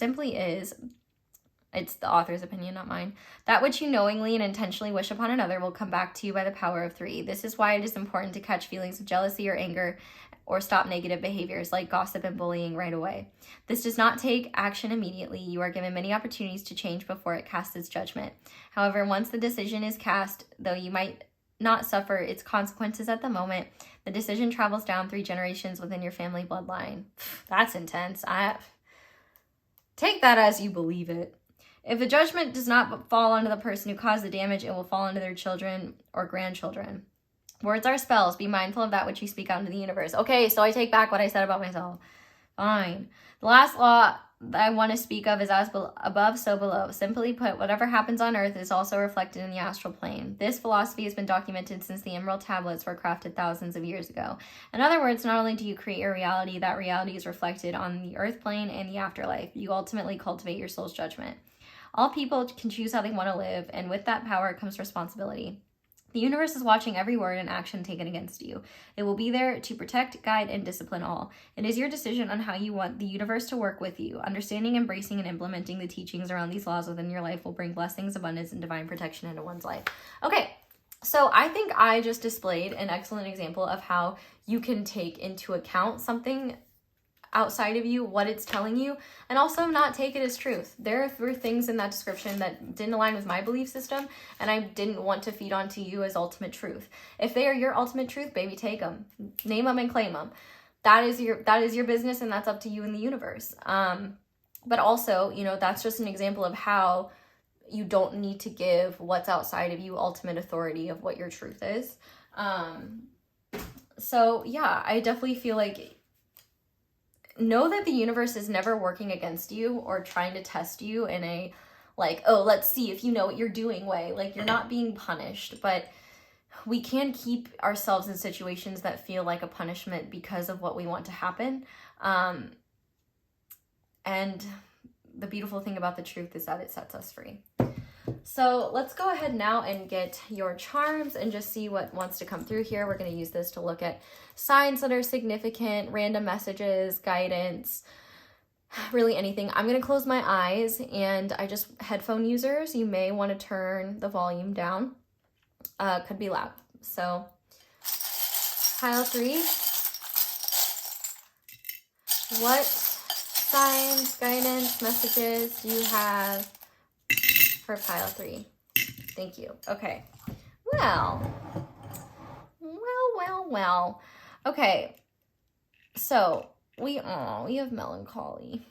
the author's opinion, not mine. That which you knowingly and intentionally wish upon another will come back to you by the power of three. This is why it is important to catch feelings of jealousy or anger or stop negative behaviors like gossip and bullying right away. This does not take action immediately. You are given many opportunities to change before it casts its judgment. However, once the decision is cast, though you might not suffer its consequences at the moment, the decision travels down 3 generations within your family bloodline. That's intense. Take that as you believe it. If the judgment does not fall onto the person who caused the damage, it will fall onto their children or grandchildren. Words are spells. Be mindful of that which you speak out into the universe. Okay, so I take back what I said about myself. Fine. The last law that I want to speak of is as above, so below. Simply put, whatever happens on Earth is also reflected in the astral plane. This philosophy has been documented since the Emerald Tablets were crafted thousands of years ago. In other words, not only do you create your reality, that reality is reflected on the Earth plane and the afterlife. You ultimately cultivate your soul's judgment. All people can choose how they want to live, and with that power comes responsibility. The universe is watching every word and action taken against you. It will be there to protect, guide, and discipline all. It is your decision on how you want the universe to work with you. Understanding, embracing, and implementing the teachings around these laws within your life will bring blessings, abundance, and divine protection into one's life. Okay, so I think I just displayed an excellent example of how you can take into account something outside of you, what it's telling you, and also not take it as truth. There were things in that description that didn't align with my belief system, and I didn't want to feed onto you as ultimate truth. If they are your ultimate truth, baby, take them. Name them and claim them. That is your business, and that's up to you and the universe. But also, you know, that's just an example of how you don't need to give what's outside of you ultimate authority of what your truth is. So yeah, I definitely feel like know that the universe is never working against you or trying to test you in a like, oh, let's see if you know what you're doing way. Like, you're not being punished, but we can keep ourselves in situations that feel like a punishment because of what we want to happen. And the beautiful thing about the truth is that it sets us free. So let's go ahead now and get your charms and just see what wants to come through here. We're going to use this to look at signs that are significant, random messages, guidance, really anything. I'm going to close my eyes, and headphone users, you may want to turn the volume down. Could be loud. So pile 3. What signs, guidance, messages do you have for pile 3? Thank you. Okay. Well. Okay. So we have melancholy.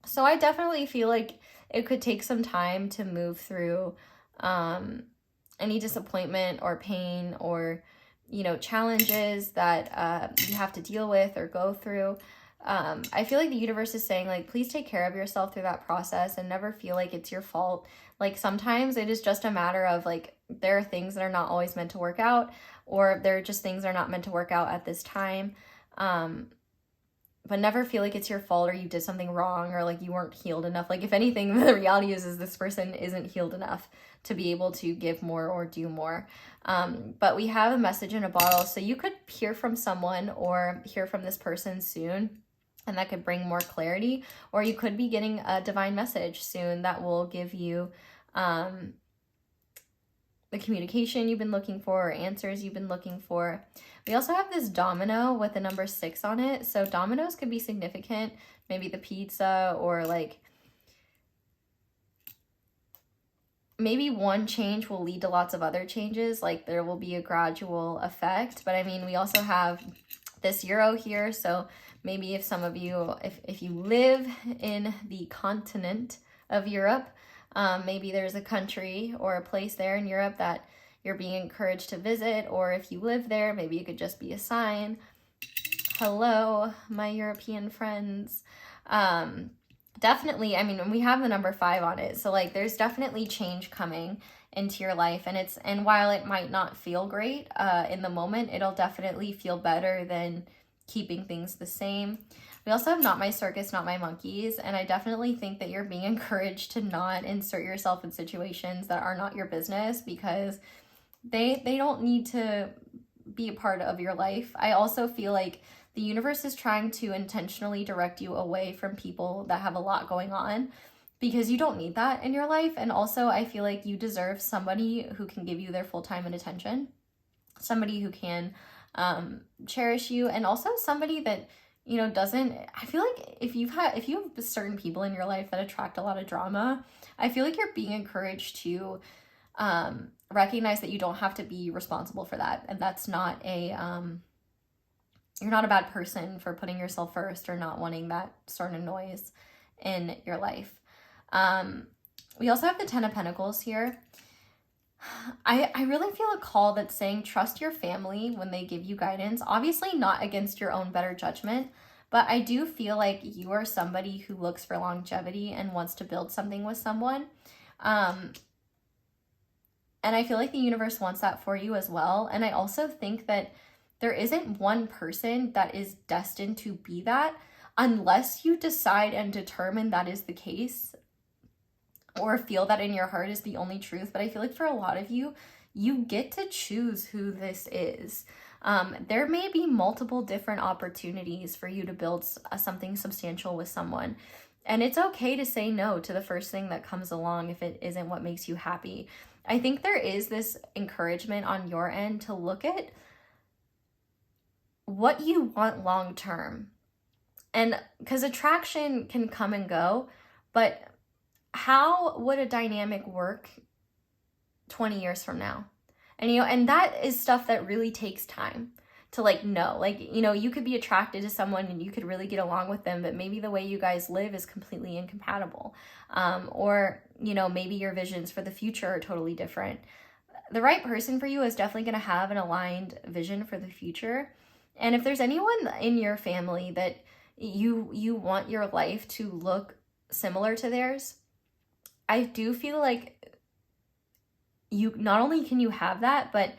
So I definitely feel like it could take some time to move through any disappointment or pain or, challenges that you have to deal with or go through. I feel like the universe is saying, like, please take care of yourself through that process and never feel like it's your fault. Like, sometimes it is just a matter of, like, there are things that are not always meant to work out, or there are just things that are not meant to work out at this time. But never feel like it's your fault or you did something wrong or like you weren't healed enough. Like, if anything, the reality is this person isn't healed enough to be able to give more or do more. But we have a message in a bottle. So you could hear from someone or hear from this person soon, and that could bring more clarity. Or you could be getting a divine message soon that will give you the communication you've been looking for or answers you've been looking for. We also have this domino with the number 6 on it. So dominoes could be significant. Maybe the pizza, or like maybe one change will lead to lots of other changes. Like, there will be a gradual effect. But I mean, we also have this euro here. So maybe if some of you, if you live in the continent of Europe, maybe there's a country or a place there in Europe that you're being encouraged to visit, or if you live there, maybe it could just be a sign. Hello, my European friends. Definitely, I mean, we have the number 5 on it, so like there's definitely change coming into your life, and while it might not feel great in the moment, it'll definitely feel better than keeping things the same. We also have not my circus, not my monkeys, and I definitely think that you're being encouraged to not insert yourself in situations that are not your business, because they don't need to be a part of your life. I also feel like the universe is trying to intentionally direct you away from people that have a lot going on, because you don't need that in your life. And also I feel like you deserve somebody who can give you their full time and attention, somebody who can cherish you, and also somebody that doesn't. I feel like if you have certain people in your life that attract a lot of drama, I feel like you're being encouraged to recognize that you don't have to be responsible for that, and that's not you're not a bad person for putting yourself first or not wanting that sort of noise in your life. We also have the 10 of Pentacles here. I really feel a call that's saying trust your family when they give you guidance. Obviously not against your own better judgment, but I do feel like you are somebody who looks for longevity and wants to build something with someone. And I feel like the universe wants that for you as well. And I also think that there isn't one person that is destined to be that, unless you decide and determine that is the case, or feel that in your heart is the only truth. But I feel like for a lot of you, you get to choose who this is. There may be multiple different opportunities for you to build something substantial with someone. And it's okay to say no to the first thing that comes along if it isn't what makes you happy. I think there is this encouragement on your end to look at what you want long term. And because attraction can come and go, but how would a dynamic work 20 years from now? And and that is stuff that really takes time to know. You could be attracted to someone and you could really get along with them, but maybe the way you guys live is completely incompatible. Or maybe your visions for the future are totally different. The right person for you is definitely going to have an aligned vision for the future. And if there's anyone in your family that you want your life to look similar to theirs, I do feel like you not only can you have that, but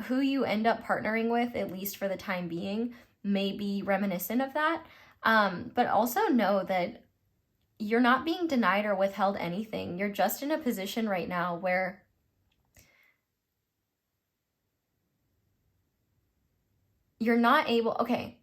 who you end up partnering with, at least for the time being, may be reminiscent of that. But also know that you're not being denied or withheld anything. You're just in a position right now where you're not able, okay,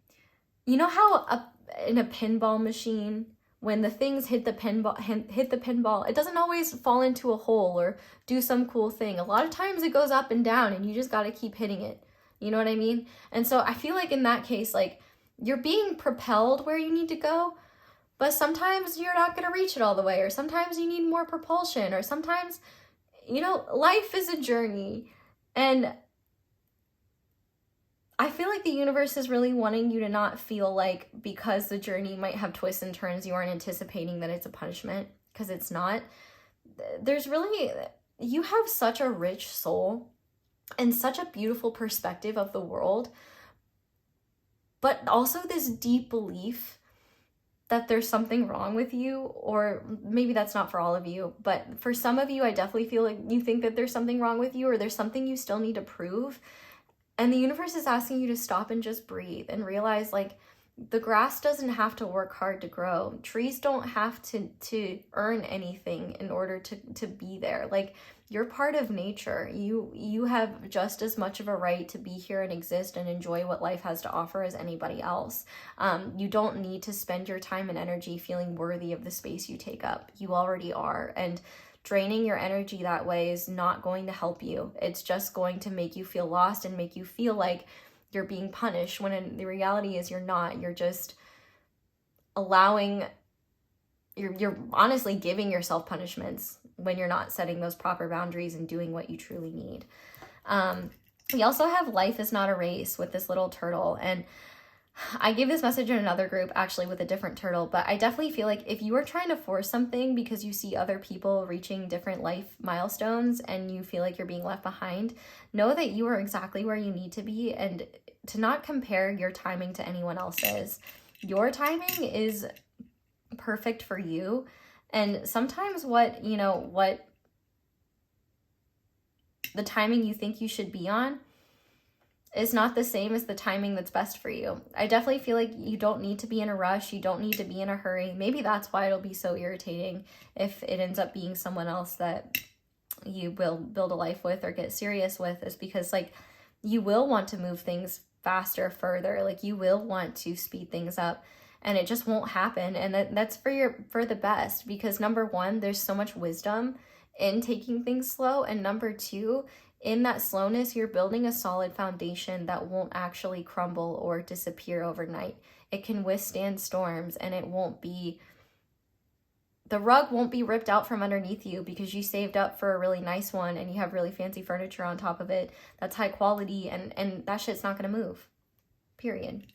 you know how in a pinball machine, when the things hit the pinball, it doesn't always fall into a hole or do some cool thing. A lot of times it goes up and down and you just got to keep hitting it. You know what I mean? And so I feel like in that case, like, you're being propelled where you need to go, but sometimes you're not going to reach it all the way, or sometimes you need more propulsion, or sometimes, you know, life is a journey. And I feel like the universe is really wanting you to not feel like because the journey might have twists and turns, you aren't anticipating that it's a punishment, because it's not. There's really, you have such a rich soul and such a beautiful perspective of the world, but also this deep belief that there's something wrong with you, or maybe that's not for all of you, but for some of you, I definitely feel like you think that there's something wrong with you, or there's something you still need to prove. And the universe is asking you to stop and just breathe and realize, like, the grass doesn't have to work hard to grow. Trees don't have to earn anything in order to be there. Like, you're part of nature. You have just as much of a right to be here and exist and enjoy what life has to offer as anybody else. You don't need to spend your time and energy feeling worthy of the space you take up. You already are. And draining your energy that way is not going to help you. It's just going to make you feel lost and make you feel like you're being punished, when the reality is you're not. You're just allowing, you're honestly giving yourself punishments when you're not setting those proper boundaries and doing what you truly need. We also have life is not a race with this little turtle. And I gave this message in another group actually with a different turtle, but I definitely feel like if you are trying to force something because you see other people reaching different life milestones and you feel like you're being left behind, know that you are exactly where you need to be, and to not compare your timing to anyone else's. Your timing is perfect for you. And sometimes what the timing you think you should be on is not the same as the timing that's best for you. I definitely feel like you don't need to be in a rush. You don't need to be in a hurry. Maybe that's why it'll be so irritating if it ends up being someone else that you will build a life with or get serious with, is because, like, you will want to move things faster, further. Like, you will want to speed things up, and it just won't happen. And that's for the best, because number one, there's so much wisdom in taking things slow, and number two, in that slowness, you're building a solid foundation that won't actually crumble or disappear overnight. It can withstand storms, and the rug won't be ripped out from underneath you because you saved up for a really nice one and you have really fancy furniture on top of it that's high quality, and that shit's not going to move. Period.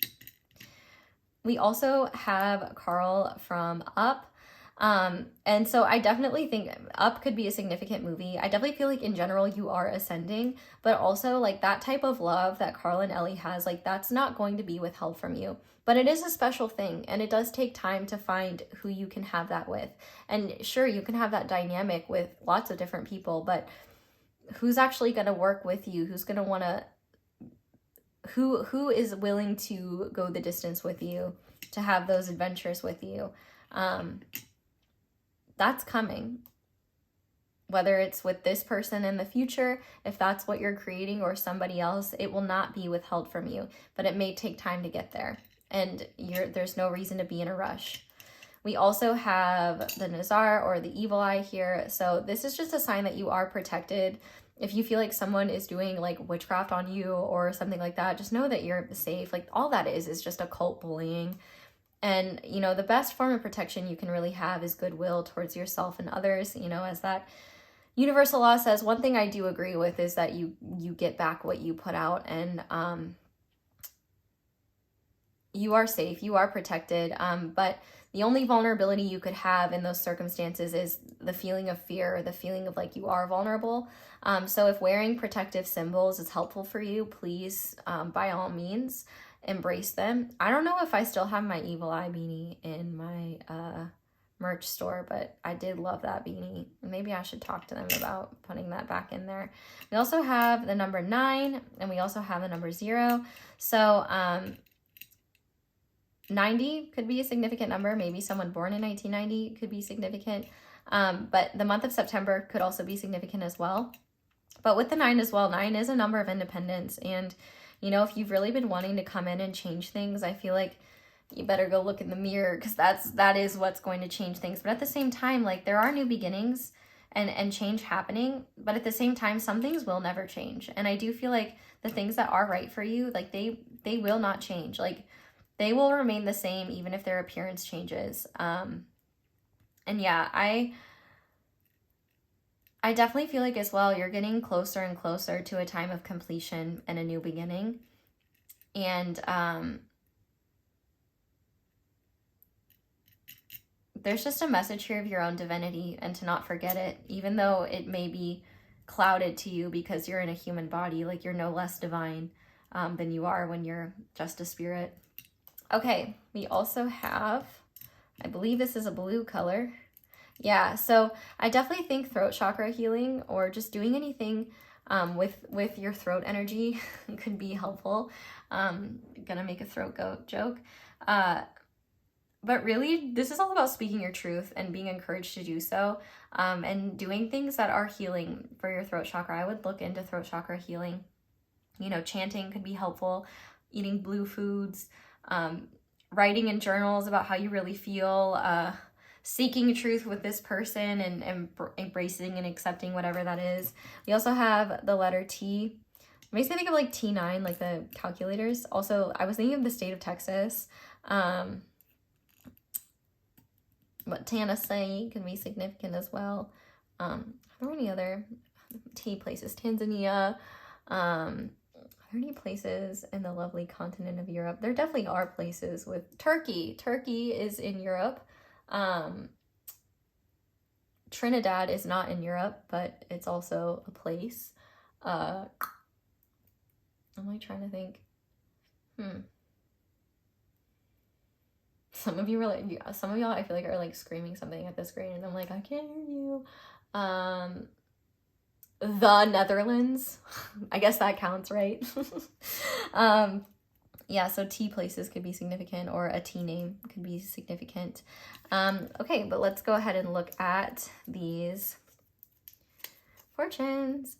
We also have Carl from Up. And so I definitely think Up could be a significant movie. I definitely feel like in general you are ascending, but also, like, that type of love that Carl and Ellie has, like, that's not going to be withheld from you. But it is a special thing, and it does take time to find who you can have that with. And sure, you can have that dynamic with lots of different people, but who's actually going to work with you? Who's going to want to, who is willing to go the distance with you, to have those adventures with you? That's coming. Whether it's with this person in the future, if that's what you're creating, or somebody else, it will not be withheld from you, but it may take time to get there, and there's no reason to be in a rush. We also have the Nazar, or the evil eye, here. So this is just a sign that you are protected. If you feel like someone is doing, like, witchcraft on you or something like that, just know that you're safe. Like, all that is just occult bullying. And, you know, the best form of protection you can really have is goodwill towards yourself and others. You know, as that universal law says, one thing I do agree with is that you get back what you put out, and you are safe, you are protected. But the only vulnerability you could have in those circumstances is the feeling of fear, the feeling of like you are vulnerable. So if wearing protective symbols is helpful for you, please, by all means, embrace them. I don't know if I still have my evil eye beanie in my merch store, but I did love that beanie. Maybe I should talk to them about putting that back in there. We also have the number 9, and we also have the number 0. So 90 could be a significant number. Maybe someone born in 1990 could be significant. But the month of September could also be significant as well. But with the 9 as well, 9 is a number of independence. And, you know, if you've really been wanting to come in and change things, I feel like you better go look in the mirror, because that is what's going to change things. But at the same time, like, there are new beginnings and change happening. But at the same time, some things will never change. And I do feel like the things that are right for you, like, they will not change. Like, they will remain the same even if their appearance changes. And yeah, I definitely feel like as well, you're getting closer and closer to a time of completion and a new beginning. And there's just a message here of your own divinity and to not forget it, even though it may be clouded to you because you're in a human body. Like, you're no less divine than you are when you're just a spirit. Okay, we also have, I believe this is a blue color. Yeah, so I definitely think throat chakra healing or just doing anything with your throat energy could be helpful. Gonna make a throat goat joke. But really, this is all about speaking your truth and being encouraged to do so, and doing things that are healing for your throat chakra. I would look into throat chakra healing. You know, chanting could be helpful, eating blue foods, writing in journals about how you really feel, seeking truth with this person and embracing and accepting whatever that is. We also have the letter T. It makes me think of like T9, like the calculators. Also, I was thinking of the state of Texas. But Tennessee can be significant as well. Are there any other T places? Tanzania. Are there any places in the lovely continent of Europe? There definitely are places with Turkey. Turkey is in Europe. Trinidad is not in Europe, but it's also a place. Am I trying to think? Some of y'all I feel like are like screaming something at the screen and I'm like, I can't hear you. The Netherlands. I guess that counts, right? Yeah, so T places could be significant, or a T name could be significant. Okay, but let's go ahead and look at these fortunes.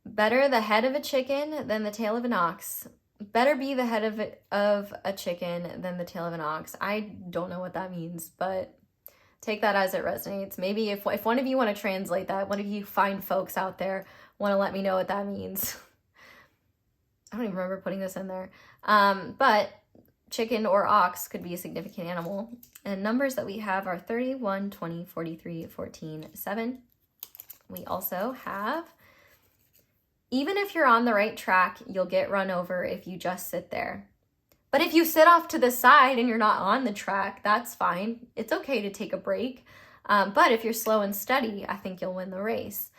Better the head of a chicken than the tail of an ox. Better be the head of a chicken than the tail of an ox. I don't know what that means, but take that as it resonates. Maybe if one of you want to translate that, one of you fine folks out there want to let me know what that means. I don't even remember putting this in there. But chicken or ox could be a significant animal. And numbers that we have are 31, 20, 43, 14, 7. We also have, even if you're on the right track, you'll get run over if you just sit there. But if you sit off to the side and you're not on the track, that's fine. It's okay to take a break. But if you're slow and steady, I think you'll win the race.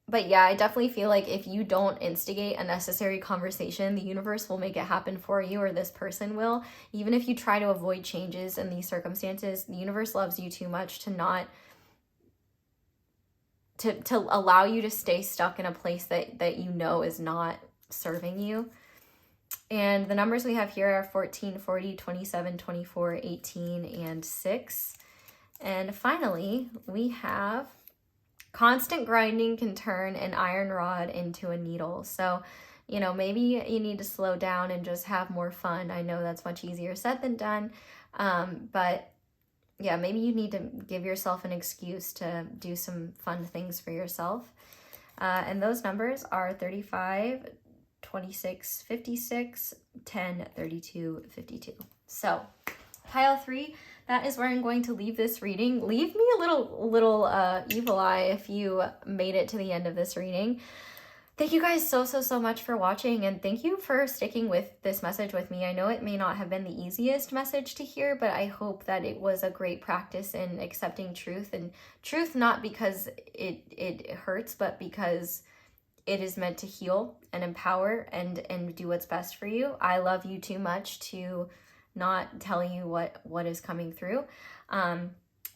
But yeah, I definitely feel like if you don't instigate a necessary conversation, the universe will make it happen for you, or this person will. Even if you try to avoid changes in these circumstances, the universe loves you too much to not to allow you to stay stuck in a place that you know is not serving you. And the numbers we have here are 14, 40, 27, 24, 18, and 6. And finally, we have constant grinding can turn an iron rod into a needle. So, you know, maybe you need to slow down and just have more fun. I know that's much easier said than done. But yeah, maybe you need to give yourself an excuse to do some fun things for yourself. And those numbers are 35, 26, 56, 10, 32, 52. So pile 3, that is where I'm going to leave this reading. Leave me a little evil eye if you made it to the end of this reading. Thank you guys so much for watching, and thank you for sticking with this message with me. I know it may not have been the easiest message to hear, but I hope that it was a great practice in accepting truth, and truth not because it hurts, but because it is meant to heal and empower and do what's best for you. I love you too much to not tell you what is coming through.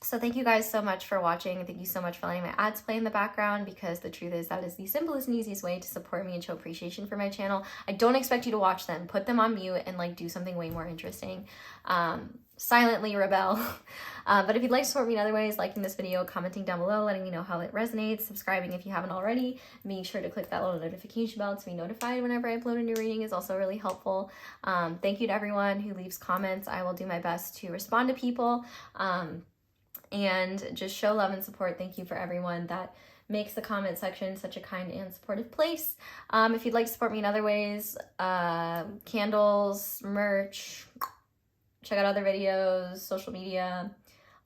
So thank you guys so much for watching, and thank you so much for letting my ads play in the background, because the truth is that is the simplest and easiest way to support me and show appreciation for my channel. I don't expect you to watch them. Put them on mute and like do something way more interesting. Silently rebel. But if you'd like to support me in other ways, liking this video, commenting down below, letting me know how it resonates, subscribing if you haven't already, being sure to click that little notification bell to be notified whenever I upload a new reading is also really helpful. Thank you to everyone who leaves comments. I will do my best to respond to people. And just show love and support. Thank you for everyone that makes the comment section such a kind and supportive place. If you'd like to support me in other ways, candles, merch, check out other videos, social media,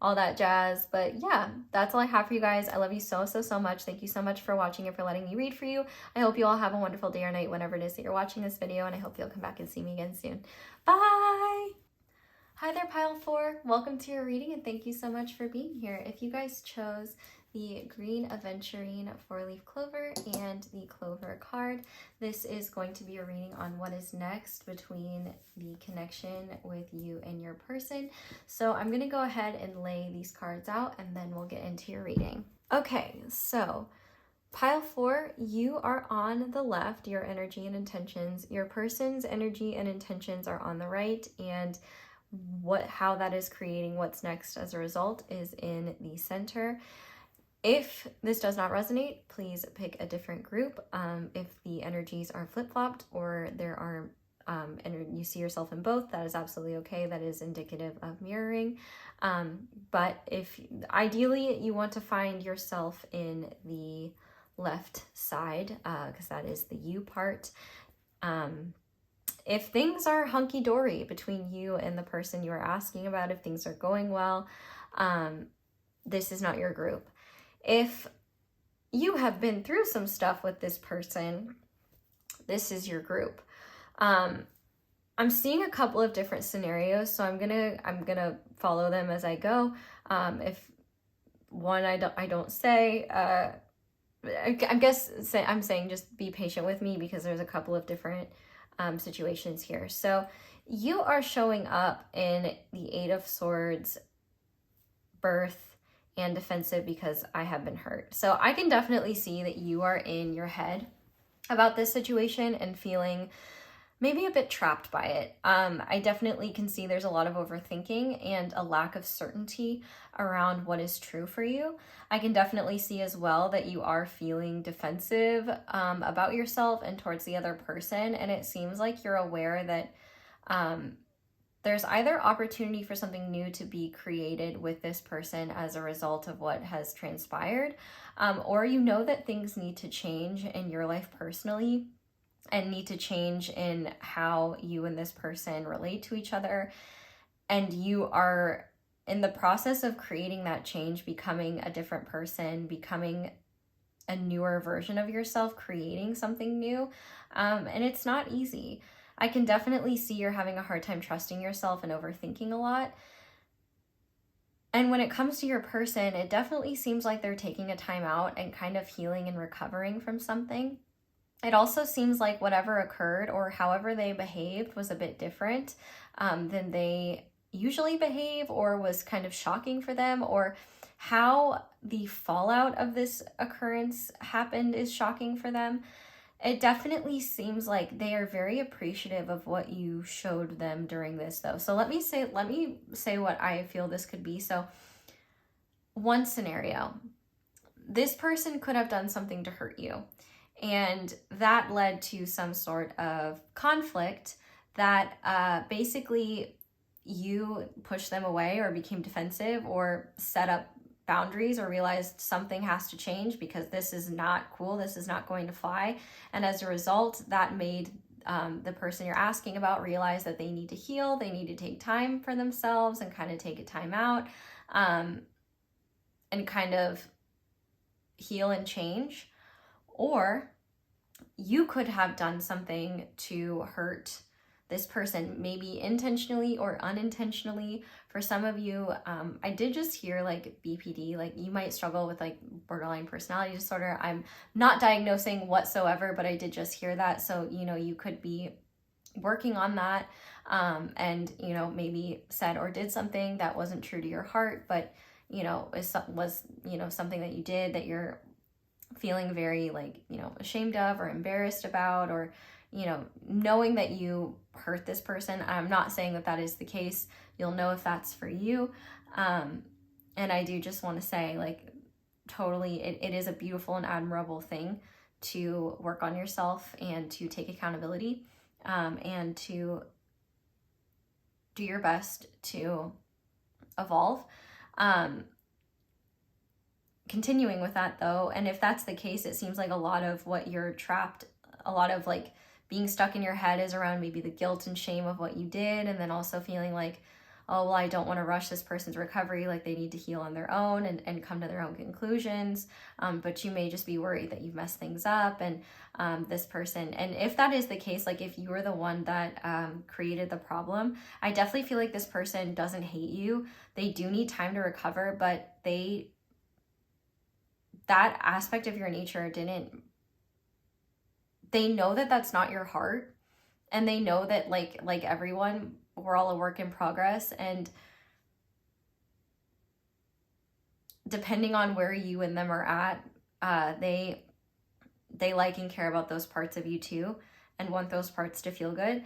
all that jazz. But yeah, that's all I have for you guys. I love you so, so, so much. Thank you so much for watching and for letting me read for you. I hope you all have a wonderful day or night whenever it is that you're watching this video, and I hope you'll come back and see me again soon. Bye! Hi there, Pile 4. Welcome to your reading, and thank you so much for being here. If you guys chose the green aventurine 4-leaf clover and the clover card, this is going to be a reading on what is next between the connection with you and your person. So I'm going to go ahead and lay these cards out, and then we'll get into your reading. Okay, so Pile 4, you are on the left, your energy and intentions. Your person's energy and intentions are on the right, and how that is creating what's next as a result is in the center. If this does not resonate, please pick a different group. If the energies are flip-flopped or there are and you see yourself in both, that is absolutely okay. That is indicative of mirroring. But if ideally you want to find yourself in the left side, because that is the you part. If things are hunky-dory between you and the person you are asking about, if things are going well, this is not your group. If you have been through some stuff with this person, this is your group. I'm seeing a couple of different scenarios, so I'm gonna follow them as I go. If one I don't say, I'm saying just be patient with me, because there's a couple of different situations here. So you are showing up in the 8 of Swords, birth, and defensive, because I have been hurt. So I can definitely see that you are in your head about this situation and feeling maybe a bit trapped by it. I definitely can see there's a lot of overthinking and a lack of certainty around what is true for you. I can definitely see as well that you are feeling defensive about yourself and towards the other person, and it seems like you're aware that there's either opportunity for something new to be created with this person as a result of what has transpired, or you know that things need to change in your life personally and need to change in how you and this person relate to each other. And you are in the process of creating that change, becoming a different person, becoming a newer version of yourself, creating something new. And it's not easy. I can definitely see you're having a hard time trusting yourself and overthinking a lot. And when it comes to your person, it definitely seems like they're taking a time out and kind of healing and recovering from something. It also seems like whatever occurred or however they behaved was a bit different than they usually behave, or was kind of shocking for them, or how the fallout of this occurrence happened is shocking for them. It definitely seems like they are very appreciative of what you showed them during this, though. So let me say what I feel this could be. So one scenario, this person could have done something to hurt you, and that led to some sort of conflict that basically you pushed them away or became defensive or set up boundaries or realized something has to change because this is not cool, this is not going to fly. And as a result, that made the person you're asking about realize that they need to heal, they need to take time for themselves and kind of take a time out and kind of heal and change. Or you could have done something to hurt this person, maybe intentionally or unintentionally. For some of you, I did just hear like BPD, like you might struggle with like borderline personality disorder. I'm not diagnosing whatsoever, but I did just hear that. So, you know, you could be working on that and, you know, maybe said or did something that wasn't true to your heart, but was, something that you did that you're feeling very like, ashamed of or embarrassed about, or, knowing that you hurt this person. I'm not saying that that is the case. You'll know if that's for you. And I do just want to say, like, totally, it is a beautiful and admirable thing to work on yourself and to take accountability, and to do your best to evolve. Continuing with that though, and if that's the case, it seems like a lot of what you're trapped, a lot of like being stuck in your head is around maybe the guilt and shame of what you did, and then also feeling like, oh, well, I don't want to rush this person's recovery, like they need to heal on their own and come to their own conclusions. But you may just be worried that you've messed things up, and this person, and if that is the case, like if you were the one that created the problem, I definitely feel like this person doesn't hate you. They do need time to recover, but that aspect of your nature they know that that's not your heart, and they know that like everyone, we're all a work in progress, and depending on where you and them are at, they like and care about those parts of you too, and want those parts to feel good.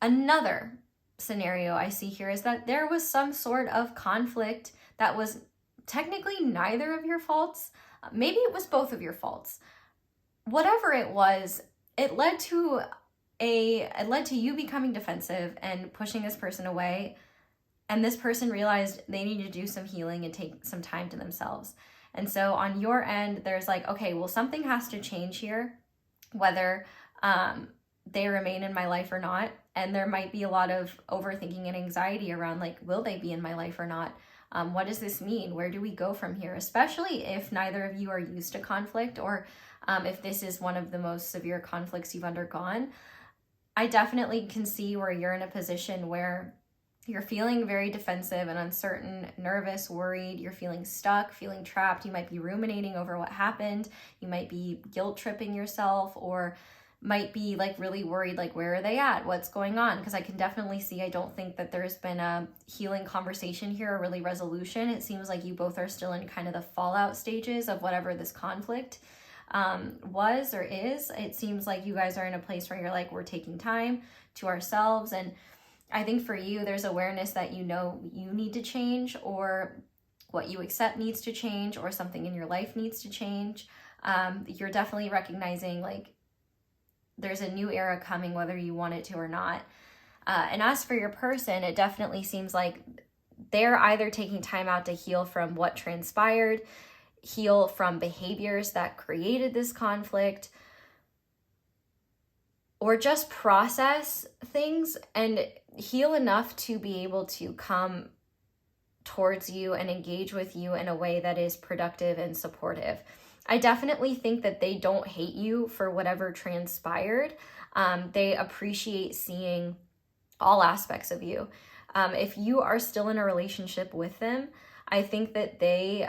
Another scenario I see here is that there was some sort of conflict that was technically neither of your faults. Maybe it was both of your faults. Whatever it was, it led to you becoming defensive and pushing this person away. And this person realized they need to do some healing and take some time to themselves. And so on your end, there's like, okay, well, something has to change here, whether they remain in my life or not. And there might be a lot of overthinking and anxiety around like, will they be in my life or not? What does this mean? Where do we go from here? Especially if neither of you are used to conflict, or if this is one of the most severe conflicts you've undergone. I definitely can see where you're in a position where you're feeling very defensive and uncertain, nervous, worried. You're feeling stuck, feeling trapped. You might be ruminating over what happened. You might be guilt tripping yourself, or might be like really worried, like, where are they at? What's going on? Because I can definitely see, I don't think that there's been a healing conversation here, or really resolution. It seems like you both are still in kind of the fallout stages of whatever this conflict was or is. It seems like you guys are in a place where you're like, we're taking time to ourselves. And I think for you, there's awareness that you need to change, or what you accept needs to change, or something in your life needs to change. You're definitely recognizing like there's a new era coming, whether you want it to or not. And as for your person, it definitely seems like they're either taking time out to heal from what transpired, heal from behaviors that created this conflict, or just process things and heal enough to be able to come towards you and engage with you in a way that is productive and supportive. I definitely think that they don't hate you for whatever transpired. They appreciate seeing all aspects of you. If you are still in a relationship with them, I think that they,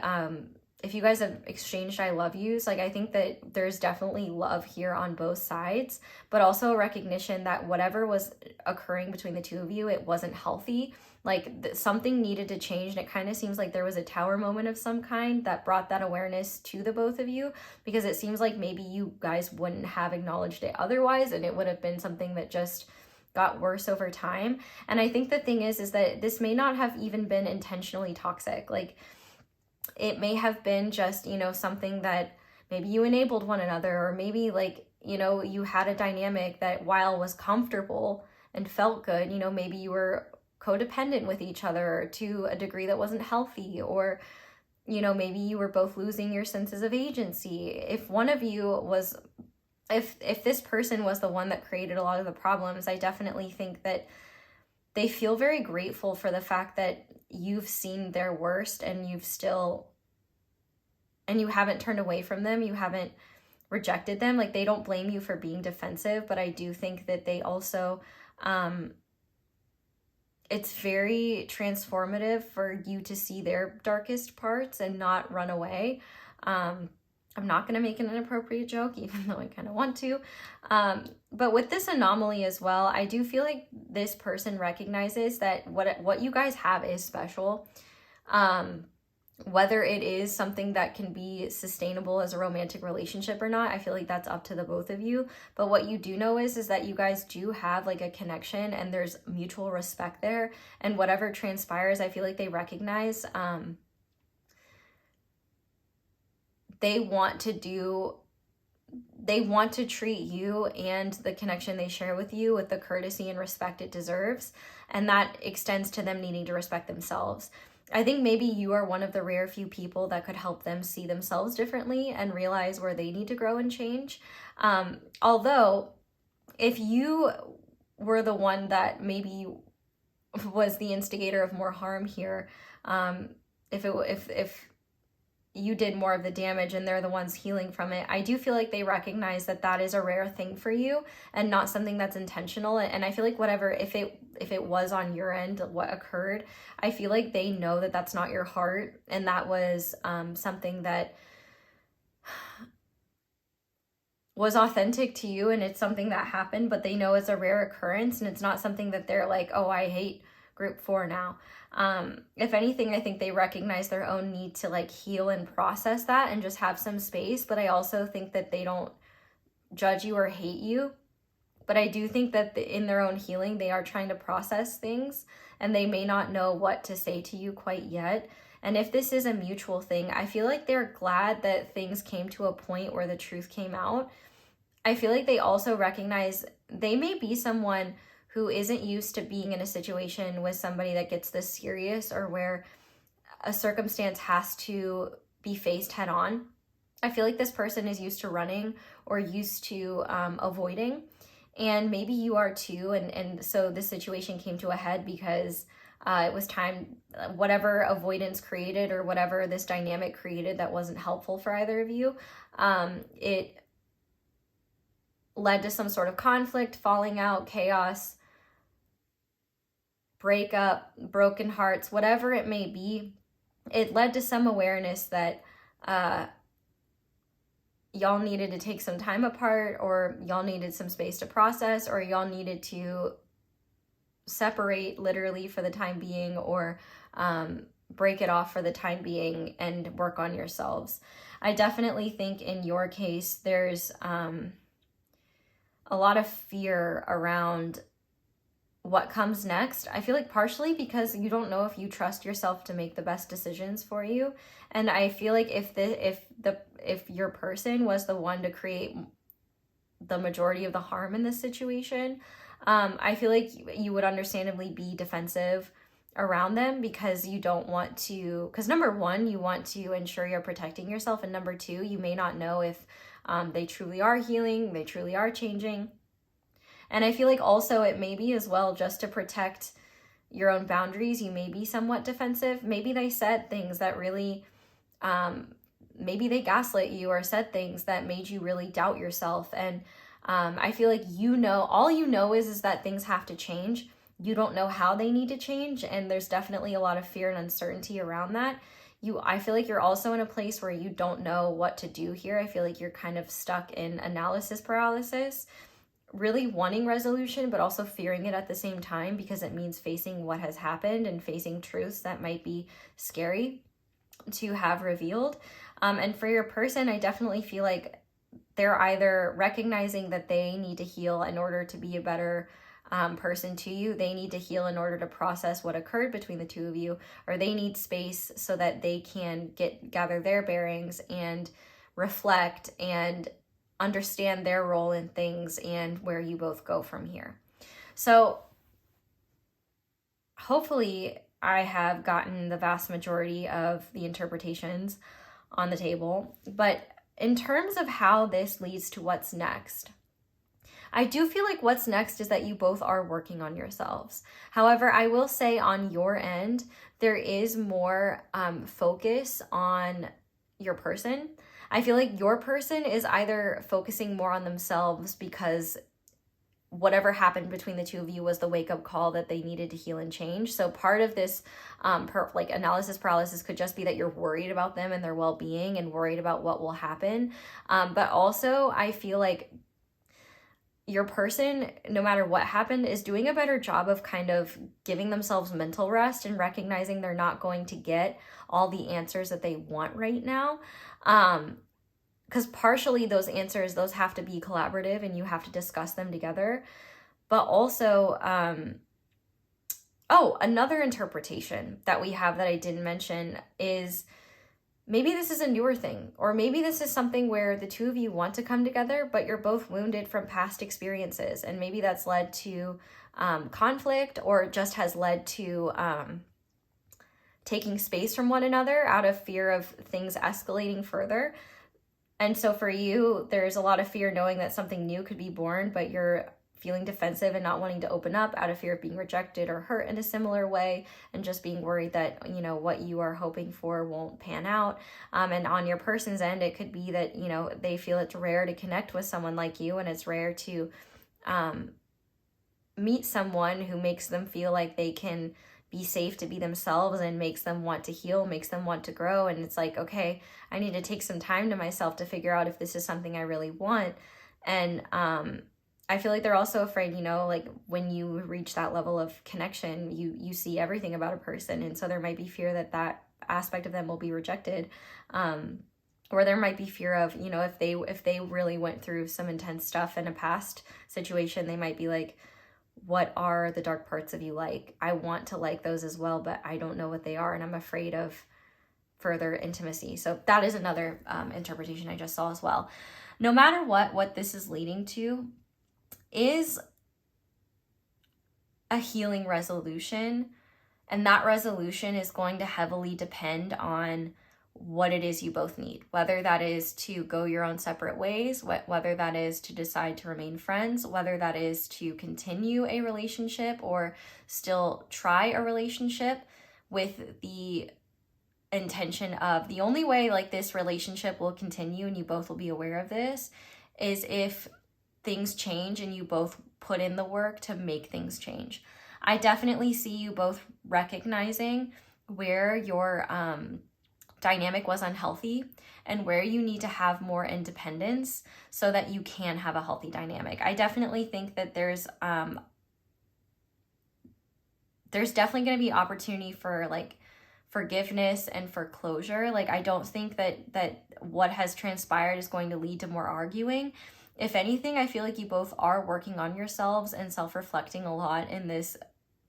if you guys have exchanged I love yous, like I think that there's definitely love here on both sides, but also a recognition that whatever was occurring between the two of you, it wasn't healthy. Like something needed to change, and it kind of seems like there was a tower moment of some kind that brought that awareness to the both of you, because it seems like maybe you guys wouldn't have acknowledged it otherwise, and it would have been something that just got worse over time. And I think the thing is that this may not have even been intentionally toxic. Like it may have been just, something that maybe you enabled one another, or maybe like, you had a dynamic that while was comfortable and felt good, maybe you were codependent with each other to a degree that wasn't healthy, or, maybe you were both losing your senses of agency. If one of you was, if this person was the one that created a lot of the problems, I definitely think that they feel very grateful for the fact that you've seen their worst, and you haven't turned away from them. You haven't rejected them. Like they don't blame you for being defensive, but I do think that they also, it's very transformative for you to see their darkest parts and not run away. I'm not going to make an inappropriate joke, even though I kind of want to. But with this anomaly as well, I do feel like this person recognizes that what you guys have is special. Whether it is something that can be sustainable as a romantic relationship or not, I feel like that's up to the both of you. But what you do know is that you guys do have like a connection and there's mutual respect there. And whatever transpires, I feel like they recognize they want to treat you and the connection they share with you with the courtesy and respect it deserves. And that extends to them needing to respect themselves. I think maybe you are one of the rare few people that could help them see themselves differently and realize where they need to grow and change. Although, if you were the one that maybe was the instigator of more harm here, if you did more of the damage and they're the ones healing from it, I do feel like they recognize that that is a rare thing for you and not something that's intentional. And I feel like whatever, if it was on your end what occurred, I feel like they know that that's not your heart, and that was something that was authentic to you, and it's something that happened, but they know it's a rare occurrence, and it's not something that they're like, oh, I hate group 4 now. If anything, I think they recognize their own need to like heal and process that and just have some space. But I also think that they don't judge you or hate you. But I do think that in their own healing, they are trying to process things, and they may not know what to say to you quite yet. And if this is a mutual thing, I feel like they're glad that things came to a point where the truth came out. I feel like they also recognize they may be someone who isn't used to being in a situation with somebody that gets this serious, or where a circumstance has to be faced head on. I feel like this person is used to running or used to avoiding, and maybe you are too. And so this situation came to a head because it was time, whatever avoidance created or whatever this dynamic created that wasn't helpful for either of you, it led to some sort of conflict, falling out, chaos, breakup, broken hearts, whatever it may be. It led to some awareness that y'all needed to take some time apart, or y'all needed some space to process, or y'all needed to separate literally for the time being, or break it off for the time being and work on yourselves. I definitely think in your case, there's a lot of fear around what comes next. I feel like partially because you don't know if you trust yourself to make the best decisions for you. And I feel like if your person was the one to create the majority of the harm in this situation, I feel like you would understandably be defensive around them, because you don't want to, because number one, you want to ensure you're protecting yourself, and number two, you may not know if they truly are healing, they truly are changing. And I feel like also it may be as well, just to protect your own boundaries, you may be somewhat defensive. Maybe they said things that really, maybe they gaslit you or said things that made you really doubt yourself. And I feel like all you know is that things have to change. You don't know how they need to change, and there's definitely a lot of fear and uncertainty around that. I feel like you're also in a place where you don't know what to do here. I feel like you're kind of stuck in analysis paralysis, really wanting resolution, but also fearing it at the same time, because it means facing what has happened and facing truths that might be scary to have revealed. And for your person, I definitely feel like they're either recognizing that they need to heal in order to be a better person to you. They need to heal in order to process what occurred between the two of you, or they need space so that they can gather their bearings and reflect and understand their role in things and where you both go from here. So hopefully I have gotten the vast majority of the interpretations on the table. But in terms of how this leads to what's next, I do feel like what's next is that you both are working on yourselves. However, I will say on your end, there is more focus on your person. I feel like your person is either focusing more on themselves because whatever happened between the two of you was the wake-up call that they needed to heal and change. So part of this analysis paralysis could just be that you're worried about them and their well-being and worried about what will happen. But also I feel like your person, no matter what happened, is doing a better job of kind of giving themselves mental rest and recognizing they're not going to get all the answers that they want right now. Because partially those answers, those have to be collaborative and you have to discuss them together. But also, another interpretation that we have that I didn't mention is maybe this is a newer thing, or maybe this is something where the two of you want to come together, but you're both wounded from past experiences. And maybe that's led to conflict, or just has led to taking space from one another out of fear of things escalating further. And so for you, there's a lot of fear knowing that something new could be born, but you're feeling defensive and not wanting to open up out of fear of being rejected or hurt in a similar way, and just being worried that, you know, what you are hoping for won't pan out. And on your person's end, it could be that, you know, they feel it's rare to connect with someone like you, and it's rare to meet someone who makes them feel like they can be safe to be themselves and makes them want to heal, makes them want to grow. And it's like, okay, I need to take some time to myself to figure out if this is something I really want. And I feel like they're also afraid, you know, like when you reach that level of connection, you see everything about a person. And so there might be fear that that aspect of them will be rejected. Or there might be fear of, you know, if they really went through some intense stuff in a past situation, they might be like, what are the dark parts of you like? I want to like those as well, but I don't know what they are. And I'm afraid of further intimacy. So that is another interpretation I just saw as well. No matter what this is leading to is a healing resolution. And that resolution is going to heavily depend on what it is you both need, whether that is to go your own separate ways, whether that is to decide to remain friends, whether that is to continue a relationship or still try a relationship with the intention of the only way like this relationship will continue and you both will be aware of this is if things change and you both put in the work to make things change. I definitely see you both recognizing where your dynamic was unhealthy and where you need to have more independence so that you can have a healthy dynamic. I definitely think that there's definitely going to be opportunity for like forgiveness and for closure. Like, I don't think that what has transpired is going to lead to more arguing. If anything, I feel like you both are working on yourselves and self-reflecting a lot in this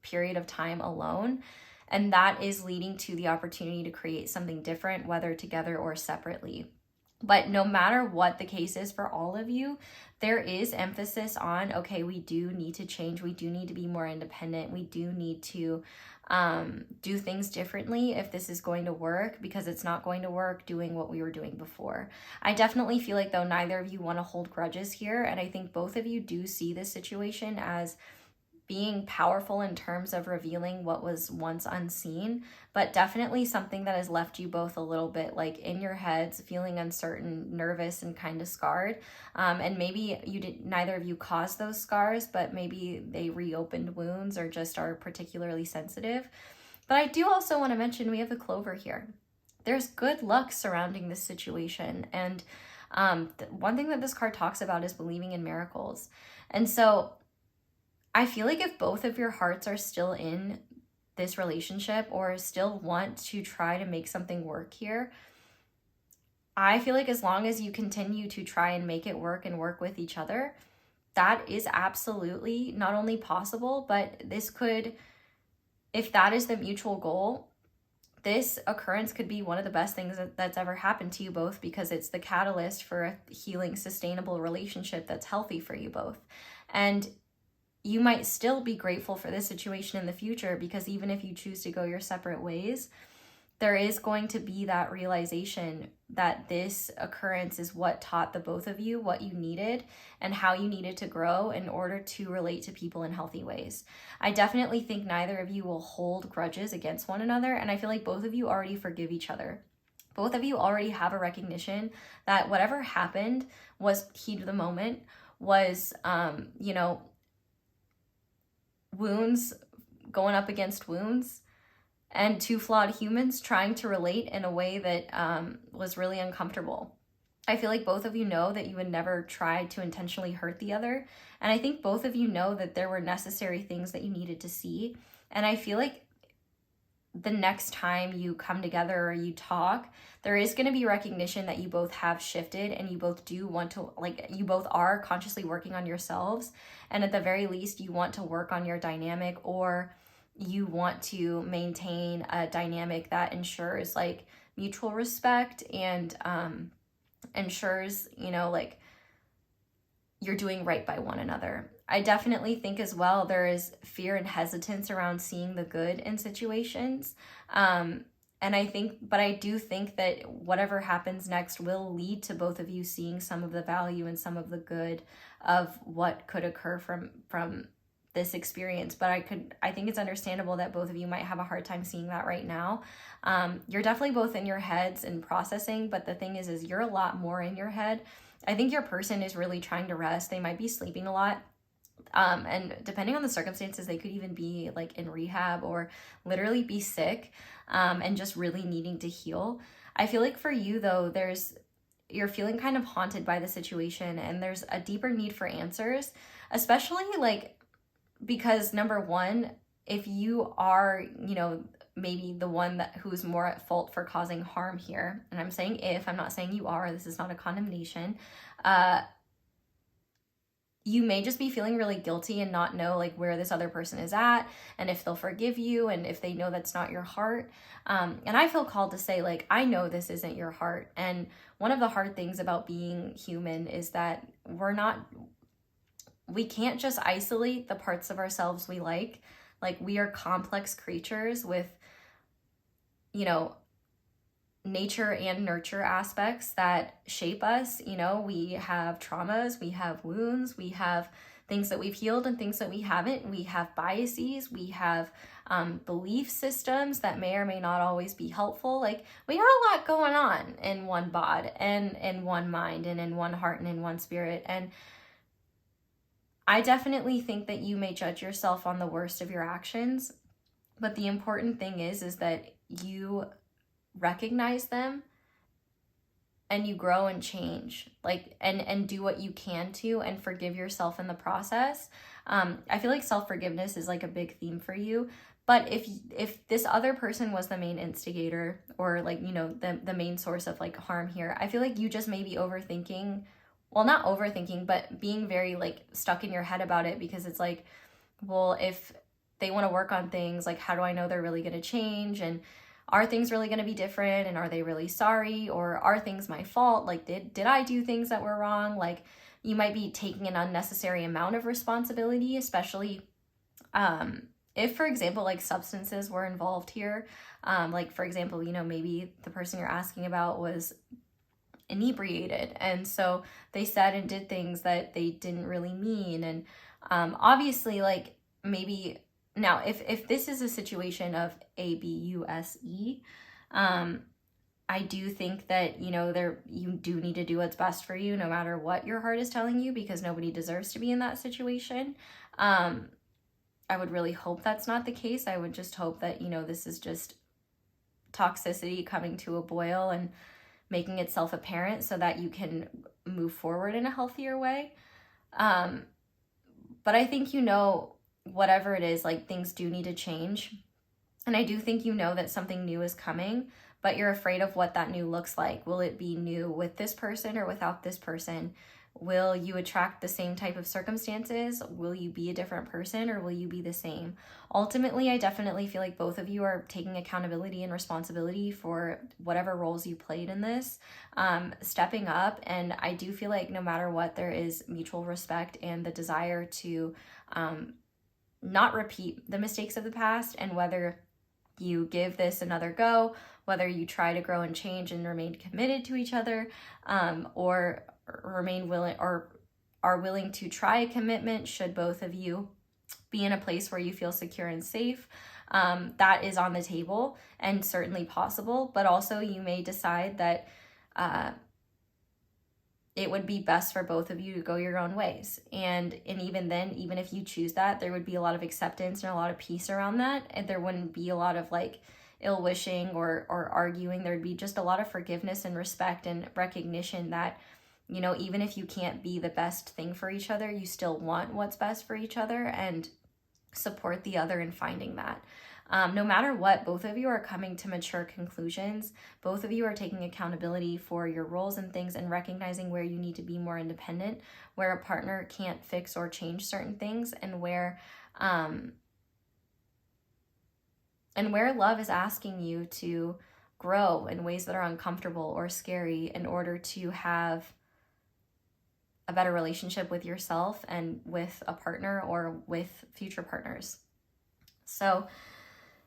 period of time alone. And that is leading to the opportunity to create something different, whether together or separately. But no matter what the case is for all of you, there is emphasis on, okay, we do need to change. We do need to be more independent. We do need to do things differently if this is going to work, because it's not going to work doing what we were doing before. I definitely feel like, though, neither of you want to hold grudges here. And I think both of you do see this situation as being powerful in terms of revealing what was once unseen, but definitely something that has left you both a little bit like in your heads, feeling uncertain, nervous, and kind of scarred. And maybe neither of you caused those scars, but maybe they reopened wounds or just are particularly sensitive. But I do also want to mention we have the Clover here. There's good luck surrounding this situation. And one thing that this card talks about is believing in miracles. And so I feel like if both of your hearts are still in this relationship or still want to try to make something work here, I feel like as long as you continue to try and make it work and work with each other, that is absolutely not only possible, but this could, if that is the mutual goal, this occurrence could be one of the best things that's ever happened to you both, because it's the catalyst for a healing, sustainable relationship that's healthy for you both. And you might still be grateful for this situation in the future, because even if you choose to go your separate ways, there is going to be that realization that this occurrence is what taught the both of you what you needed and how you needed to grow in order to relate to people in healthy ways. I definitely think neither of you will hold grudges against one another, and I feel like both of you already forgive each other. Both of you already have a recognition that whatever happened was heat of the moment, was, wounds going up against wounds, and two flawed humans trying to relate in a way that was really uncomfortable. I feel like both of you know that you would never try to intentionally hurt the other. And I think both of you know that there were necessary things that you needed to see. And I feel like the next time you come together or you talk, there is going to be recognition that you both have shifted and you both do want to, like, you both are consciously working on yourselves. And at the very least, you want to work on your dynamic, or you want to maintain a dynamic that ensures like mutual respect and ensures, you know, like you're doing right by one another. I definitely think as well there is fear and hesitance around seeing the good in situations. And I do think that whatever happens next will lead to both of you seeing some of the value and some of the good of what could occur from this experience. But I think it's understandable that both of you might have a hard time seeing that right now. You're definitely both in your heads and processing, but the thing is you're a lot more in your head. I think your person is really trying to rest. They might be sleeping a lot. And depending on the circumstances, they could even be like in rehab or literally be sick, and just really needing to heal. I feel like for you though, you're feeling kind of haunted by the situation, and there's a deeper need for answers, especially like, because number one, if you are, you know, maybe the one who's more at fault for causing harm here, and I'm saying if, I'm not saying you are, this is not a condemnation, you may just be feeling really guilty and not know like where this other person is at and if they'll forgive you and if they know that's not your heart. And I feel called to say, like, I know this isn't your heart. And one of the hard things about being human is that we can't just isolate the parts of ourselves we like. Like, we are complex creatures with, you know, nature and nurture aspects that shape us. You know, we have traumas, we have wounds, we have things that we've healed and things that we haven't. We have biases, we have belief systems that may or may not always be helpful. Like, we got a lot going on in one bod and in one mind and in one heart and in one spirit. And I definitely think that you may judge yourself on the worst of your actions, but the important thing is that you recognize them and you grow and change, like, and do what you can to, and forgive yourself in the process. I feel like self-forgiveness is like a big theme for you. But if this other person was the main instigator, or like, you know, the main source of like harm here, I feel like you just may be overthinking, well, not overthinking, but being very like stuck in your head about it, because it's like, well, if they want to work on things, like, how do I know they're really going to change? And are things really going to be different? And are they really sorry? Or are things my fault? Like, did I do things that were wrong? Like, you might be taking an unnecessary amount of responsibility, especially if, for example, like substances were involved here. Like, for example, you know, maybe the person you're asking about was inebriated, and so they said and did things that they didn't really mean. And obviously, like, maybe now if this is a situation of abuse, I do think that, you know, you do need to do what's best for you no matter what your heart is telling you, because nobody deserves to be in that situation. I would really hope that's not the case. I would just hope that, you know, this is just toxicity coming to a boil and making itself apparent so that you can move forward in a healthier way. But I think, you know, whatever it is, like, things do need to change. And I do think you know that something new is coming, but you're afraid of what that new looks like. Will it be new with this person or without this person? Will you attract the same type of circumstances? Will you be a different person, or will you be the same? Ultimately, I definitely feel like both of you are taking accountability and responsibility for whatever roles you played in this, stepping up. And I do feel like no matter what, there is mutual respect and the desire to not repeat the mistakes of the past. And whether you give this another go, whether you try to grow and change and remain committed to each other, or remain willing or are willing to try a commitment, should both of you be in a place where you feel secure and safe, that is on the table and certainly possible. But also, you may decide that it would be best for both of you to go your own ways. And even then, even if you choose that, there would be a lot of acceptance and a lot of peace around that. And there wouldn't be a lot of like ill wishing or arguing. There'd be just a lot of forgiveness and respect and recognition that, you know, even if you can't be the best thing for each other, you still want what's best for each other and support the other in finding that. No matter what, both of you are coming to mature conclusions. Both of you are taking accountability for your roles and things and recognizing where you need to be more independent, where a partner can't fix or change certain things, and where love is asking you to grow in ways that are uncomfortable or scary in order to have a better relationship with yourself and with a partner or with future partners. So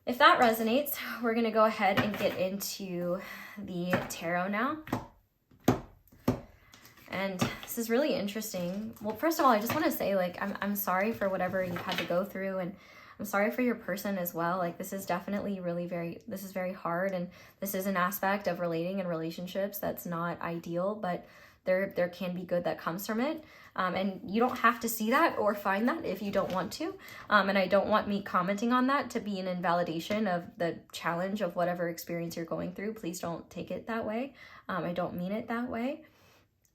if that resonates, we're going to go ahead and get into the tarot now. And this is really interesting. Well, first of all, I just want to say, like, I'm sorry for whatever you've had to go through, and I'm sorry for your person as well. Like, this is definitely this is very hard, and this is an aspect of relating and relationships that's not ideal, but there can be good that comes from it. And you don't have to see that or find that if you don't want to. And I don't want me commenting on that to be an invalidation of the challenge of whatever experience you're going through. Please don't take it that way. I don't mean it that way.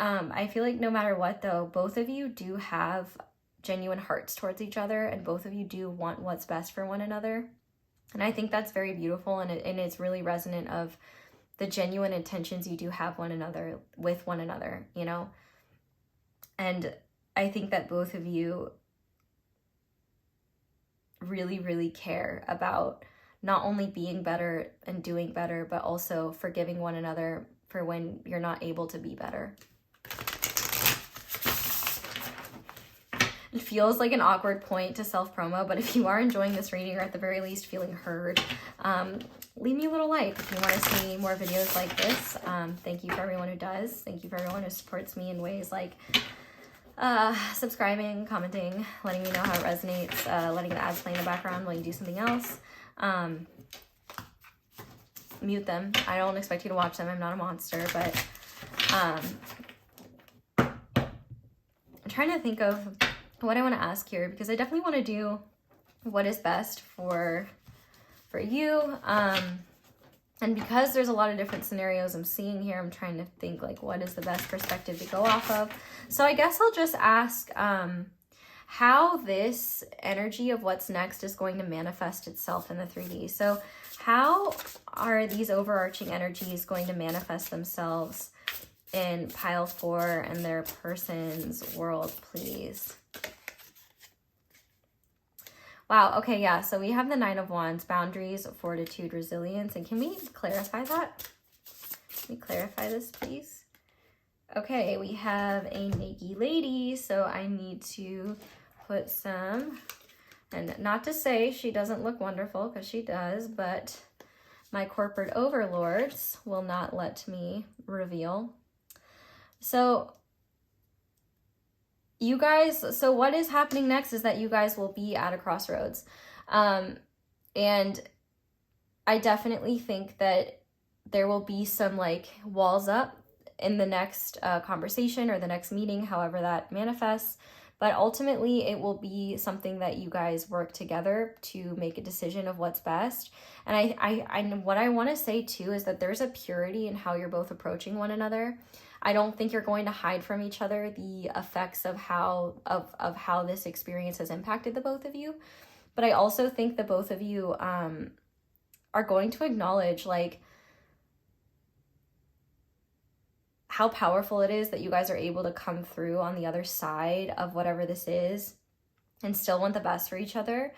I feel like no matter what, though, both of you do have genuine hearts towards each other, and both of you do want what's best for one another. And I think that's very beautiful, and it's really resonant of the genuine intentions you do have with one another, you know? And I think that both of you really, really care about not only being better and doing better, but also forgiving one another for when you're not able to be better. It feels like an awkward point to self-promo, but if you are enjoying this reading, or at the very least feeling heard, leave me a little like if you want to see more videos like this. Thank you for everyone who does. Thank you for everyone who supports me in ways like subscribing, commenting, letting me know how it resonates, letting the ads play in the background while you do something else. Mute them. I don't expect you to watch them. I'm not a monster, but I'm trying to think of what I want to ask here, because I definitely want to do what is best for you. And because there's a lot of different scenarios I'm seeing here, I'm trying to think like what is the best perspective to go off of. So I guess I'll just ask how this energy of what's next is going to manifest itself in the 3D. So how are these overarching energies going to manifest themselves in pile 4 and their person's world, please? Wow, okay, yeah, so we have the 9 of Wands, boundaries, fortitude, resilience, and can we clarify that? Can we clarify this, please? Okay, we have a Naked Lady, so I need to put some, and not to say she doesn't look wonderful, because she does, but my corporate overlords will not let me reveal. So you guys, so what is happening next is that you guys will be at a crossroads. And I definitely think that there will be some like walls up in the next conversation or the next meeting, however that manifests. But ultimately it will be something that you guys work together to make a decision of what's best. And I what I want to say too is that there's a purity in how you're both approaching one another. I don't think you're going to hide from each other the effects of how this experience has impacted the both of you. But I also think the both of you are going to acknowledge like how powerful it is that you guys are able to come through on the other side of whatever this is and still want the best for each other.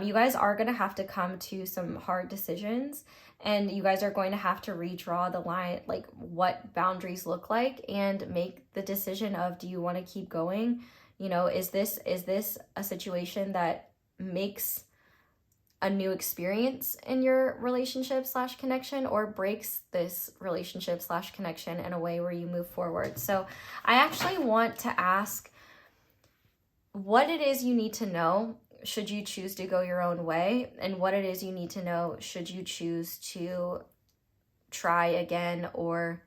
You guys are going to have to come to some hard decisions, and you guys are going to have to redraw the line, like what boundaries look like, and make the decision of, do you want to keep going? You know, is this a situation that makes a new experience in your relationship / connection, or breaks this relationship / connection in a way where you move forward? So I actually want to ask what it is you need to know should you choose to go your own way, and what it is you need to know should you choose to try again or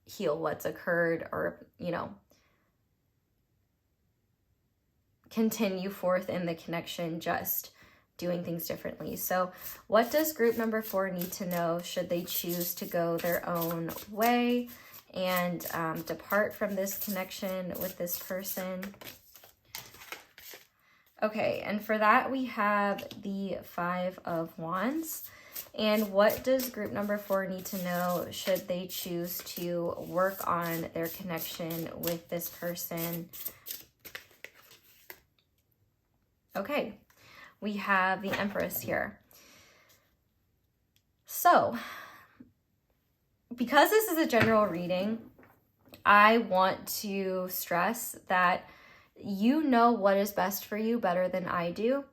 heal what's occurred, or, you know, continue forth in the connection just doing things differently. So what does group number 4 need to know should they choose to go their own way and depart from this connection with this person? Okay, and for that we have the 5 of Wands. And what does group number 4 need to know should they choose to work on their connection with this person? Okay, we have the Empress here. So, because this is a general reading, I want to stress that you know what is best for you better than I do.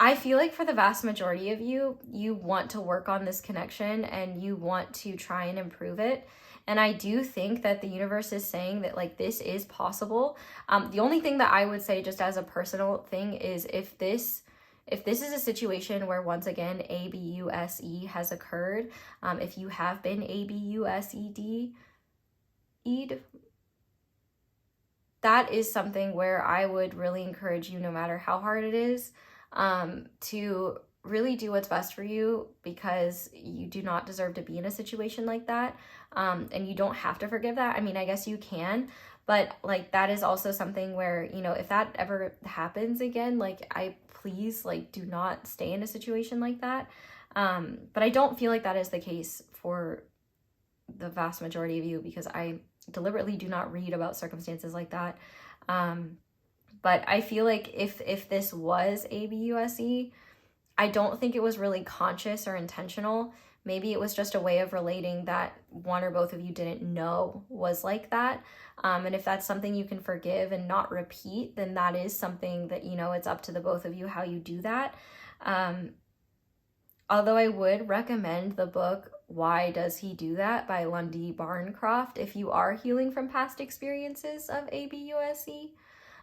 I feel like for the vast majority of you, you want to work on this connection and you want to try and improve it. And I do think that the universe is saying that like this is possible. The only thing that I would say just as a personal thing is if this is a situation where once again ABUSE has occurred, if you have been ABUSED'd, that is something where I would really encourage you, no matter how hard it is, to really do what's best for you, because you do not deserve to be in a situation like that. And you don't have to forgive that. I mean, I guess you can, but like that is also something where, you know, if that ever happens again, like please like do not stay in a situation like that. But I don't feel like that is the case for the vast majority of you, because I deliberately do not read about circumstances like that. But I feel like if this was ABUSE, I don't think it was really conscious or intentional. Maybe it was just a way of relating that one or both of you didn't know was like that. And if that's something you can forgive and not repeat, then that is something that, you know, it's up to the both of you how you do that. Although I would recommend the book Why Does He Do That by Lundy Barncroft if you are healing from past experiences of ABUSE.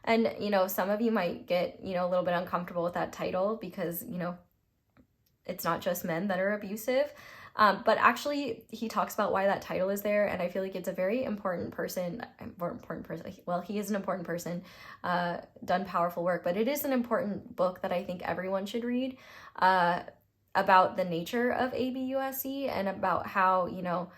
And, you know, some of you might get, you know, a little bit uncomfortable with that title because, you know, it's not just men that are abusive. But actually, he talks about why that title is there. And I feel like it's a very important person. Well, he is an important person, done powerful work. But it is an important book that I think everyone should read about the nature of ABUSE and about how, you know,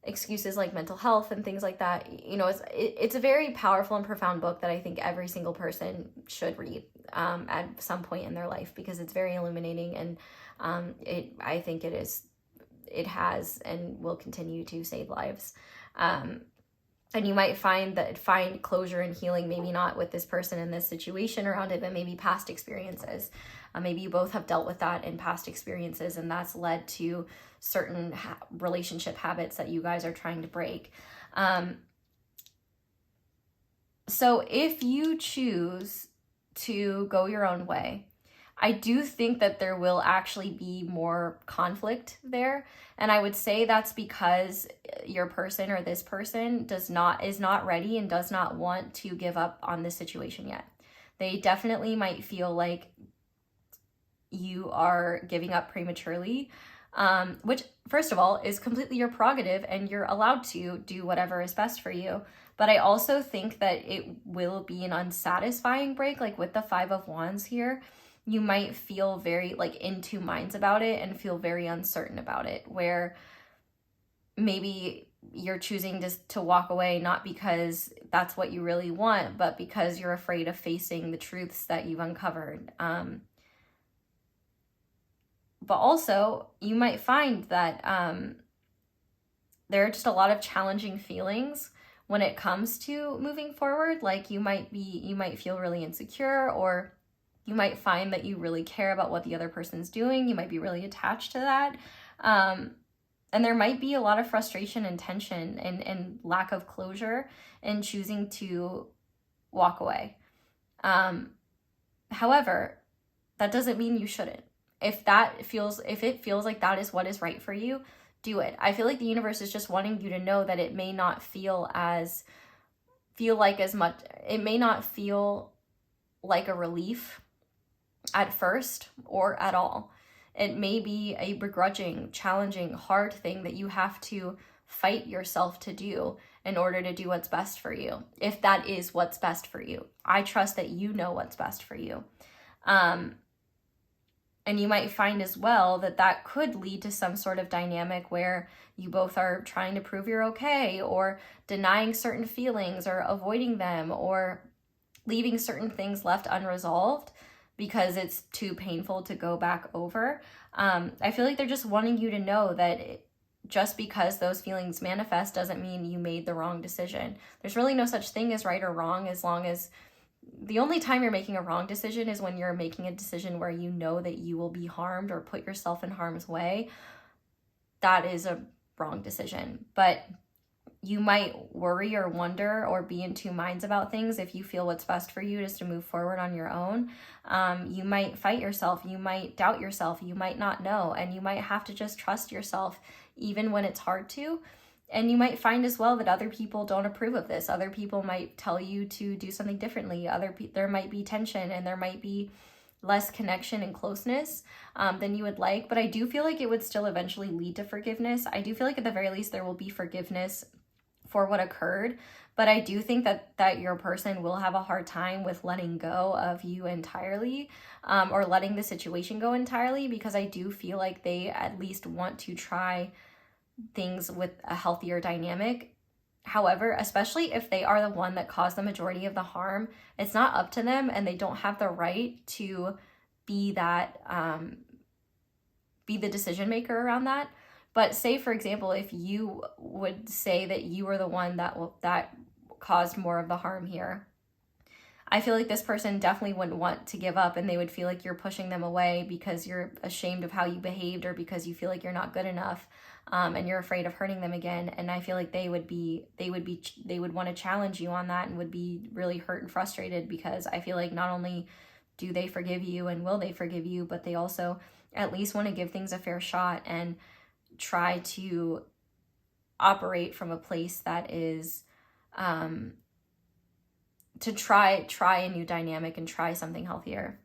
excuses like mental health and things like that, you know, it's a very powerful and profound book that I think every single person should read at some point in their life, because it's very illuminating, and I think it has and will continue to save lives. And you might find closure and healing, maybe not with this person in this situation around it, but maybe past experiences. Maybe you both have dealt with that in past experiences, and that's led to certain relationship habits that you guys are trying to break. So if you choose to go your own way, I do think that there will actually be more conflict there. And I would say that's because your person or this person is not ready and does not want to give up on this situation yet. They definitely might feel like you are giving up prematurely, which first of all is completely your prerogative and you're allowed to do whatever is best for you. But I also think that it will be an unsatisfying break. Like with the 5 of Wands here, you might feel very like in two minds about it and feel very uncertain about it, where maybe you're choosing to walk away, not because that's what you really want, but because you're afraid of facing the truths that you've uncovered. But also you might find that there are just a lot of challenging feelings when it comes to moving forward. Like you might feel really insecure, or you might find that you really care about what the other person's doing. You might be really attached to that. And there might be a lot of frustration and tension and lack of closure in choosing to walk away. However, that doesn't mean you shouldn't. If it feels like that is what is right for you, do it. I feel like the universe is just wanting you to know that it may not feel like a relief at first or at all. It may be a begrudging, challenging, hard thing that you have to fight yourself to do in order to do what's best for you, if that is what's best for you. I trust that you know what's best for you. And you might find as well that that could lead to some sort of dynamic where you both are trying to prove you're okay, or denying certain feelings, or avoiding them, or leaving certain things left unresolved because it's too painful to go back over. I feel like they're just wanting you to know that just because those feelings manifest doesn't mean you made the wrong decision. There's really no such thing as right or wrong, as long as the only time you're making a wrong decision is when you're making a decision where you know that you will be harmed or put yourself in harm's way. That is a wrong decision. But you might worry or wonder or be in two minds about things if you feel what's best for you is to move forward on your own. You might fight yourself. You might doubt yourself. You might not know. And you might have to just trust yourself even when it's hard to. And you might find as well that other people don't approve of this. Other people might tell you to do something differently. There might be tension, and there might be less connection and closeness than you would like. But I do feel like it would still eventually lead to forgiveness. I do feel like at the very least there will be forgiveness for what occurred. But I do think that your person will have a hard time with letting go of you entirely, or letting the situation go entirely, because I do feel like they at least want to try things with a healthier dynamic. However, especially if they are the one that caused the majority of the harm, it's not up to them, and they don't have the right to be that, be the decision maker around that. But say, for example, if you would say that you were the one that caused more of the harm here, I feel like this person definitely wouldn't want to give up, and they would feel like you're pushing them away because you're ashamed of how you behaved, or because you feel like you're not good enough, and you're afraid of hurting them again. And I feel like they would want to challenge you on that, and would be really hurt and frustrated, because I feel like not only do they forgive you and will they forgive you, but they also at least want to give things a fair shot and try to operate from a place that is to try a new dynamic and try something healthier.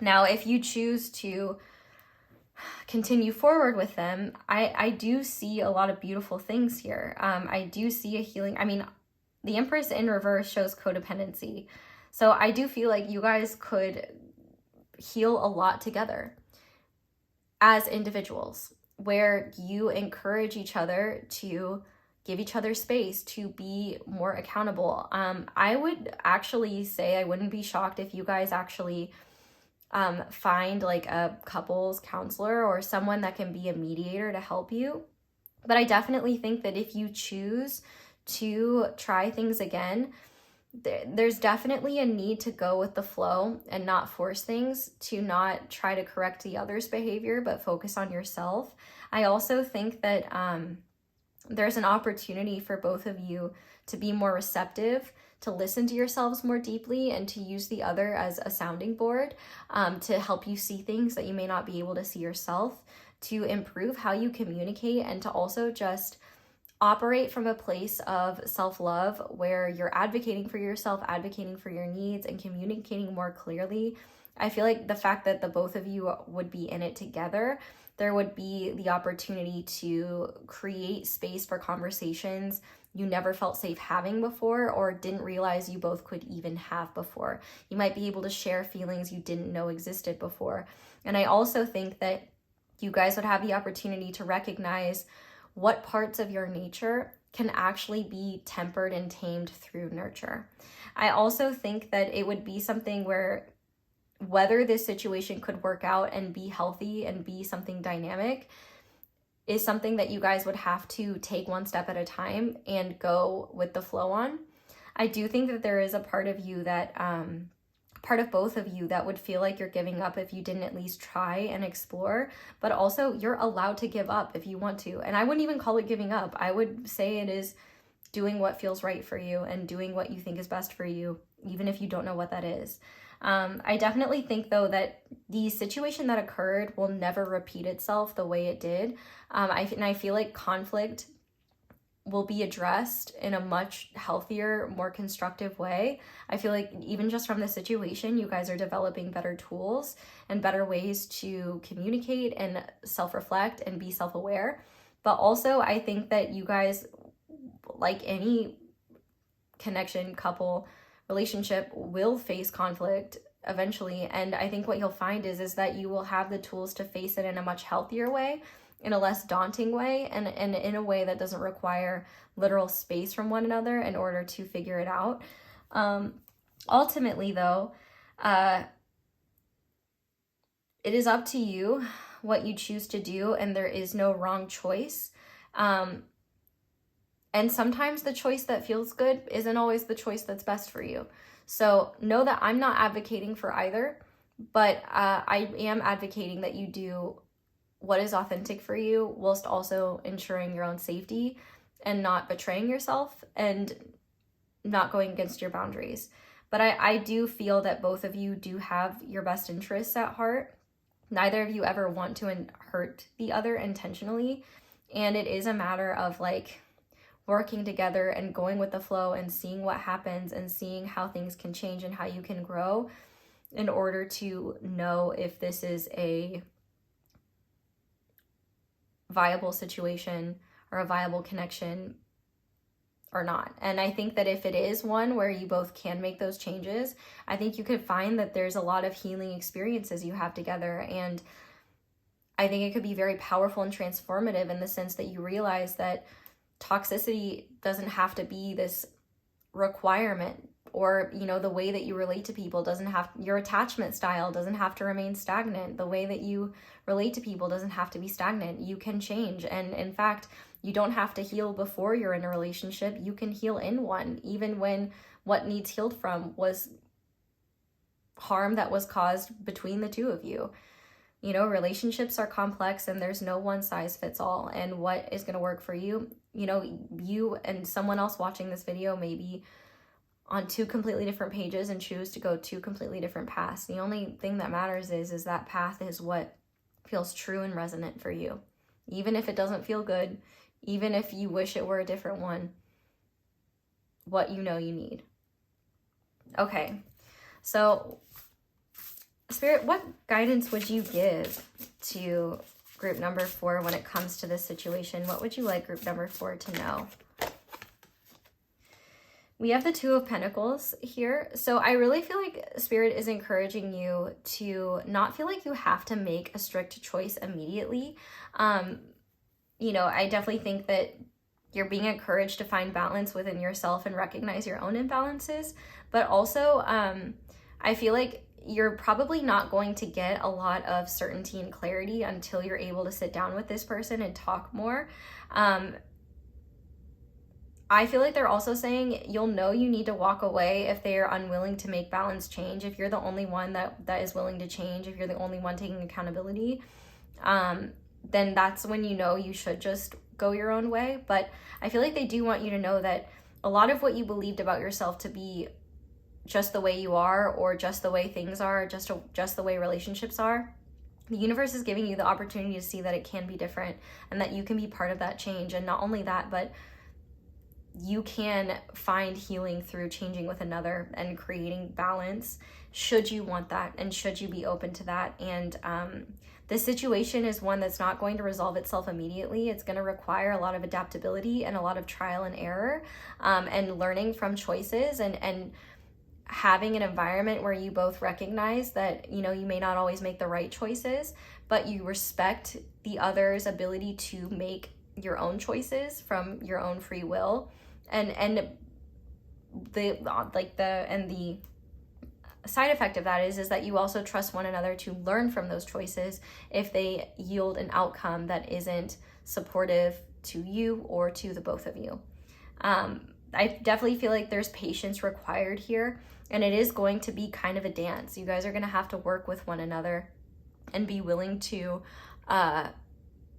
Now, if you choose to continue forward with them, I do see a lot of beautiful things here. I do see a healing. I mean, the Empress in reverse shows codependency. So I do feel like you guys could heal a lot together as individuals, where you encourage each other to give each other space, to be more accountable. I would actually say I wouldn't be shocked if you guys actually find like a couples counselor or someone that can be a mediator to help you. But I definitely think that if you choose to try things again, there's definitely a need to go with the flow and not force things, to not try to correct the other's behavior, but focus on yourself. I also think that there's an opportunity for both of you to be more receptive, to listen to yourselves more deeply, and to use the other as a sounding board, to help you see things that you may not be able to see yourself, to improve how you communicate, and to also just operate from a place of self-love where you're advocating for yourself, advocating for your needs, and communicating more clearly. I feel like the fact that the both of you would be in it together, there would be the opportunity to create space for conversations you never felt safe having before, or didn't realize you both could even have before. You might be able to share feelings you didn't know existed before. And I also think that you guys would have the opportunity to recognize what parts of your nature can actually be tempered and tamed through nurture. I also think that it would be something where whether this situation could work out and be healthy and be something dynamic is something that you guys would have to take one step at a time and go with the flow on. I do think that there is a part of you that, part of both of you that would feel like you're giving up if you didn't at least try and explore, but also you're allowed to give up if you want to. And I wouldn't even call it giving up. I would say it is doing what feels right for you and doing what you think is best for you, even if you don't know what that is. I definitely think, though, that the situation that occurred will never repeat itself the way it did. I feel like conflict will be addressed in a much healthier, more constructive way. I feel like even just from the situation, you guys are developing better tools and better ways to communicate and self-reflect and be self-aware But also, I think that you guys, like any connection, couple, relationship, will face conflict eventually. And I think what you'll find is that you will have the tools to face it in a much healthier way, in a less daunting way, and in a way that doesn't require literal space from one another in order to figure it out. Ultimately, though, it is up to you what you choose to do, and there is no wrong choice. And sometimes the choice that feels good isn't always the choice that's best for you. So know that I'm not advocating for either, but I am advocating that you do what is authentic for you, whilst also ensuring your own safety and not betraying yourself and not going against your boundaries. But I do feel that both of you do have your best interests at heart. Neither of you ever want to hurt the other intentionally. And it is a matter of like working together and going with the flow and seeing what happens and seeing how things can change and how you can grow in order to know if this is a viable situation or a viable connection or not. And I think that if it is one where you both can make those changes, I think you could find that there's a lot of healing experiences you have together. And I think it could be very powerful and transformative in the sense that you realize that toxicity doesn't have to be this requirement, or, you know, the way that you relate to people doesn't have, your attachment style doesn't have to remain stagnant. The way that you relate to people doesn't have to be stagnant. You can change. And in fact, you don't have to heal before you're in a relationship. You can heal in one, even when what needs healed from was harm that was caused between the two of you. You know, relationships are complex and there's no one size fits all. And what is going to work for you, you know, you and someone else watching this video may be on two completely different pages and choose to go two completely different paths. The only thing that matters is that path is what feels true and resonant for you. Even if it doesn't feel good, even if you wish it were a different one, what you know you need. Okay, so Spirit, what guidance would you give to group number 4 when it comes to this situation? What would you like group number 4 to know? We have the Two of Pentacles here. So I really feel like Spirit is encouraging you to not feel like you have to make a strict choice immediately. You know, I definitely think that you're being encouraged to find balance within yourself and recognize your own imbalances. But also, I feel like you're probably not going to get a lot of certainty and clarity until you're able to sit down with this person and talk more. I feel like they're also saying you'll know you need to walk away if they are unwilling to make balance change. If you're the only one that is willing to change, if you're the only one taking accountability, then that's when you know you should just go your own way. But I feel like they do want you to know that a lot of what you believed about yourself to be just the way you are, or just the way things are, just the way relationships are, the universe is giving you the opportunity to see that it can be different and that you can be part of that change. And not only that, but you can find healing through changing with another and creating balance, should you want that and should you be open to that. And this situation is one that's not going to resolve itself immediately. It's going to require a lot of adaptability and a lot of trial and error, and learning from choices, and having an environment where you both recognize that, you know, you may not always make the right choices, but you respect the other's ability to make your own choices from your own free will. And the side effect of that is that you also trust one another to learn from those choices if they yield an outcome that isn't supportive to you or to the both of you. I definitely feel like there's patience required here, and it is going to be kind of a dance. You guys are going to have to work with one another and be willing to,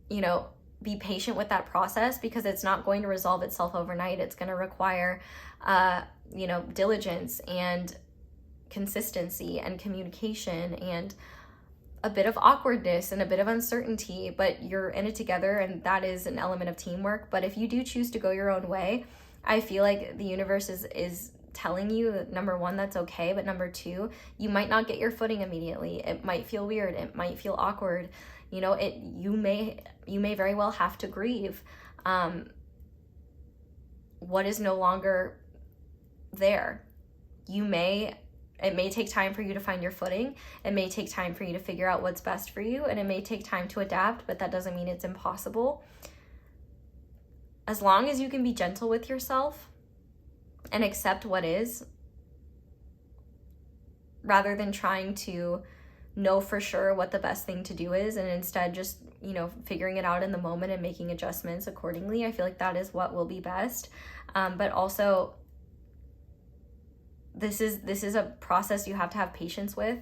you know, be patient with that process, because it's not going to resolve itself overnight. It's going to require, you know, diligence and consistency and communication and a bit of awkwardness and a bit of uncertainty, but you're in it together, and that is an element of teamwork. But if you do choose to go your own way, I feel like the universe is telling you that, number one, that's okay, but number two, you might not get your footing immediately. It might feel weird. It might feel awkward. You know, you may very well have to grieve what is no longer there. It may take time for you to find your footing. It may take time for you to figure out what's best for you, and it may take time to adapt, but that doesn't mean it's impossible. As long as you can be gentle with yourself and accept what is, rather than trying to know for sure what the best thing to do is, and instead just, you know, figuring it out in the moment and making adjustments accordingly, I feel like that is what will be best. But also, this is a process you have to have patience with.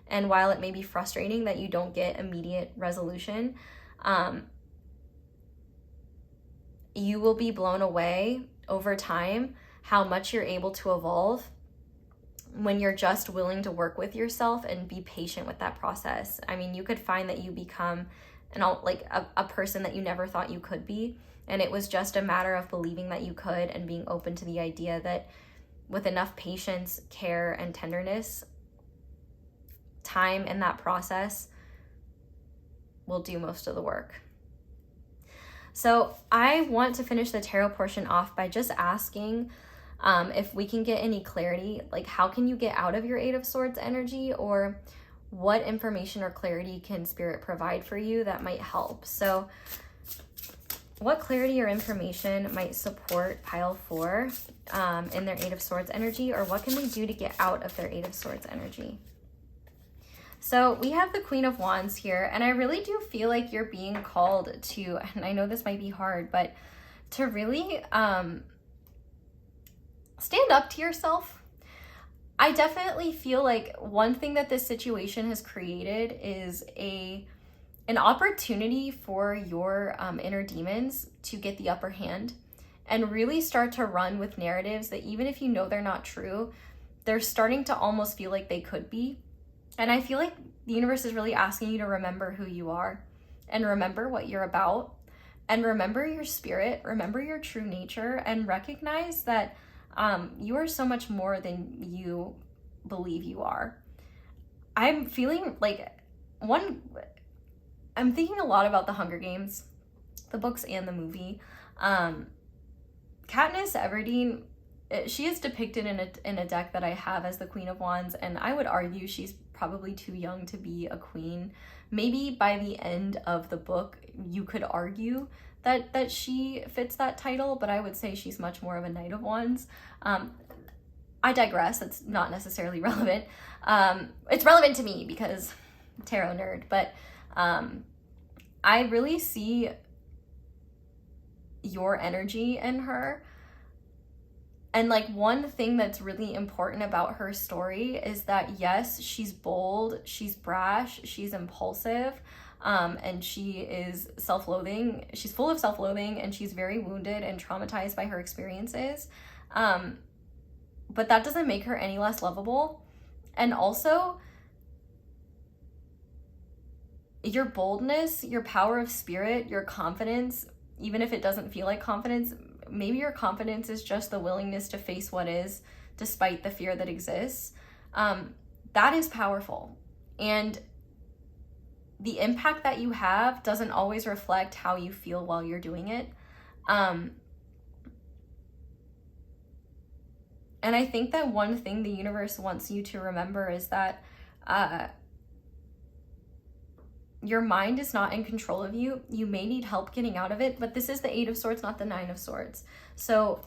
And while it may be frustrating that you don't get immediate resolution, you will be blown away over time how much you're able to evolve when you're just willing to work with yourself and be patient with that process. I mean, you could find that you become a person that you never thought you could be. And it was just a matter of believing that you could and being open to the idea that with enough patience, care, and tenderness, time in that process will do most of the work. So I want to finish the tarot portion off by just asking if we can get any clarity, like how can you get out of your Eight of Swords energy, or what information or clarity can Spirit provide for you that might help? So what clarity or information might support pile 4 in their Eight of Swords energy, or what can they do to get out of their Eight of Swords energy? So we have the Queen of Wands here, and I really do feel like you're being called to, and I know this might be hard, but to really stand up to yourself. I definitely feel like one thing that this situation has created is an opportunity for your inner demons to get the upper hand and really start to run with narratives that, even if you know they're not true, they're starting to almost feel like they could be. And I feel like the universe is really asking you to remember who you are, and remember what you're about, and remember your spirit, remember your true nature, and recognize that you are so much more than you believe you are. I'm feeling like I'm thinking a lot about the Hunger Games, the books and the movie. Katniss Everdeen, she is depicted in a deck that I have as the Queen of Wands, and I would argue she's probably too young to be a queen. Maybe by the end of the book, you could argue that she fits that title, but I would say she's much more of a Knight of Wands. I digress. That's not necessarily relevant. It's relevant to me because I'm a tarot nerd, but I really see your energy in her. And like, one thing that's really important about her story is that, yes, she's bold, she's brash, she's impulsive, and she is self-loathing. She's full of self-loathing, and she's very wounded and traumatized by her experiences. But that doesn't make her any less lovable. And also, your boldness, your power of spirit, your confidence, even if it doesn't feel like confidence, maybe your confidence is just the willingness to face what is, despite the fear that exists. That is powerful. And the impact that you have doesn't always reflect how you feel while you're doing it. And I think that one thing the universe wants you to remember is that your mind is not in control of you. You may need help getting out of it, but this is the Eight of Swords, not the Nine of Swords. So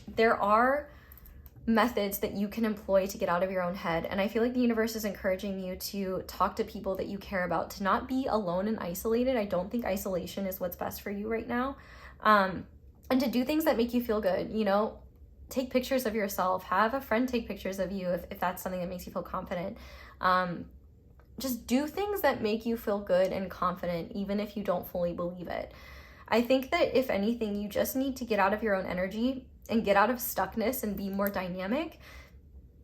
there are methods that you can employ to get out of your own head. And I feel like the universe is encouraging you to talk to people that you care about, to not be alone and isolated. I don't think isolation is what's best for you right now. And to do things that make you feel good, you know, take pictures of yourself, have a friend take pictures of you if that's something that makes you feel confident. Just do things that make you feel good and confident, even if you don't fully believe it. I think that if anything, you just need to get out of your own energy and get out of stuckness and be more dynamic,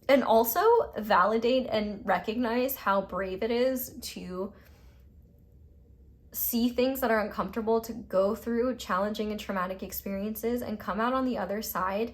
and also validate and recognize how brave it is to see things that are uncomfortable, to go through challenging and traumatic experiences and come out on the other side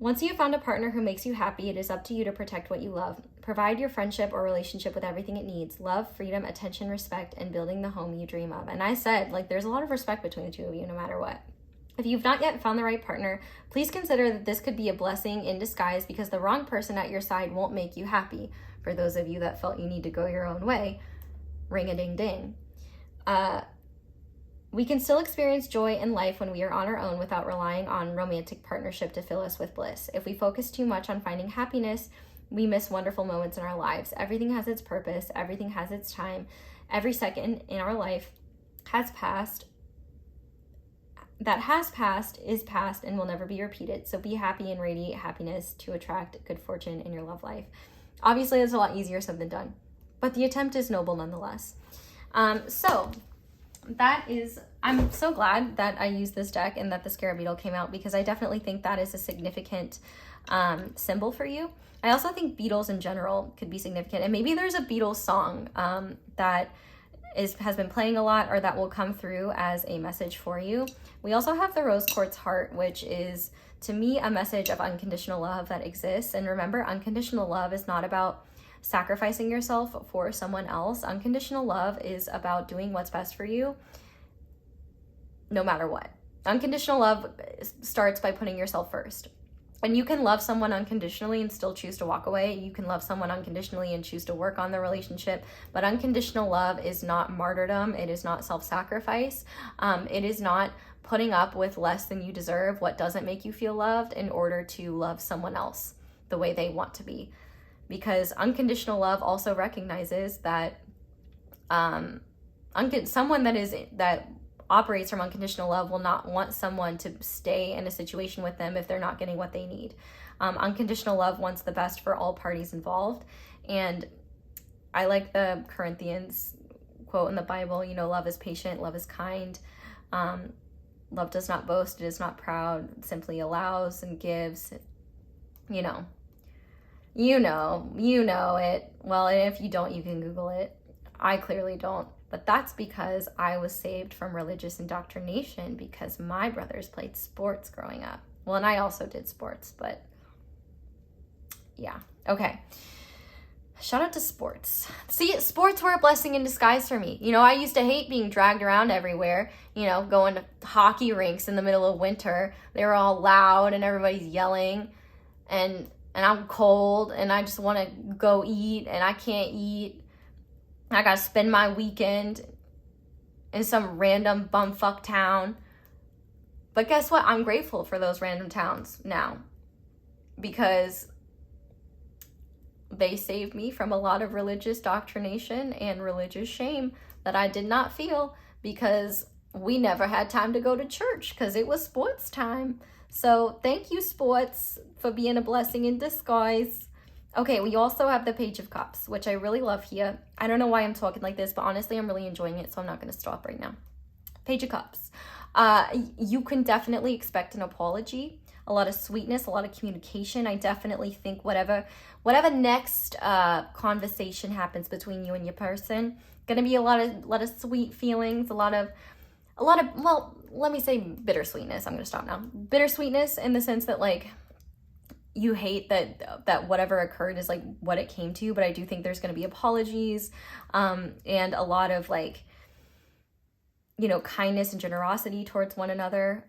Once you have found a partner who makes you happy, it is up to you to protect what you love. Provide your friendship or relationship with everything it needs: love, freedom, attention, respect, and building the home you dream of. And I said, like, there's a lot of respect between the two of you, no matter what. If you've not yet found the right partner, please consider that this could be a blessing in disguise, because the wrong person at your side won't make you happy. For those of you that felt you need to go your own way, ring-a-ding-ding. We can still experience joy in life when we are on our own without relying on romantic partnership to fill us with bliss. If we focus too much on finding happiness, we miss wonderful moments in our lives. Everything has its purpose. Everything has its time. Every second in our life has passed. That has passed is past and will never be repeated. So be happy and radiate happiness to attract good fortune in your love life. Obviously, it's a lot easier said than done, but the attempt is noble nonetheless. So that is, I'm so glad that I used this deck and that the Scarab Beetle came out, because I definitely think that is a significant symbol for you. I also think beetles in general could be significant, and maybe there's a Beatles song that has been playing a lot, or that will come through as a message for you. We also have the Rose Quartz Heart, which is, to me, a message of unconditional love that exists. And remember, unconditional love is not about sacrificing yourself for someone else. Unconditional love is about doing what's best for you, no matter what. Unconditional love starts by putting yourself first. And you can love someone unconditionally and still choose to walk away. You can love someone unconditionally and choose to work on the relationship. But unconditional love is not martyrdom. It is not self-sacrifice. It is not putting up with less than you deserve, what doesn't make you feel loved, in order to love someone else the way they want to be. Because unconditional love also recognizes that someone that operates from unconditional love will not want someone to stay in a situation with them if they're not getting what they need. Unconditional love wants the best for all parties involved. And I like the Corinthians quote in the Bible, love is patient, love is kind. Love does not boast, it is not proud, it simply allows and gives. You know it. Well, and if you don't, you can Google it. I clearly don't. But that's because I was saved from religious indoctrination, because my brothers played sports growing up. Well, and I also did sports, but yeah. Okay. Shout out to sports. See, sports were a blessing in disguise for me. I used to hate being dragged around everywhere, going to hockey rinks in the middle of winter. They were all loud and everybody's yelling, and I'm cold and I just want to go eat and I can't eat. I gotta spend my weekend in some random bumfuck town. But guess what? I'm grateful for those random towns now, because they saved me from a lot of religious doctrination and religious shame that I did not feel, because we never had time to go to church because it was sports time. So thank you, sports, for being a blessing in disguise. Okay, we also have the Page of Cups, which I really love here. I don't know why I'm talking like this, but honestly, I'm really enjoying it, so I'm not going to stop right now. Page of Cups. You can definitely expect an apology, a lot of sweetness, a lot of communication. I definitely think whatever next conversation happens between you and your person, going to be a lot of sweet feelings, a lot of, well, let me say bittersweetness. I'm going to stop now. Bittersweetness in the sense that, like, you hate that whatever occurred is like what it came to, but I do think there's going to be apologies, and a lot of, like, kindness and generosity towards one another.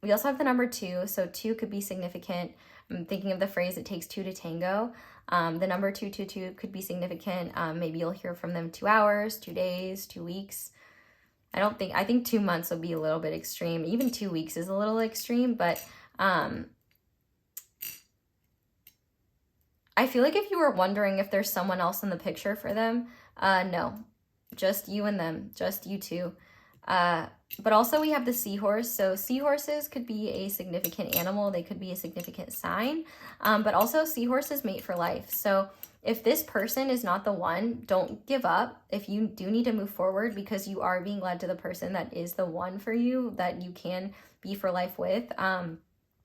We also have the number 2, so 2 could be significant. I'm thinking of the phrase, it takes 2 to tango. The number 222 could be significant. Maybe you'll hear from them 2 hours, 2 days, 2 weeks. I think 2 months would be a little bit extreme. Even 2 weeks is a little extreme, but I feel like if you were wondering if there's someone else in the picture for them, no, just you and them, just you two. But also we have the seahorse. So seahorses could be a significant animal. They could be a significant sign, but also seahorses mate for life. So if this person is not the one, don't give up. If you do need to move forward because you are being led to the person that is the one for you, that you can be for life with. And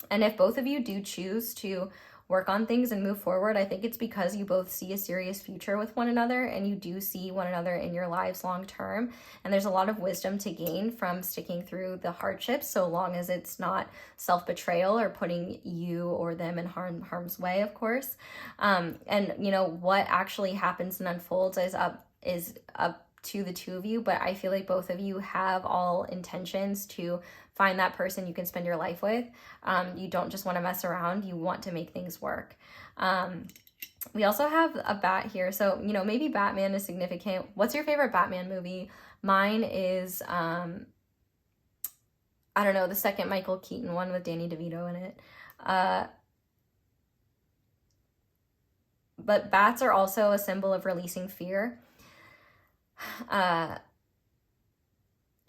if both of you do choose to work on things and move forward. I think it's because you both see a serious future with one another, and you do see one another in your lives long term. And there's a lot of wisdom to gain from sticking through the hardships, so long as it's not self-betrayal or putting you or them in harm's way, of course. And you know, what actually happens and unfolds is up to the two of you, but I feel like both of you have all intentions to find that person you can spend your life with. You don't just want to mess around, you want to make things work. We also have a bat here, so you know, maybe Batman is significant. What's your favorite Batman movie? Mine is I don't know, the second Michael Keaton one with Danny DeVito in it. But bats are also a symbol of releasing fear.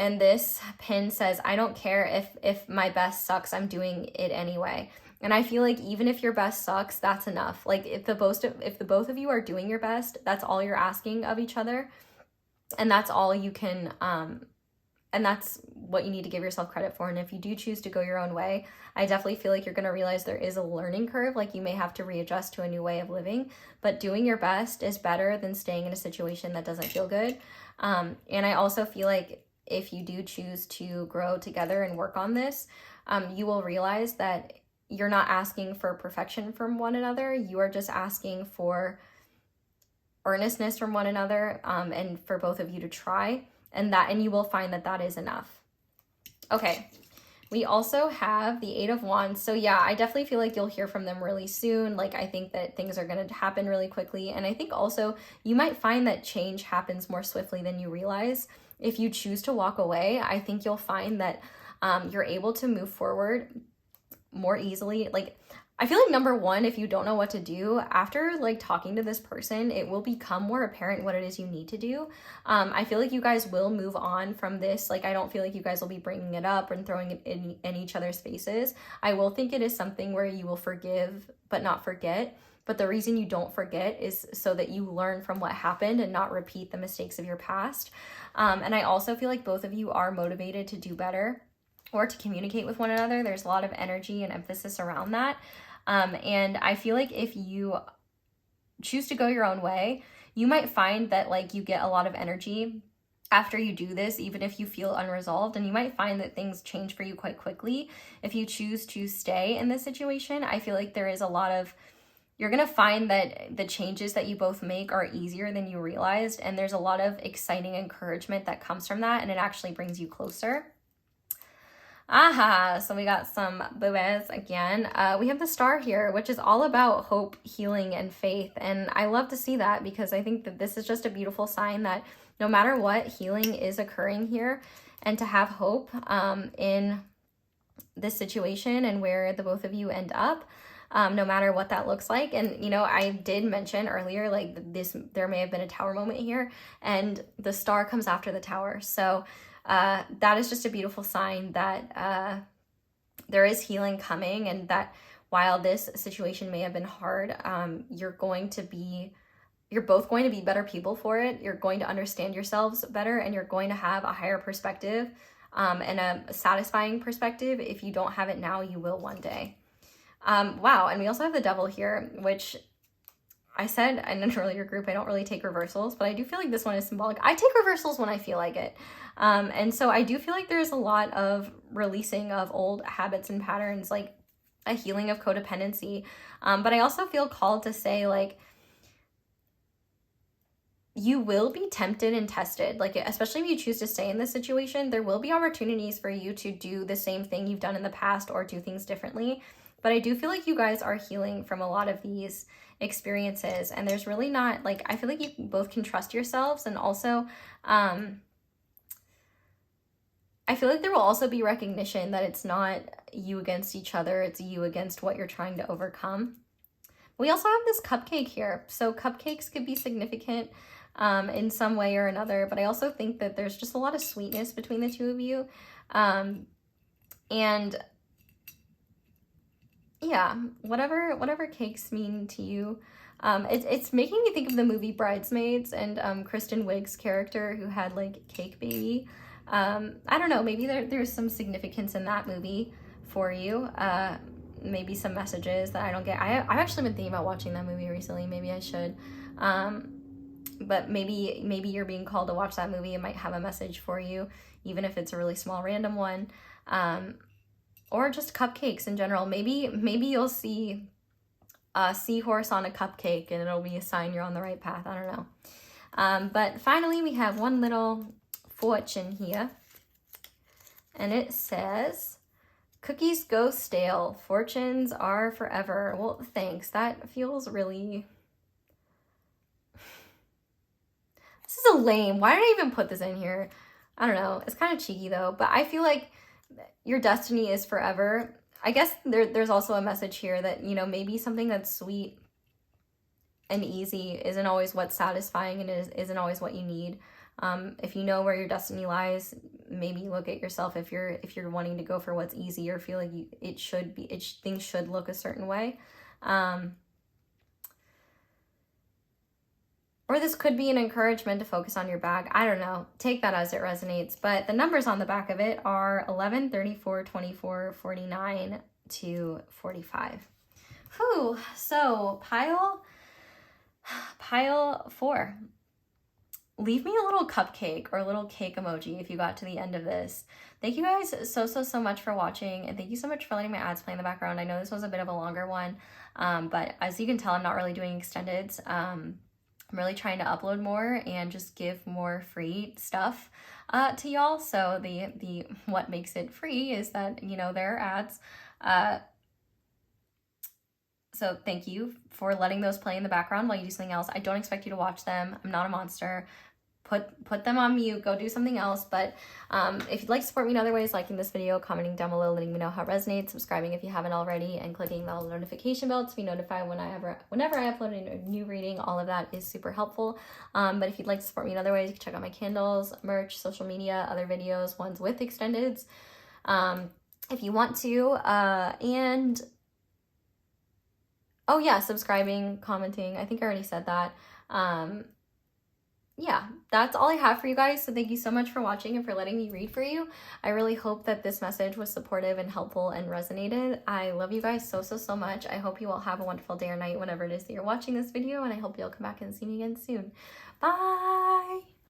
And this pin says, I don't care if my best sucks, I'm doing it anyway. And I feel like even if your best sucks, that's enough. Like if the both of you are doing your best, that's all you're asking of each other. And that's all you can, and that's what you need to give yourself credit for. And if you do choose to go your own way, I definitely feel like you're going to realize there is a learning curve. Like you may have to readjust to a new way of living, but doing your best is better than staying in a situation that doesn't feel good. And I also feel like if you do choose to grow together and work on this, you will realize that you're not asking for perfection from one another. You are just asking for earnestness from one another, and for both of you to try, and you will find that that is enough. Okay, we also have the Eight of Wands. So yeah, I definitely feel like you'll hear from them really soon. Like I think that things are going to happen really quickly, and I think also you might find that change happens more swiftly than you realize. If you choose to walk away, I think you'll find that you're able to move forward more easily. Like I feel like number one, if you don't know what to do, after like talking to this person, it will become more apparent what it is you need to do. I feel like you guys will move on from this. Like I don't feel like you guys will be bringing it up and throwing it in each other's faces. I will think it is something where you will forgive but not forget. But the reason you don't forget is so that you learn from what happened and not repeat the mistakes of your past. And I also feel like both of you are motivated to do better or to communicate with one another. There's a lot of energy and emphasis around that. And I feel like if you choose to go your own way, you might find that like you get a lot of energy after you do this, even if you feel unresolved, and you might find that things change for you quite quickly. If you choose to stay in this situation, I feel like there is a lot of, you're going to find that the changes that you both make are easier than you realized. And there's a lot of exciting encouragement that comes from that. And it actually brings you closer. Aha, so we got some boobies again. We have the star here, which is all about hope, healing, and faith. And I love to see that because I think that this is just a beautiful sign that no matter what, healing is occurring here. And to have hope in this situation and where the both of you end up, no matter what that looks like. And, you know, I did mention earlier, like there may have been a tower moment here, and the star comes after the tower. So that is just a beautiful sign that there is healing coming, and that while this situation may have been hard, you're both going to be better people for it. You're going to understand yourselves better, and you're going to have a higher perspective and a satisfying perspective. If you don't have it now, you will one day. Wow, and we also have the devil here, which I said in an earlier group, I don't really take reversals, but I do feel like this one is symbolic. I take reversals when I feel like it. And so I do feel like there's a lot of releasing of old habits and patterns, like a healing of codependency. But I also feel called to say, like, you will be tempted and tested, like, especially if you choose to stay in this situation, there will be opportunities for you to do the same thing you've done in the past or do things differently. But I do feel like you guys are healing from a lot of these experiences, and there's really not, like, I feel like you both can trust yourselves. And also, I feel like there will also be recognition that it's not you against each other, it's you against what you're trying to overcome. We also have this cupcake here. So cupcakes could be significant in some way or another, but I also think that there's just a lot of sweetness between the two of you. And yeah, whatever cakes mean to you. It's making me think of the movie Bridesmaids and Kristen Wiig's character who had like cake baby. I don't know, maybe there's some significance in that movie for you. maybe some messages that I don't get. I've actually been thinking about watching that movie recently. Maybe I should. But maybe you're being called to watch that movie. It might have a message for you, even if it's a really small random one. Or just cupcakes in general. Maybe you'll see a seahorse on a cupcake and it'll be a sign you're on the right path. I don't know. But finally, we have one little fortune here. And it says, cookies go stale, fortunes are forever. Well, thanks. That feels really... This is a lame. Why did I even put this in here? I don't know. It's kind of cheeky though, but I feel like your destiny is forever. I guess there's also a message here that, you know, maybe something that's sweet and easy isn't always what's satisfying and isn't always what you need. If you know where your destiny lies, maybe look at yourself if you're wanting to go for what's easy or feel like things should look a certain way. Or this could be an encouragement to focus on your bag. I don't know. Take that as it resonates. But the numbers on the back of it are 11, 34, 24, 49 to 45. Whew. So pile 4. Leave me a little cupcake or a little cake emoji if you got to the end of this. Thank you guys so much for watching, and thank you so much for letting my ads play in the background. I know this was a bit of a longer one, but as you can tell, I'm not really doing extendeds. I'm really trying to upload more and just give more free stuff to y'all. So the what makes it free is that, you know, there are ads. So thank you for letting those play in the background while you do something else. I don't expect you to watch them. I'm not a monster. Put them on mute, go do something else. But if you'd like to support me in other ways, liking this video, commenting down below, letting me know how it resonates, subscribing if you haven't already, and clicking the notification bell to be notified whenever I upload a new reading. All of that is super helpful. But if you'd like to support me in other ways, you can check out my candles, merch, social media, other videos, ones with extendeds, if you want to. And oh yeah, subscribing, commenting. I think I already said that. Yeah, that's all I have for you guys. So thank you so much for watching and for letting me read for you. I really hope that this message was supportive and helpful and resonated. I love you guys so much. I hope you all have a wonderful day or night whenever it is that you're watching this video, and I hope you'll come back and see me again soon. Bye!